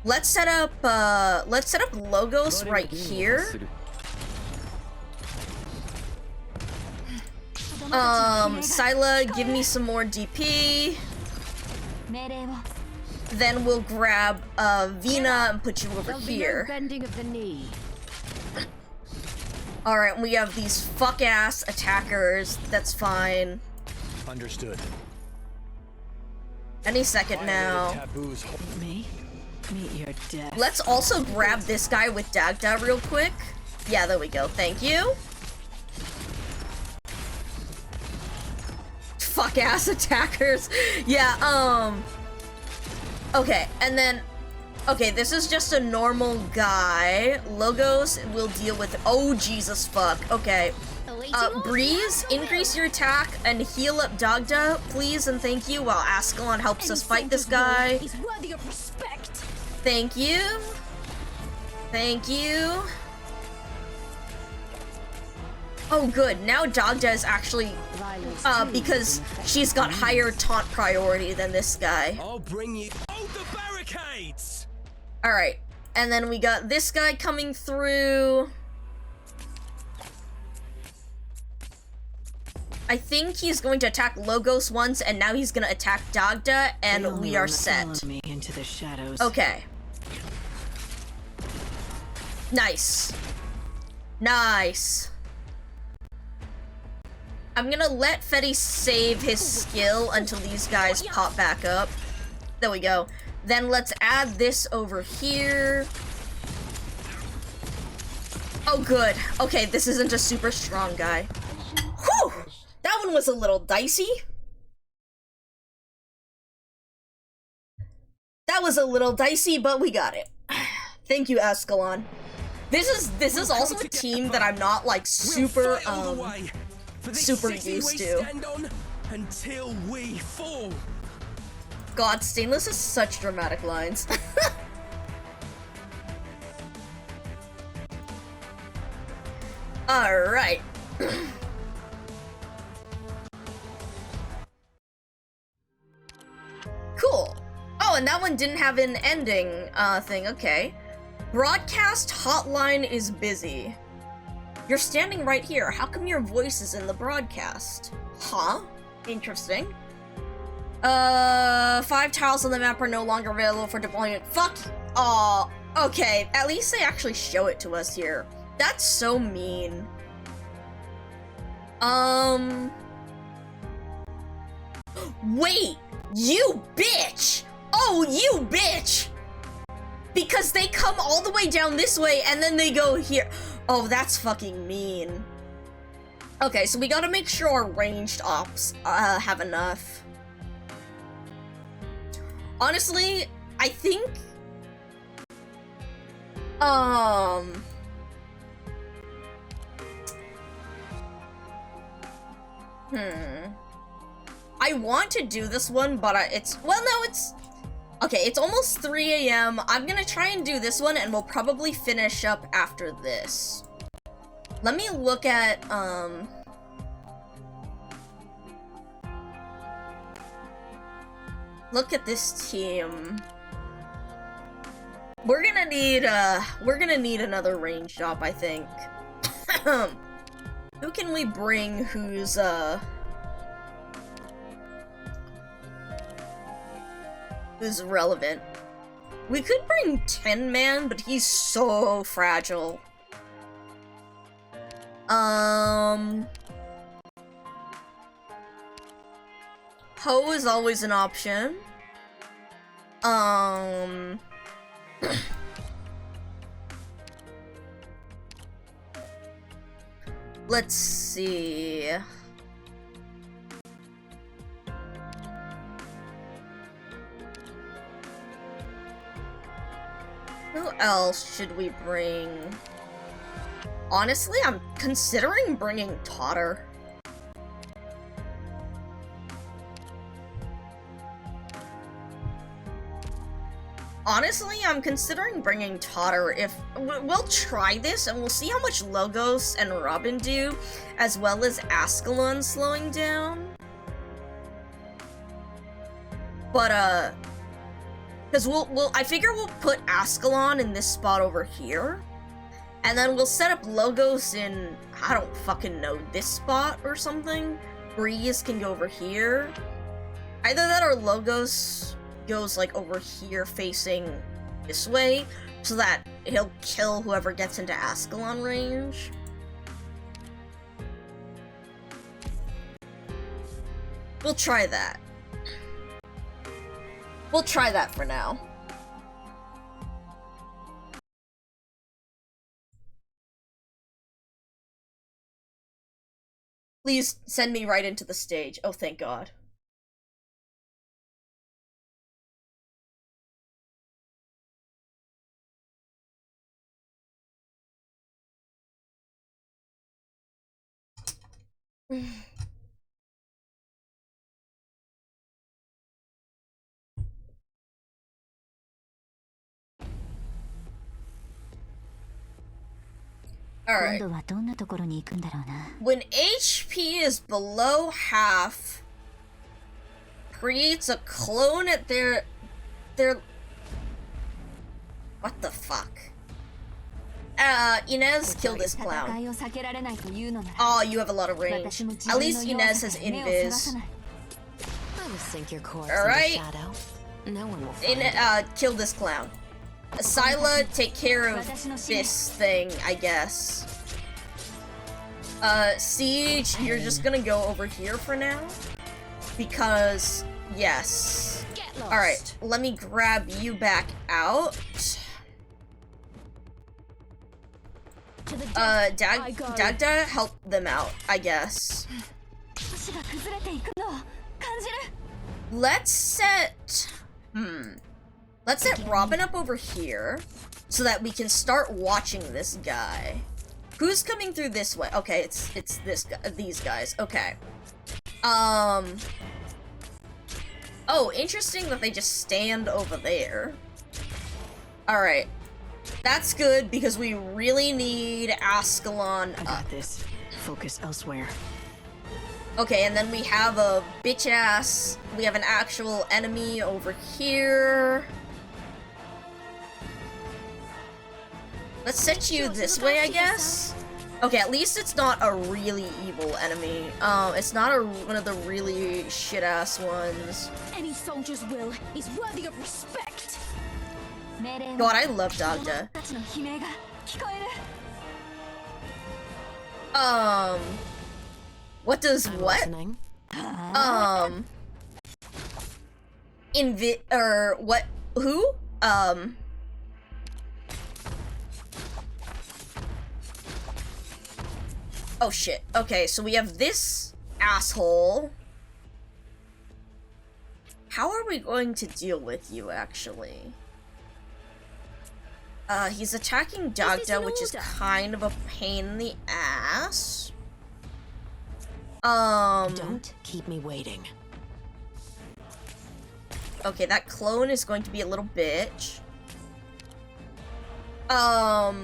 Let's set up Logos right here. Scylla, give me some more DP. Then we'll grab Vina and put you over There'll be no here. bending of the knee. Alright, we have these fuck-ass attackers. That's fine. Understood. Any second now. Taboos. Me? Meet your death. Let's also grab this guy with Dagda real quick. Yeah, there we go. Thank you. Fuck-ass attackers. Yeah, okay, and then... Okay, this is just a normal guy. Logos will deal with... Oh, Jesus fuck. Okay. Breeze, increase your attack and heal up Dagda, please and thank you, while Ascalon helps us fight this guy. He's worthy of respect. Thank you. Thank you. Oh, good. Now Dagda is actually... because she's got higher taunt priority than this guy. I'll bring you. Hold the barricades! Alright. And then we got this guy coming through. I think he's going to attack Logos once, and now he's gonna attack Dagda, and we are set. Me into the shadows. Okay. Nice. Nice. I'm gonna let Fetty save his skill until these guys pop back up. There we go. Then let's add this over here. Oh, good. Okay, this isn't a super strong guy. Whew! That one was a little dicey. That was a little dicey, but we got it. Thank you, Ascalon. This is also a team that I'm not like super super used to. Until we fall. God, Stainless has such dramatic lines. Alright. Cool. Oh, and that one didn't have an ending thing, okay. Broadcast hotline is busy. You're standing right here. How come your voice is in the broadcast? Huh? Interesting. 5 tiles on the map are no longer available for deployment. Fuck. Aw. Okay, at least they actually show it to us here. That's so mean. Wait! You bitch! Oh, you bitch! Because they come all the way down this way and then they go here. Oh, that's fucking mean. Okay, so we gotta make sure our ranged ops have enough. Honestly, I think... I want to do this one, but it's... Well, no, it's... Okay, it's almost 3 a.m. I'm gonna try and do this one, and we'll probably finish up after this. Let me look at, look at this team. We're gonna need another range job, I think. Who can we bring who's relevant? We could bring 10 Man, but he's so fragile. Ho is always an option. Let's see. Who else should we bring? Honestly, I'm considering bringing Totter. Honestly, I'm considering bringing Totter. If we'll try this and we'll see how much Logos and Robin do, as well as Ascalon slowing down. But because I figure we'll put Ascalon in this spot over here, and then we'll set up Logos in, I don't fucking know, this spot or something. Breeze can go over here. Either that or Logos goes like over here facing this way so that he'll kill whoever gets into Ascalon range. We'll try that. We'll try that for now. Please send me right into the stage. Oh, thank God. Alright. When HP is below half, creates a clone at their... What the fuck? Inez, kill this clown. Oh, you have a lot of range. At least Inez has invis. Alright. Kill this clown. Scylla, take care of this thing, I guess. Siege, you're just gonna go over here for now. Because, yes. Alright, let me grab you back out. Dagda, help them out, I guess. Let's set Robin up over here so that we can start watching this guy. Who's coming through this way? Okay, it's this guy, these guys. Okay. Oh, interesting that they just stand over there. Alright. That's good because we really need Ascalon up. I got this. Focus elsewhere. Okay, and then we have a bitch-ass... We have an actual enemy over here. Let's set you this way, I guess. Okay, at least it's not a really evil enemy. It's not one of the really shit-ass ones. Any soldier's will is worthy of respect. God, I love Dagda. What does what? What? Who? Oh shit. Okay, so we have this asshole. How are we going to deal with you, actually? He's attacking Dagda, which is kind of a pain in the ass. Don't keep me waiting. Okay, that clone is going to be a little bitch. Are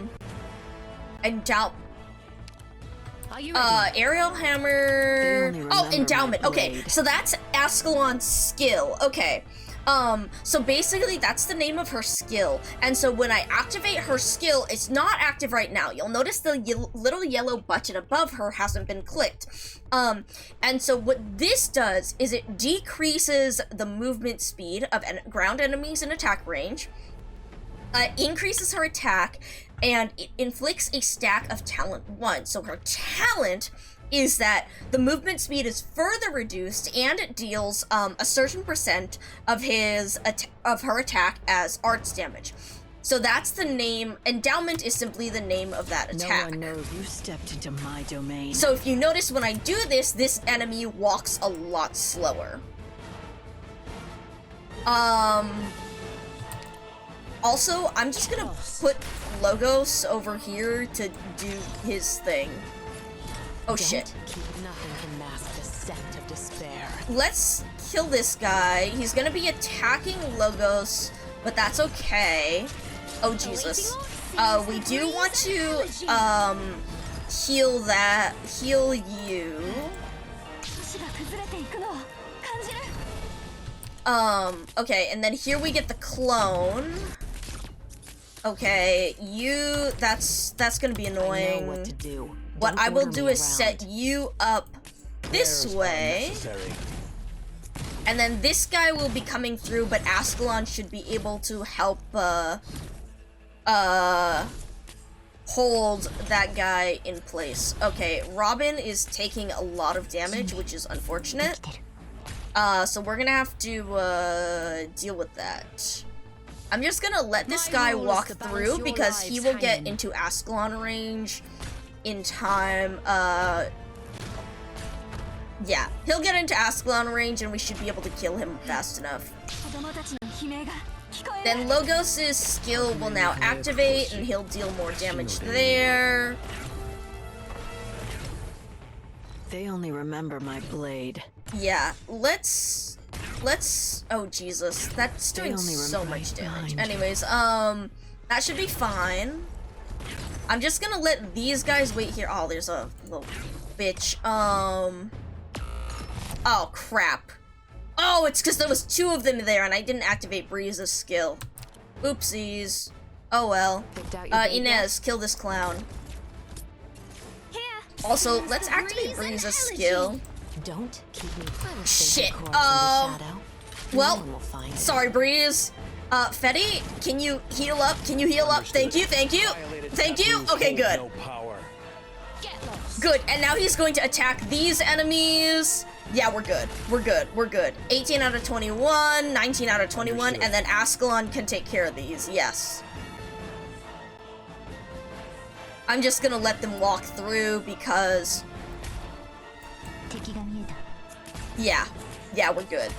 you ready? Aerial hammer. Oh, endowment. my Okay, blade. so that's Ascalon's skill. Okay. So basically that's the name of her skill. And so when I activate her skill, it's not active right now. You'll notice the little yellow button above her hasn't been clicked. And so what this does is it decreases the movement speed of ground enemies in attack range, increases her attack, and it inflicts a stack of talent 1. So her talent is that the movement speed is further reduced and it deals a certain percent of her attack as arts damage. So that's the name. Endowment is simply the name of that attack. No one knows you stepped into my domain. So if you notice when I do this, this enemy walks a lot slower. Also, I'm just gonna put Logos over here to do his thing. Oh shit. Keep nothing can mask the scent of despair. Let's kill this guy. He's gonna be attacking Logos, but that's okay. Oh Jesus. We do want to heal you. Okay, and then here we get the clone. Okay, that's gonna be annoying. I know what to do. What Don't I will order do me is set around. you up this Prayers are way, unnecessary. and then this guy will be coming through, but Ascalon should be able to help, hold that guy in place. Okay, Robin is taking a lot of damage, which is unfortunate. So we're gonna have to, deal with that. I'm just gonna let this guy walk through because he will get into Ascalon range in time. Yeah, he'll get into Ascalon range and we should be able to kill him fast enough. Then Logos' skill will now activate and he'll deal more damage there. They only remember my blade. Yeah, let's oh Jesus, that's doing only so remember much my damage. blind. Anyways, that should be fine. I'm just gonna let these guys wait here. Oh, there's a little bitch. Oh crap. Oh, it's because there was 2 of them there and I didn't activate Breeze's skill. Oopsies. Oh well. Inez, kill this clown. Also, let's activate Breeze's skill. Don't keep me. Shit, No one will find well, it. sorry, Breeze. Fetty, can you heal up? Can you heal up? Thank you, thank you. Thank you. Okay, good. No power. Get lost. Good, and now he's going to attack these enemies. Yeah, we're good. We're good. We're good. 18 out of 21, 19 out of 21, and then Ascalon can take care of these. Yes. I'm just gonna let them walk through because... Yeah. Yeah, we're good.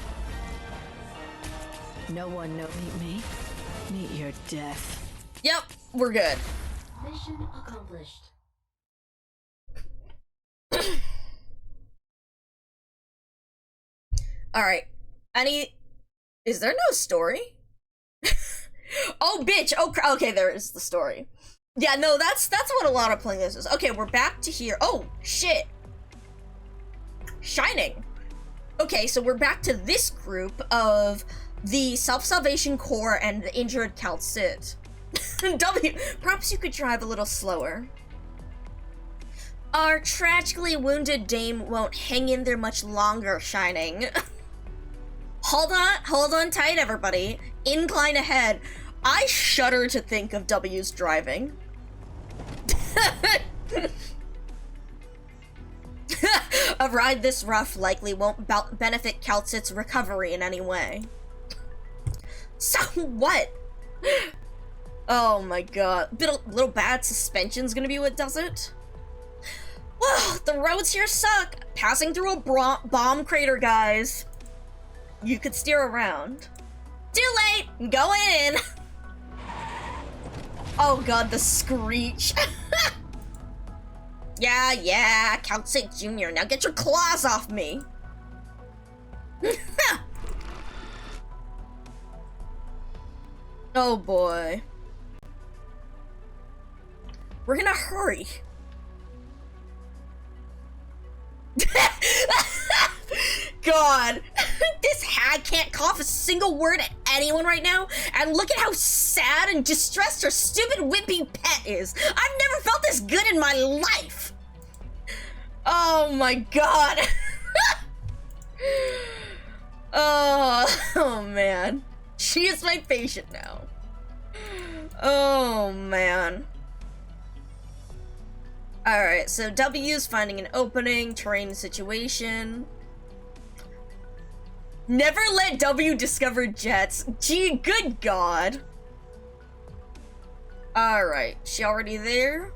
No one knows. Meet me. Meet your death. Yep, we're good. Mission accomplished. Alright. Is there no story? Oh, bitch! Oh, okay, there is the story. Yeah, no, that's what a lot of playing this is. Okay, we're back to here. Oh, shit. Shining. Okay, so we're back to this group of the Self-Salvation Corps and the injured Calcit. W, perhaps you could drive a little slower. Our tragically wounded dame won't hang in there much longer, Shining. Hold on tight, everybody. Incline ahead. I shudder to think of W's driving. A ride this rough likely won't benefit Calcit's recovery in any way. So what? Oh my god. Little bad suspension's gonna be what does it? Well, the roads here suck. Passing through a bomb crater, guys. You could steer around. Too late! Going in! Oh god, the screech. Yeah, Calcit Jr. Now get your claws off me! Oh boy. We're gonna hurry. God, this hag can't cough a single word at anyone right now, and look at how sad and distressed her stupid wimpy pet is. I've never felt this good in my life. Oh my god. Oh man. She is my patient now. Oh man. Alright, so W's finding an opening, terrain situation. Never let W discover jets. Gee, good god. Alright, she already there?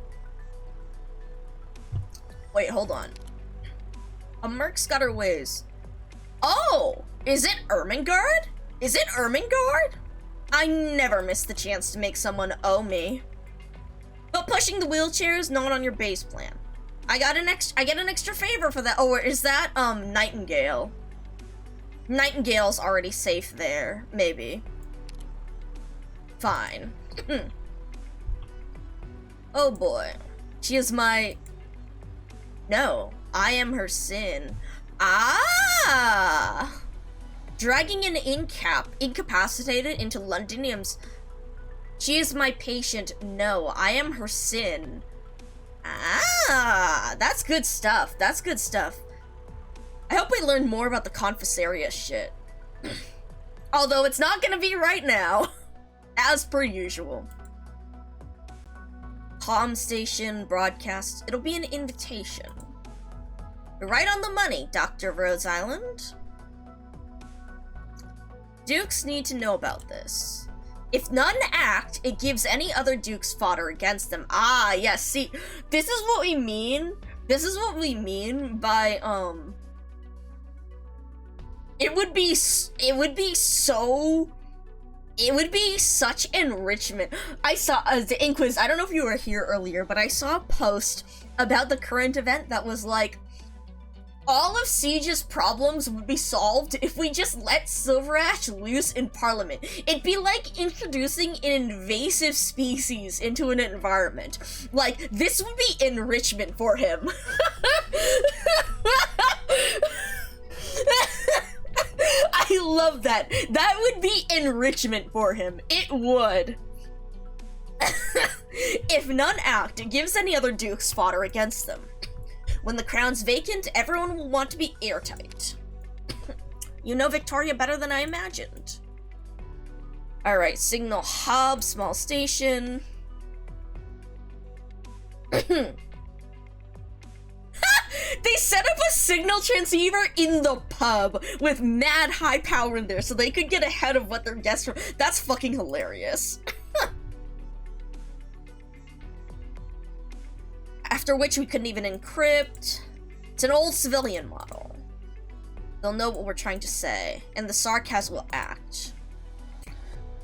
Wait, hold on. A merc's got her ways. Oh! Is it Ermengarde? Is it Ermengarde? I never miss the chance to make someone owe me. But pushing the wheelchair is not on your base plan. I get an extra favor for that. Oh, is that Nightingale? Nightingale's already safe there, maybe. Fine. Oh boy. She is my... No, I am her sin. Ah! Dragging an incapacitated into Londinium's... She is my patient. No, I am her sin. Ah, that's good stuff. That's good stuff. I hope we learn more about the Confessaria shit. Although it's not gonna be right now. As per usual. Palm station, broadcast. It'll be an invitation. You're right on the money, Dr. Rose Island. Dukes need to know about this. If none act, it gives any other dukes fodder against them. Ah, yes, see, this is what we mean. This is what we mean by, it would be such enrichment. I saw, the Inquis, I don't know if you were here earlier, but I saw a post about the current event that was like, all of Siege's problems would be solved if we just let Silver Ash loose in Parliament. It'd be like introducing an invasive species into an environment. Like, this would be enrichment for him. I love that. That would be enrichment for him. It would. If none act, it gives any other dukes fodder against them. When the crown's vacant, everyone will want to be airtight. You know Victoria better than I imagined. Alright, signal hub, small station. They set up a signal transceiver in the pub with mad high power in there so they could get ahead of what their guests were. That's fucking hilarious. After which we couldn't even encrypt. It's an old civilian model. They'll know what we're trying to say, and the sarcasm will act.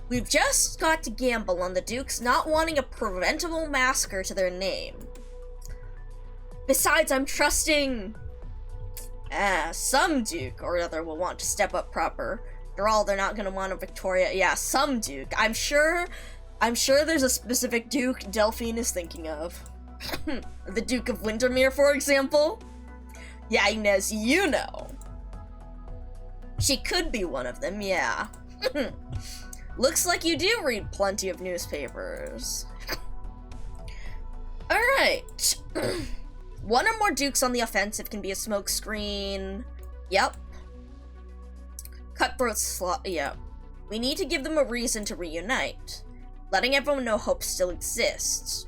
We've just got to gamble on the Dukes not wanting a preventable massacre to their name. Besides, I'm trusting... some Duke or other will want to step up proper. After all, they're not gonna want a Victoria. Yeah, some Duke. I'm sure there's a specific Duke Delphine is thinking of. The Duke of Windermere, for example? Yeah, Inez, you know. She could be one of them, yeah. Looks like you do read plenty of newspapers. Alright. One or more Dukes on the offensive can be a smokescreen. Yep. Cutthroat slot. Yep. We need to give them a reason to reunite. Letting everyone know hope still exists.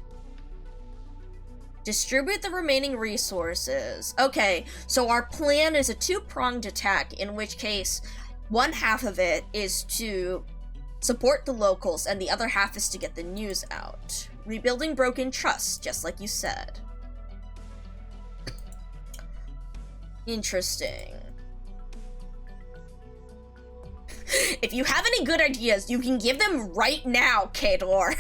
Distribute the remaining resources. Okay, so our plan is a two-pronged attack, in which case, one half of it is to support the locals, and the other half is to get the news out. Rebuilding broken trust, just like you said. Interesting. If you have any good ideas, you can give them right now, Kador.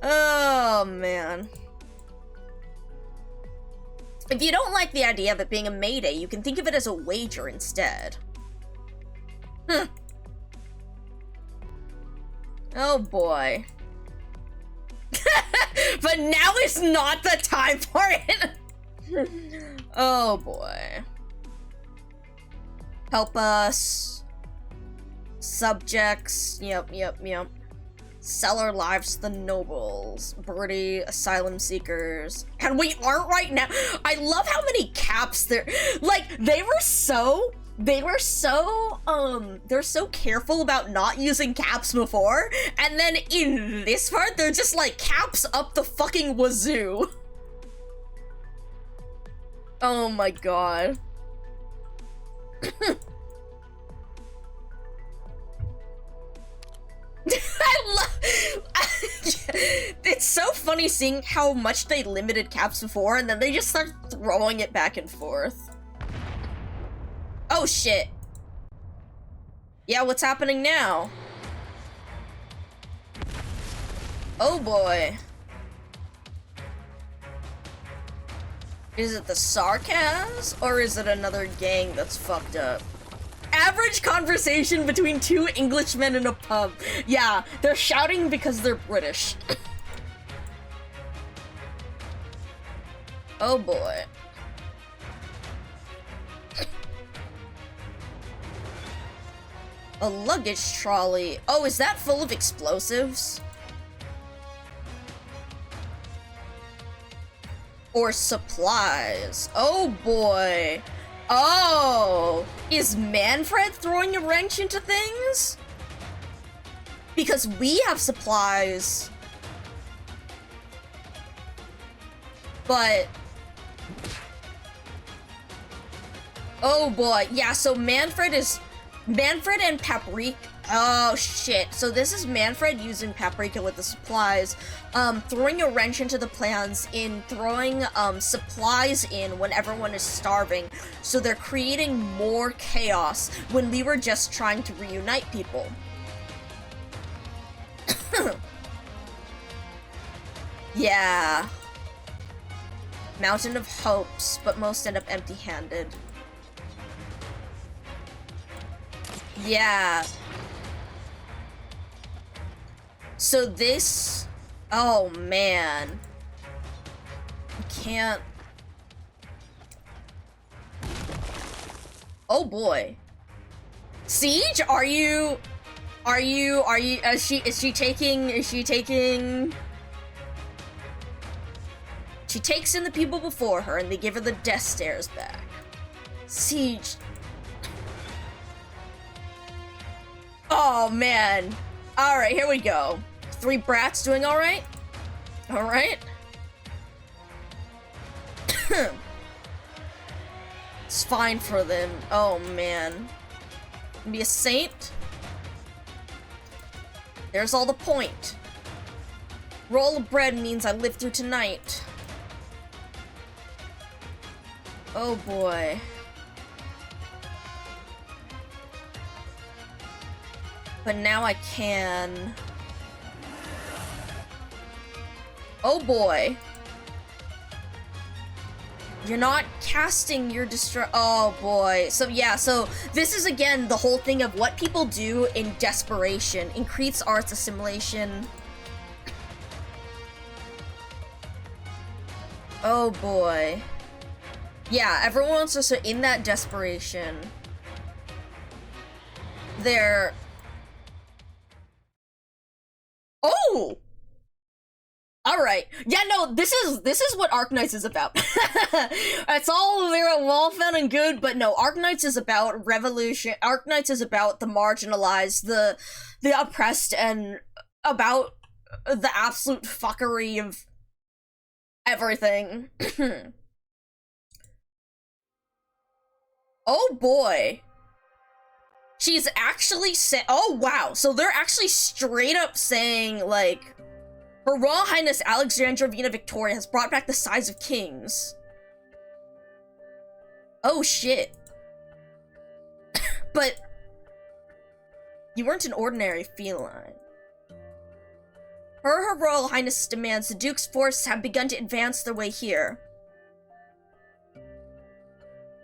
Oh, man. If you don't like the idea of it being a mayday, you can think of it as a wager instead. Oh, boy. But now is not the time for it. Oh, boy. Help us. Subjects. Yep. Sell our lives to the nobles. Birdie, asylum seekers. And we aren't right now. I love how many caps there. Like, they're so careful about not using caps before. And then in this part, they're just like caps up the fucking wazoo. Oh my god. It's so funny seeing how much they limited caps before, and then they just start throwing it back and forth. Oh shit. Yeah, what's happening now? Oh boy. Is it the Sarkaz, or is it another gang that's fucked up? Average conversation between two Englishmen in a pub. Yeah, they're shouting because they're British. Oh boy. A luggage trolley. Oh, is that full of explosives? Or supplies. Oh boy. Oh, is Manfred throwing a wrench into things? Because we have supplies. But... oh boy, yeah, so Manfred and Paprika. Oh shit, so this is Manfred using Paprika with the supplies, throwing a wrench into the plans in throwing supplies in when everyone is starving, so they're creating more chaos when we were just trying to reunite people. Yeah. Mountain of hopes, but most end up empty-handed. Yeah. So this... oh, man. I can't... oh, boy. Siege? Is she taking... She takes in the people before her, and they give her the death stares back. Siege... Oh, man. Alright, here we go. 3 brats doing alright? Alright. It's fine for them. Oh, man. Be a saint? There's all the point. Roll of bread means I live through tonight. Oh, boy. But now I can... Oh boy. You're not casting your oh boy. So yeah, so this is again the whole thing of what people do in desperation. Increase arts assimilation. Oh boy. Yeah, everyone's just in that desperation. They're... Oh! Alright. Yeah, no, this is what Arknights is about. It's all very well fun and good, but no, Arknights is about revolution. Arknights is about the marginalized, the oppressed, and about the absolute fuckery of everything. Oh boy. She's actually oh wow, so they're actually straight up saying, like, Her Royal Highness Alexandrovina Victoria has brought back the size of kings. Oh shit. But you weren't an ordinary feline. Her Royal Highness demands the Duke's forces have begun to advance their way here.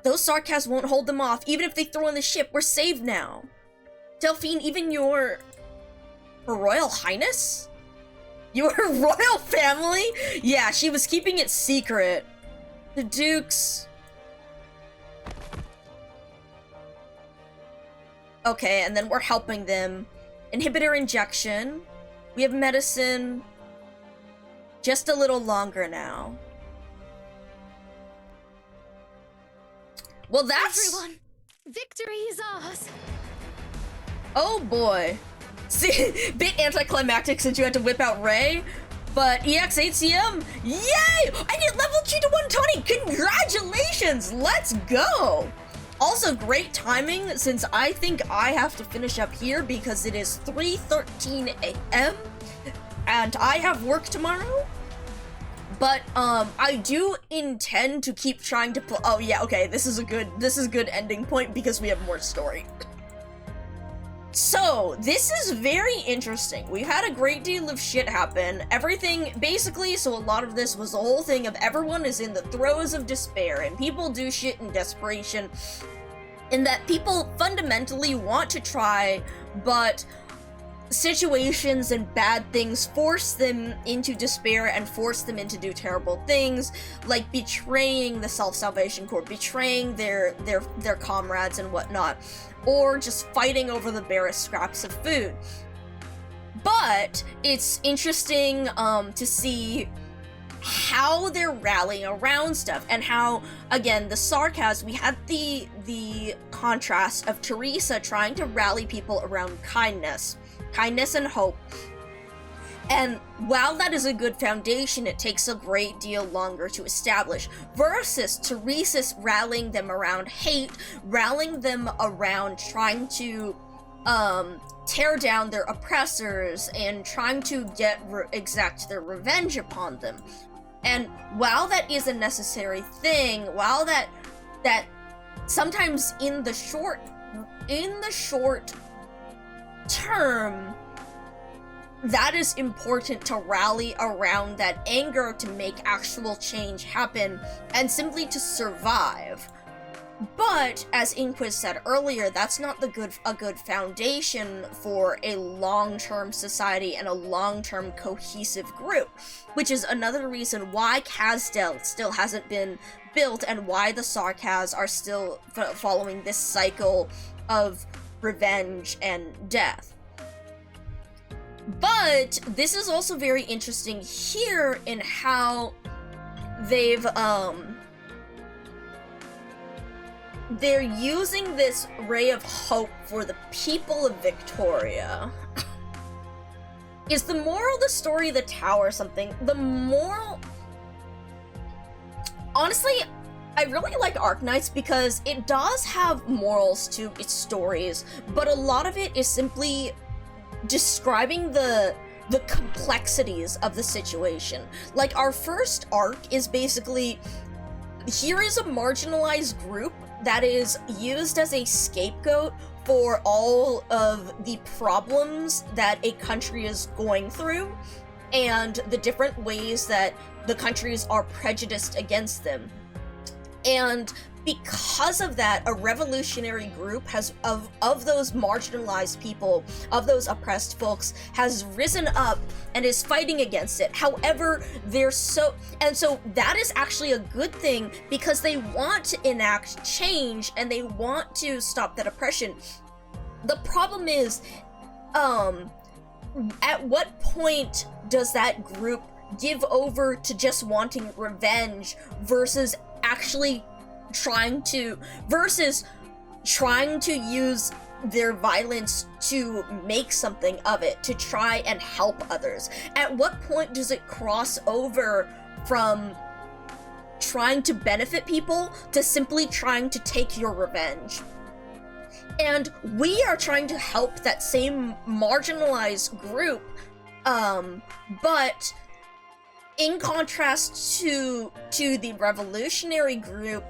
Those sarcasms won't hold them off. Even if they throw in the ship, we're saved now. Delphine, even Her Royal Highness? Your royal family? Yeah, she was keeping it secret. The Dukes... Okay, and then we're helping them. Inhibitor injection. We have medicine. Just a little longer now. Well, that's... Everyone, victory is ours. Oh boy. See, bit anticlimactic since you had to whip out Ray, but EX8CM, yay! I get level 2 to 120, congratulations, let's go! Also, great timing, since I think I have to finish up here because it is 3:13 a.m. and I have work tomorrow. But, I do intend to keep trying to oh yeah, okay, this is a good ending point because we have more story. So, this is very interesting. We've had a great deal of shit happen. Everything, basically, so a lot of this was the whole thing of everyone is in the throes of despair, and people do shit in desperation, in that people fundamentally want to try, but situations and bad things force them into despair and force them into do terrible things, like betraying the Self-Salvation Corps, betraying their comrades and whatnot, or just fighting over the barest scraps of food. But it's interesting to see how they're rallying around stuff, and how, again, the sarcasm, we had the contrast of Teresa trying to rally people around kindness and hope. And while that is a good foundation, it takes a great deal longer to establish, versus Teresa's rallying them around hate, rallying them around trying to tear down their oppressors and trying to exact their revenge upon them. And while that is a necessary thing, while that sometimes in the short term, that is important to rally around that anger to make actual change happen and simply to survive. But, as Inquis said earlier, that's not a good foundation for a long-term society and a long-term cohesive group, which is another reason why Kazdel still hasn't been built and why the Sarkaz are still following this cycle of revenge and death. But this is also very interesting here in how they've they're using this ray of hope for the people of Victoria. Is the moral of the story the tower or something? The moral... Honestly, I really like Arknights because it does have morals to its stories, but a lot of it is simply describing the complexities of the situation. Like, our first arc is basically, here is a marginalized group that is used as a scapegoat for all of the problems that a country is going through, and the different ways that the countries are prejudiced against them. And because of that, a revolutionary group of those marginalized people, of those oppressed folks, has risen up and is fighting against it. However, so that is actually a good thing because they want to enact change and they want to stop that oppression. The problem is, at what point does that group give over to just wanting revenge versus actually trying to use their violence to make something of it, to try and help others? At what point does it cross over from trying to benefit people to simply trying to take your revenge? And we are trying to help that same marginalized group, but in contrast to the revolutionary group,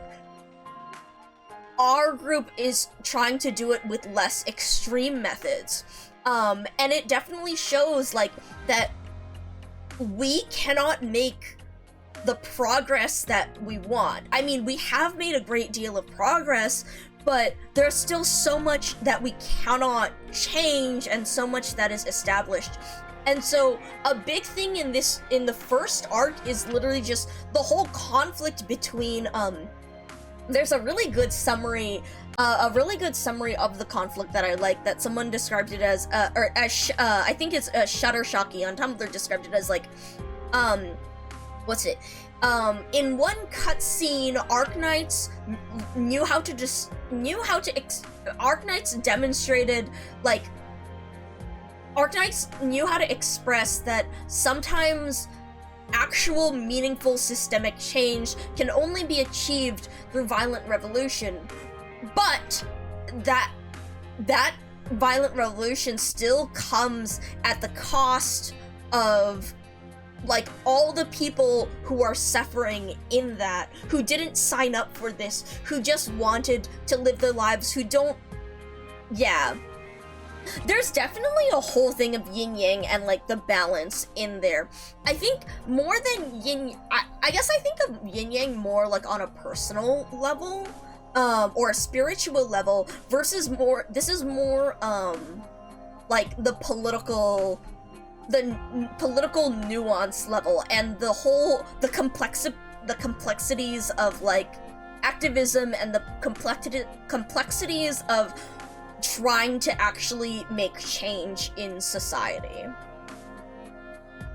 our group is trying to do it with less extreme methods. And it definitely shows, like, that we cannot make the progress that we want. I mean, we have made a great deal of progress, but there's still so much that we cannot change and so much that is established. And so a big thing in the first arc is literally just the whole conflict between, there's a really good summary of the conflict that I like, that someone described it as, I think it's Shuttershocky on Tumblr described it as, like, in one cutscene, Arknights Arknights demonstrated, like, Arknights knew how to express that sometimes actual meaningful systemic change can only be achieved through violent revolution, but that violent revolution still comes at the cost of, like, all the people who are suffering in that, who didn't sign up for this, who just wanted to live their lives, who don't... Yeah. There's definitely a whole thing of yin-yang and, like, the balance in there. I think more than yin... I guess I think of yin-yang more, like, on a personal level, or a spiritual level, versus more... This is more, like, the political nuance level, and the complexities of, like, activism, and the complexities of trying to actually make change in society.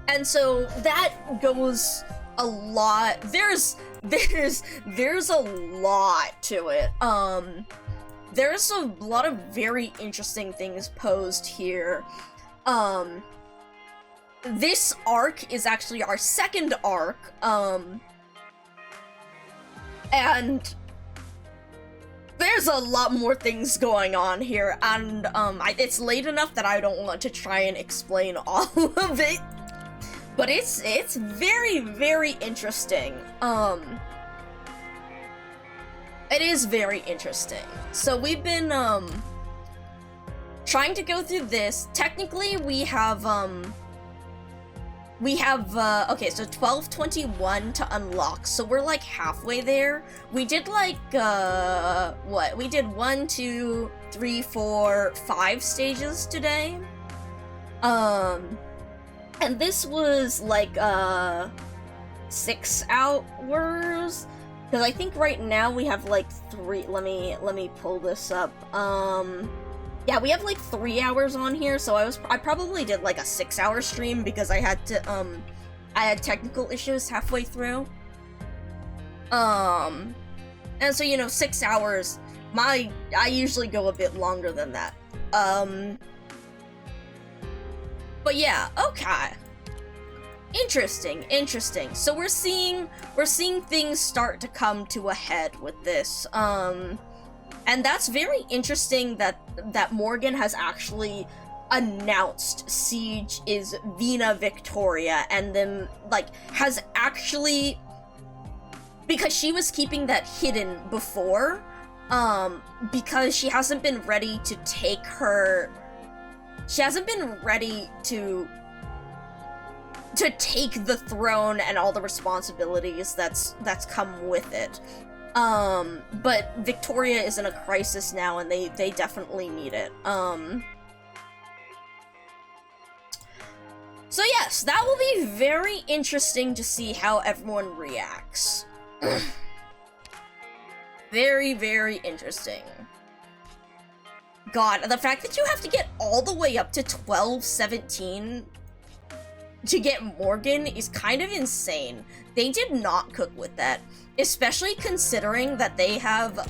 And so that goes a lot. There's a lot to it. There's a lot of very interesting things posed here. This arc is actually our second arc, and there's a lot more things going on here, and it's late enough that I don't want to try and explain all of it, but it's very, very interesting. It is very interesting. So we've been trying to go through this. Technically, we have okay, so 1221 to unlock, so we're like halfway there. We did like, we did 1, 2, 3, 4, 5 stages today. And this was like, 6 hours, because I think right now we have like 3, let me pull this up. Yeah, we have like 3 hours on here, so I probably did like a 6-hour stream because I had to, I had technical issues halfway through. And so, 6 hours I usually go a bit longer than that. But yeah, okay. Interesting. So we're seeing things start to come to a head with this. And that's very interesting that Morgan has actually announced Siege is Vina Victoria, and then, like, has actually, because she was keeping that hidden before, because she hasn't been ready to take her, she hasn't been ready to take the throne and all the responsibilities that's come with it. But Victoria is in a crisis now, and they definitely need it. So yes, that will be very interesting to see how everyone reacts. Very, very interesting. God, the fact that you have to get all the way up to 12-17 to get Morgan is kind of insane. They did not cook with that, especially considering that they have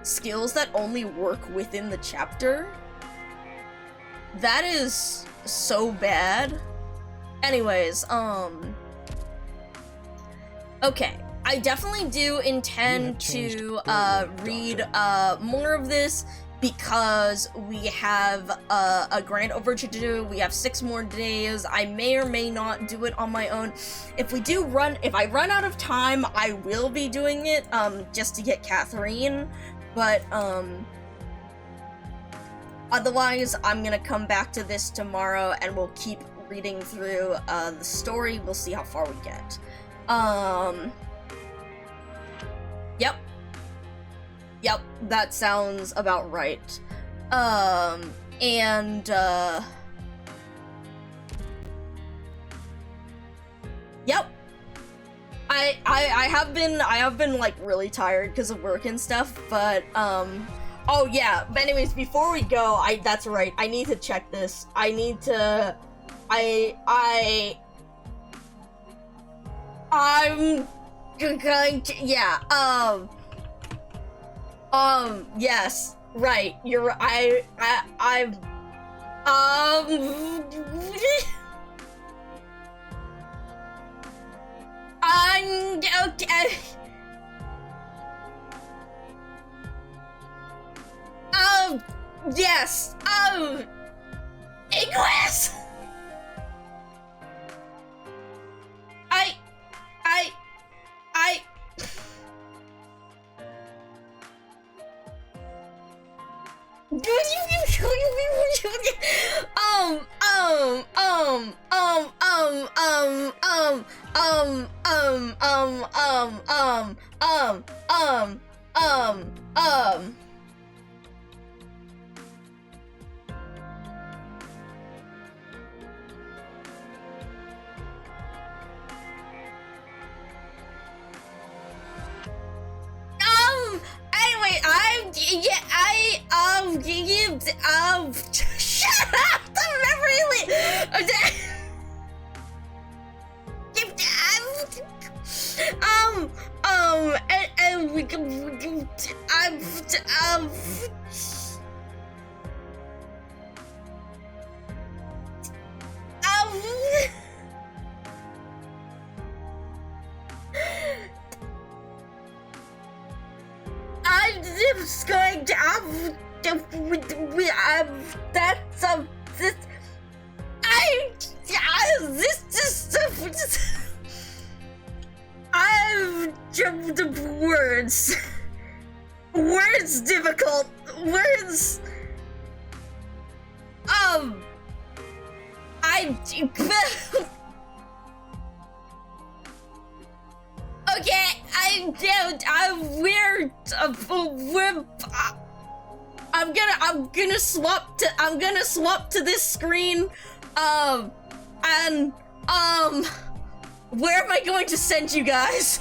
skills that only work within the chapter. That is so bad. Anyways, okay. I definitely do intend to read more of this, because we have a grand overture to do. We have 6 more days. I may or may not do it on my own. If I run out of time, I will be doing it, just to get Catherine, but, otherwise, I'm gonna come back to this tomorrow, and we'll keep reading through, the story. We'll see how far we get. Yep, that sounds about right. Yep. I have been like really tired because of work and stuff, but oh yeah, but anyways, before we go, that's right, I need to check this. I need to I'm going to, yeah, yes, right, you're, I'm, okay. Yes, Inquis! Shut up! The memory I'm just going to I'm words. Words difficult. Words. Okay, I'm gonna swap to this screen, and, where am I going to send you guys?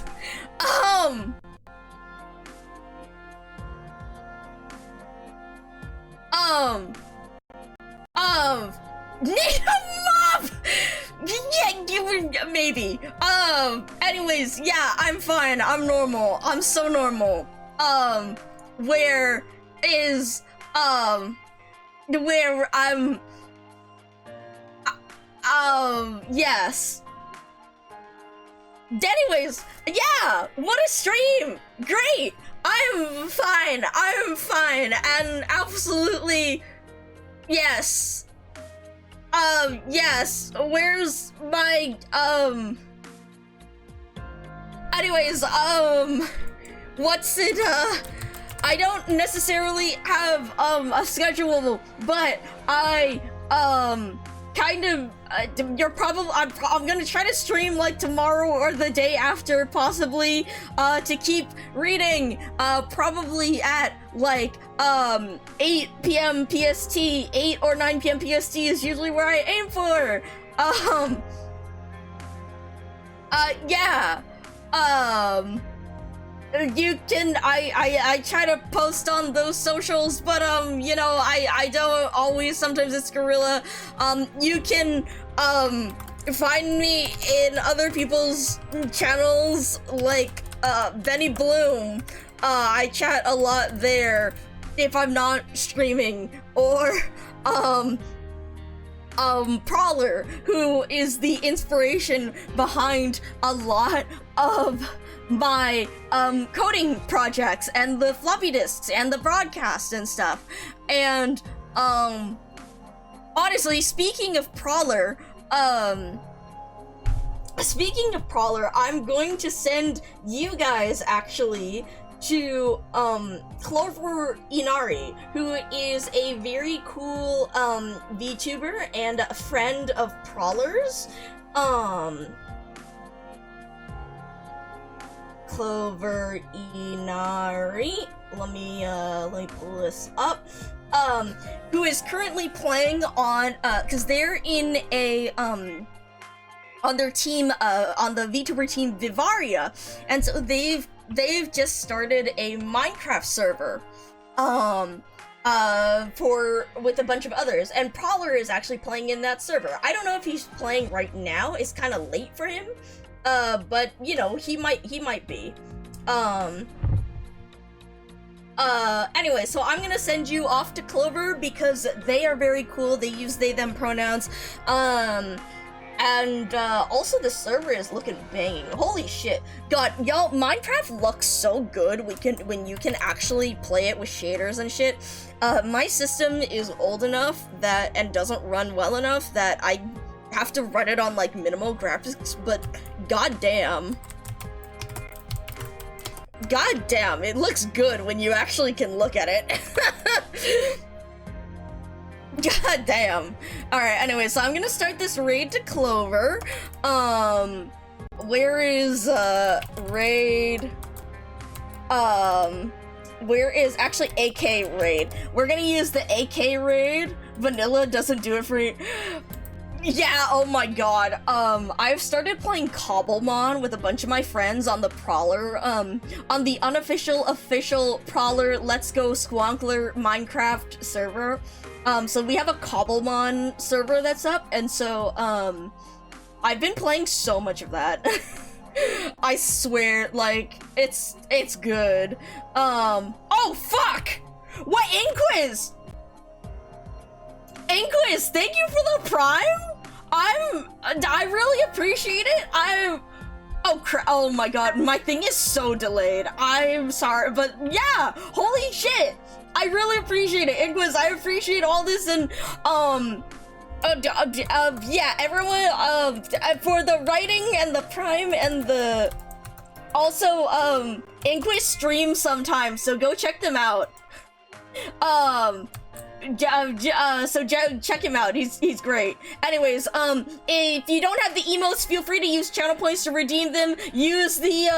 Need a mop! Yeah, maybe. Anyways, yeah, I'm fine. I'm normal. I'm so normal. where I'm, yes. Anyways, yeah, what a stream! Great! I'm fine, and absolutely, yes. Yes, where's my, anyways, what's it, I don't necessarily have, a schedule, but I, kind of, you're probably, I'm gonna try to stream, like, tomorrow or the day after, possibly, to keep reading, probably at, like, 8 p.m. PST, 8 or 9 p.m. PST is usually where I aim for, yeah, you can, I try to post on those socials, but, you know, I don't always, sometimes it's guerrilla. You can, find me in other people's channels, like, Benny Bloom. I chat a lot there if I'm not streaming, or, Prowler, who is the inspiration behind a lot of my coding projects and the floppy disks and the broadcasts and stuff. And honestly, speaking of Prowler, I'm going to send you guys actually to Clover Inari, who is a very cool VTuber and a friend of Prowler's. Clover Inari, let me pull this up, who is currently playing on, cause they're in a, on their team, on the VTuber team Vivaria, and so they've just started a Minecraft server, with a bunch of others, and Prowler is actually playing in that server. I don't know if he's playing right now, it's kind of late for him, but, you know, he might be. Anyway, so I'm gonna send you off to Clover because they are very cool, they use they, them pronouns, and, also the server is looking banging. Holy shit. God, y'all, Minecraft looks so good when you can actually play it with shaders and shit. My system is old enough that, and doesn't run well enough that I have to run it on, like, minimal graphics, but goddamn. Goddamn, it looks good when you actually can look at it. God damn. Alright, anyway, so I'm gonna start this raid to Clover. Where is, raid? Where is, actually, AK raid. We're gonna use the AK raid. Vanilla doesn't do it for me. Yeah, oh my god. I've started playing Cobblemon with a bunch of my friends on the Prowler, on the official Prowler Let's Go Squonkler Minecraft server. So we have a Cobblemon server that's up, and so, I've been playing so much of that. I swear, like, it's good. Oh fuck! What, Inquiz? Inquiz, thank you for the Prime? I really appreciate it. Oh my god, my thing is so delayed. I'm sorry, but yeah, holy shit. I really appreciate it. Inquiz, I appreciate all this, and, yeah, everyone, for the writing and the Prime and the, also, Inquiz streams sometimes, so go check them out. So check him out, he's great. Anyways, if you don't have the emotes, feel free to use channel points to redeem them. Use the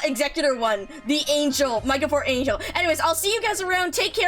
executor one, the angel, Micah for Angel. Anyways, I'll see you guys around, take care.